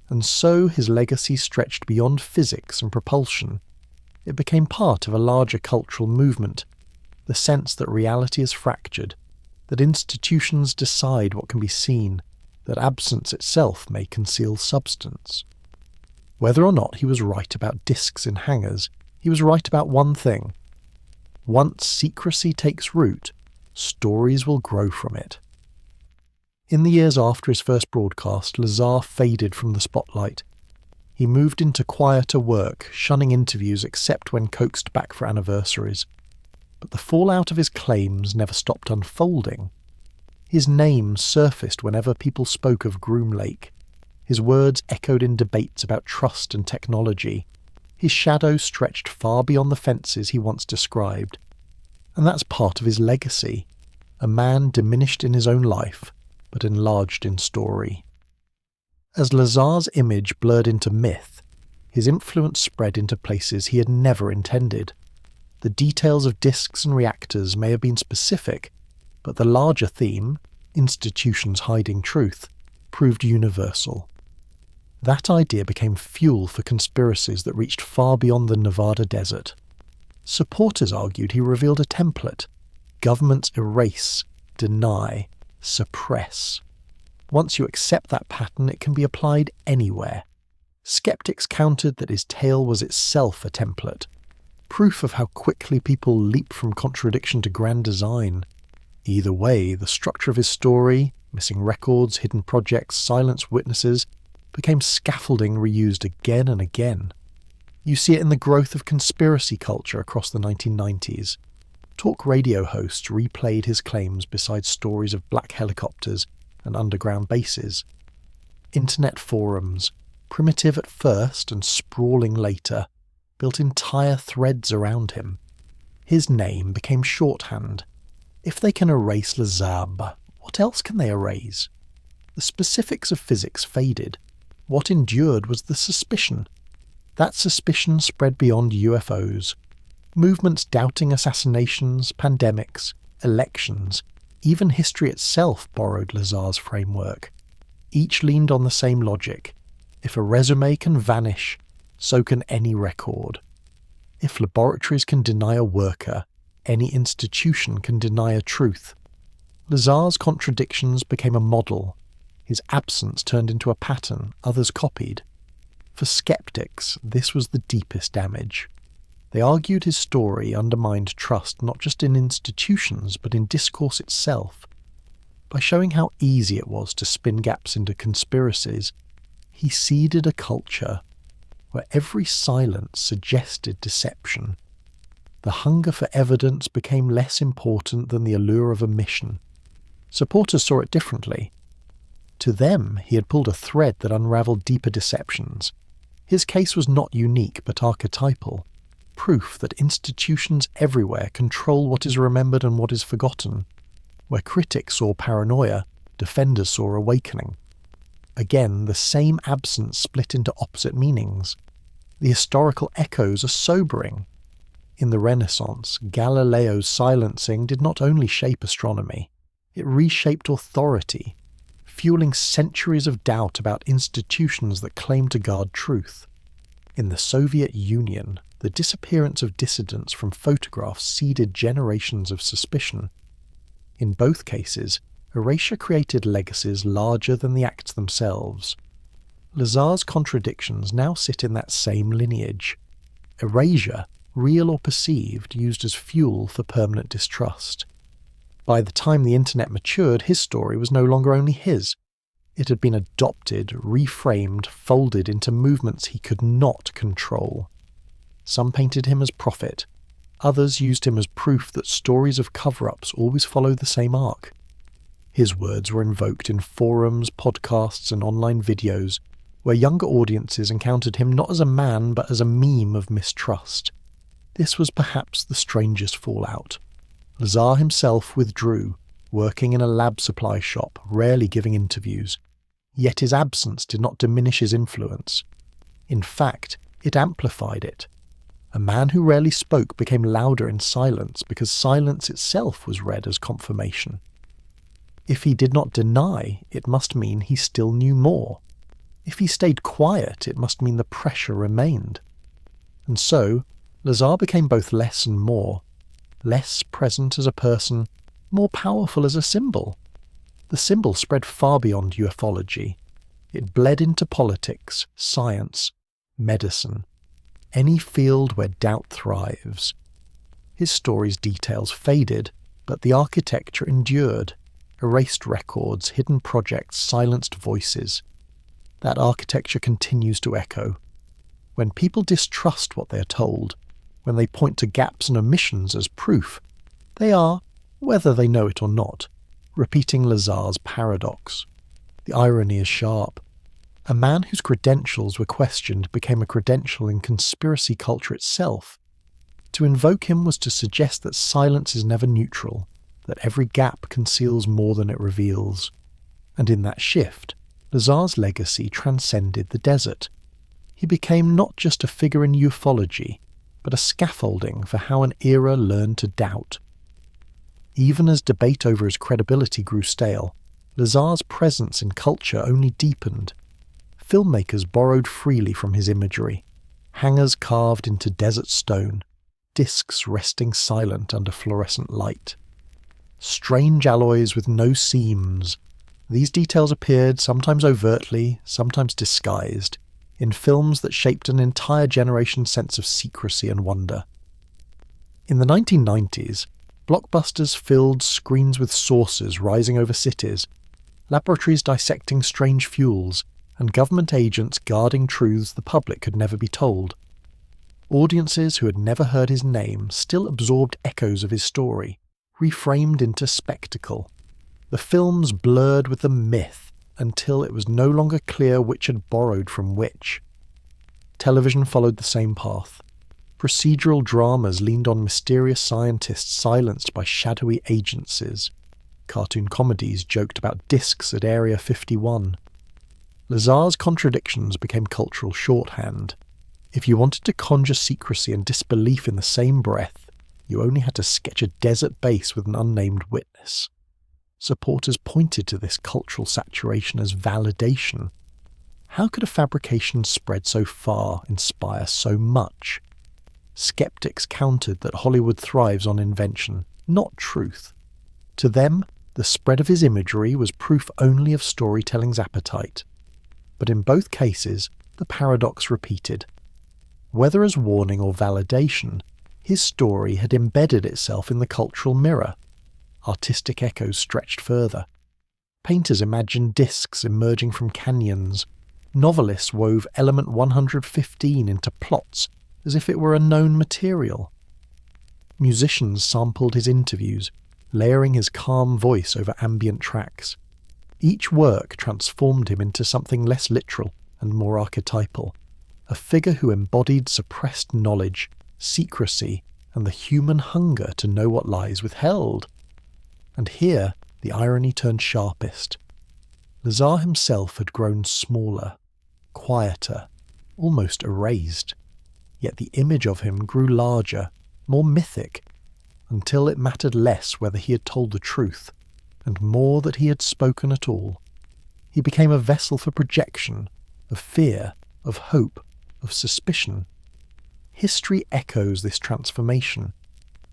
And so his legacy stretched beyond physics and propulsion. It became part of a larger cultural movement, the sense that reality is fractured, that institutions decide what can be seen, that absence itself may conceal substance. Whether or not he was right about discs in hangars, he was right about one thing. Once secrecy takes root, stories will grow from it. In the years after his first broadcast, Lazar faded from the spotlight. He moved into quieter work, shunning interviews except when coaxed back for anniversaries. But the fallout of his claims never stopped unfolding. His name surfaced whenever people spoke of Groom Lake. His words echoed in debates about trust and technology. His shadow stretched far beyond the fences he once described. And that's part of his legacy. A man diminished in his own life, but enlarged in story. As Lazar's image blurred into myth, his influence spread into places he had never intended. The details of disks and reactors may have been specific, but the larger theme, institutions hiding truth, proved universal. That idea became fuel for conspiracies that reached far beyond the Nevada desert. Supporters argued he revealed a template: governments erase, deny, suppress. Once you accept that pattern, it can be applied anywhere. Skeptics countered that his tale was itself a template, proof of how quickly people leap from contradiction to grand design. Either way, the structure of his story, missing records, hidden projects, silenced witnesses, became scaffolding reused again and again. You see it in the growth of conspiracy culture across the 1990s. Talk radio hosts replayed his claims beside stories of black helicopters and underground bases. Internet forums, primitive at first and sprawling later, built entire threads around him. His name became shorthand. If they can erase Lazar, what else can they erase? The specifics of physics faded. What endured was the suspicion. That suspicion spread beyond UFOs. Movements doubting assassinations, pandemics, elections, even history itself borrowed Lazar's framework. Each leaned on the same logic. If a resume can vanish, so can any record. If laboratories can deny a worker, any institution can deny a truth. Lazar's contradictions became a model. His absence turned into a pattern others copied. For skeptics, this was the deepest damage. They argued his story undermined trust not just in institutions but in discourse itself. By showing how easy it was to spin gaps into conspiracies, he seeded a culture where every silence suggested deception. The hunger for evidence became less important than the allure of a mission. Supporters saw it differently. To them, he had pulled a thread that unravelled deeper deceptions. His case was not unique but archetypal, proof that institutions everywhere control what is remembered and what is forgotten. Where critics saw paranoia, defenders saw awakening. Again, the same absence split into opposite meanings. The historical echoes are sobering. In the Renaissance, Galileo's silencing did not only shape astronomy, it reshaped authority, fueling centuries of doubt about institutions that claim to guard truth. In the Soviet Union, the disappearance of dissidents from photographs seeded generations of suspicion. In both cases, erasure created legacies larger than the acts themselves. Lazar's contradictions now sit in that same lineage. Erasure, real or perceived, used as fuel for permanent distrust. By the time the internet matured, his story was no longer only his. It had been adopted, reframed, folded into movements he could not control. Some painted him as prophet. Others used him as proof that stories of cover-ups always follow the same arc. His words were invoked in forums, podcasts, and online videos, where younger audiences encountered him not as a man but as a meme of mistrust. This was perhaps the strangest fallout. Lazar himself withdrew, working in a lab supply shop, rarely giving interviews. Yet his absence did not diminish his influence. In fact, it amplified it. A man who rarely spoke became louder in silence because silence itself was read as confirmation. If he did not deny, it must mean he still knew more. If he stayed quiet, it must mean the pressure remained. And so, Lazar became both less and more. Less present as a person, more powerful as a symbol. The symbol spread far beyond ufology. It bled into politics, science, medicine, any field where doubt thrives. His story's details faded, but the architecture endured. erased records, hidden projects, silenced voices. That architecture continues to echo. When people distrust what they are told, when they point to gaps and omissions as proof, they are, whether they know it or not, repeating Lazar's paradox. The irony is sharp. A man whose credentials were questioned became a credential in conspiracy culture itself. To invoke him was to suggest that silence is never neutral, that every gap conceals more than it reveals. And in that shift, Lazar's legacy transcended the desert. He became not just a figure in ufology, but a scaffolding for how an era learned to doubt. Even as debate over his credibility grew stale, Lazar's presence in culture only deepened. Filmmakers borrowed freely from his imagery. Hangars carved into desert stone, discs resting silent under fluorescent light. Strange alloys with no seams. These details appeared, sometimes overtly, sometimes disguised, in films that shaped an entire generation's sense of secrecy and wonder. In the 1990s, blockbusters filled screens with saucers rising over cities, laboratories dissecting strange fuels, and government agents guarding truths the public could never be told. Audiences who had never heard his name still absorbed echoes of his story, reframed into spectacle. The films blurred with the myth until it was no longer clear which had borrowed from which. Television followed the same path. Procedural dramas leaned on mysterious scientists silenced by shadowy agencies. Cartoon comedies joked about discs at Area 51. Lazar's contradictions became cultural shorthand. If you wanted to conjure secrecy and disbelief in the same breath, you only had to sketch a desert base with an unnamed witness. Supporters pointed to this cultural saturation as validation. How could a fabrication spread so far inspire so much? Skeptics countered that Hollywood thrives on invention, not truth. To them, the spread of his imagery was proof only of storytelling's appetite. But in both cases, the paradox repeated. Whether as warning or validation, his story had embedded itself in the cultural mirror. Artistic echoes stretched further. Painters imagined discs emerging from canyons. Novelists wove element 115 into plots as if it were a known material. Musicians sampled his interviews, layering his calm voice over ambient tracks. Each work transformed him into something less literal and more archetypal, a figure who embodied suppressed knowledge, secrecy, and the human hunger to know what lies withheld. And here the irony turned sharpest. Lazar himself had grown smaller, quieter, almost erased. Yet the image of him grew larger, more mythic, until it mattered less whether he had told the truth, and more that he had spoken at all. He became a vessel for projection, of fear, of hope, of suspicion. History echoes this transformation.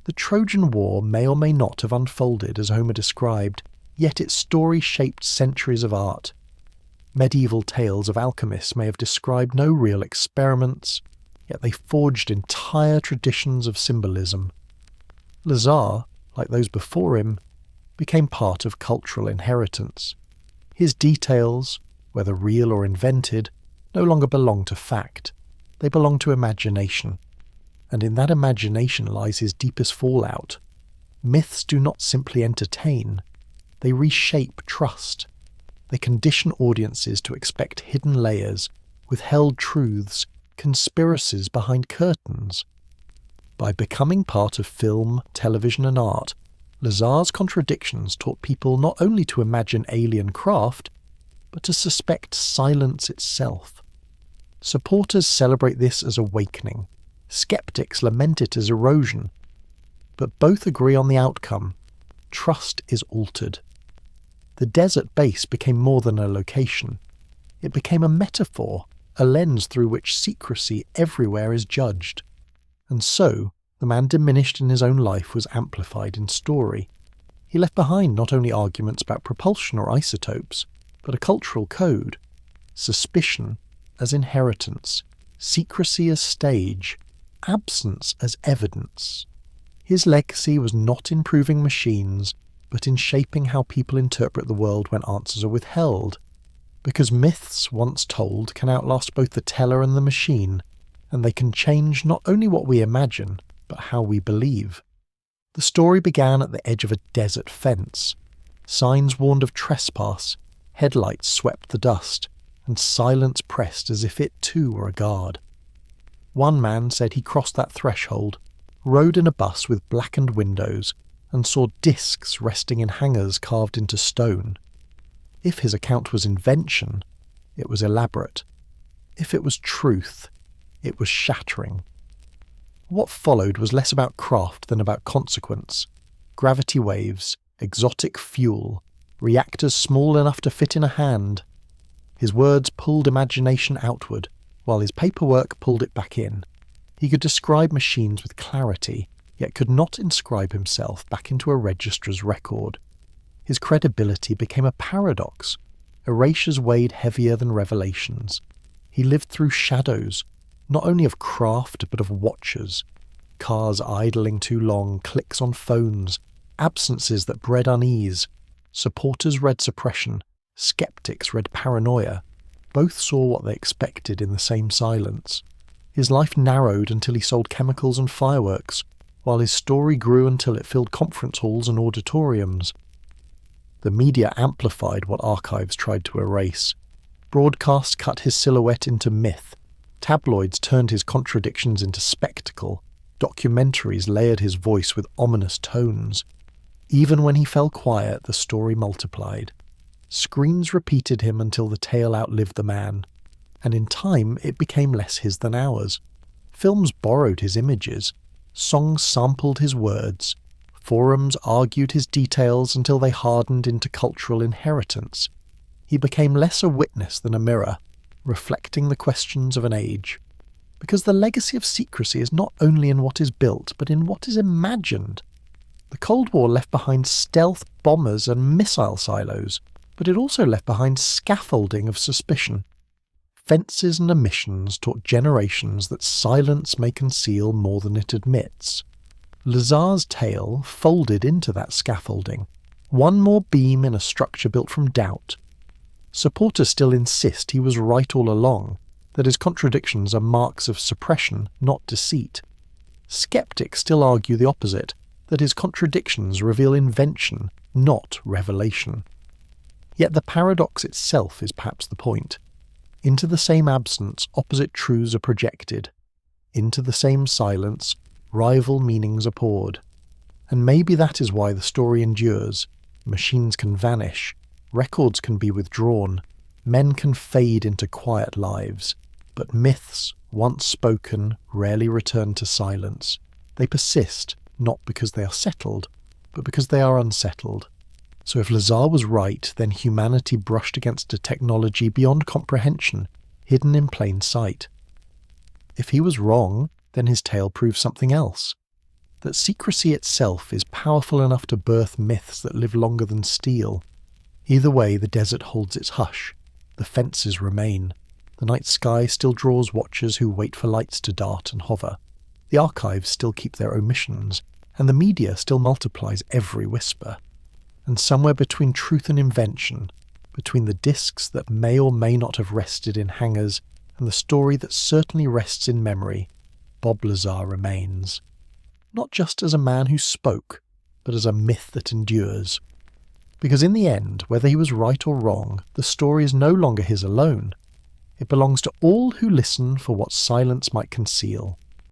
The Trojan War may or may not have unfolded as Homer described, yet its story shaped centuries of art. Medieval tales of alchemists may have described no real experiments, yet they forged entire traditions of symbolism. Lazar, like those before him, became part of cultural inheritance. His details, whether real or invented, no longer belong to fact. They belong to imagination. And in that imagination lies his deepest fallout. Myths do not simply entertain. They reshape trust. They condition audiences to expect hidden layers, withheld truths, conspiracies behind curtains. By becoming part of film, television and art, Lazar's contradictions taught people not only to imagine alien craft, but to suspect silence itself. Supporters celebrate this as awakening. Skeptics lament it as erosion. But both agree on the outcome. Trust is altered. The desert base became more than a location. It became a metaphor, a lens through which secrecy everywhere is judged. And so, the man diminished in his own life was amplified in story. He left behind not only arguments about propulsion or isotopes, but a cultural code. Suspicion as inheritance, secrecy as stage, absence as evidence. His legacy was not in proving machines, but in shaping how people interpret the world when answers are withheld. Because myths, once told, can outlast both the teller and the machine, and they can change not only what we imagine, but how we believe. The story began at the edge of a desert fence. Signs warned of trespass, headlights swept the dust, and silence pressed as if it too were a guard. One man said he crossed that threshold, rode in a bus with blackened windows, and saw discs resting in hangars carved into stone. If his account was invention, it was elaborate. If it was truth, it was shattering. What followed was less about craft than about consequence. Gravity waves, exotic fuel, reactors small enough to fit in a hand. His words pulled imagination outward, while his paperwork pulled it back in. He could describe machines with clarity, yet could not inscribe himself back into a registrar's record. His credibility became a paradox. Erasures weighed heavier than revelations. He lived through shadows, not only of craft but of watchers. Cars idling too long, clicks on phones, absences that bred unease. Supporters read suppression, skeptics read paranoia. Both saw what they expected in the same silence. His life narrowed until he sold chemicals and fireworks, while his story grew until it filled conference halls and auditoriums. The media amplified what archives tried to erase. Broadcasts cut his silhouette into myth. Tabloids turned his contradictions into spectacle. Documentaries layered his voice with ominous tones. Even when he fell quiet, the story multiplied. Screens repeated him until the tale outlived the man, and in time it became less his than ours. Films borrowed his images. Songs sampled his words. Forums argued his details until they hardened into cultural inheritance. He became less a witness than a mirror, reflecting the questions of an age. Because the legacy of secrecy is not only in what is built, but in what is imagined. The Cold War left behind stealth bombers and missile silos, but it also left behind scaffolding of suspicion. Fences and omissions taught generations that silence may conceal more than it admits. Lazar's tale folded into that scaffolding, one more beam in a structure built from doubt. Supporters still insist he was right all along, that his contradictions are marks of suppression, not deceit. Skeptics still argue the opposite, that his contradictions reveal invention, not revelation. Yet the paradox itself is perhaps the point. Into the same absence, opposite truths are projected. Into the same silence, rival meanings are poured. And maybe that is why the story endures. Machines can vanish, records can be withdrawn, men can fade into quiet lives, but myths, once spoken, rarely return to silence. They persist, not because they are settled, but because they are unsettled. So if Lazar was right, then humanity brushed against a technology beyond comprehension, hidden in plain sight. If he was wrong, then his tale proves something else. That secrecy itself is powerful enough to birth myths that live longer than steel. Either way, the desert holds its hush. The fences remain. The night sky still draws watchers who wait for lights to dart and hover. The archives still keep their omissions, and the media still multiplies every whisper. And somewhere between truth and invention, between the discs that may or may not have rested in hangars and the story that certainly rests in memory, Bob Lazar remains. Not just as a man who spoke, but as a myth that endures. Because in the end, whether he was right or wrong, the story is no longer his alone. It belongs to all who listen for what silence might conceal.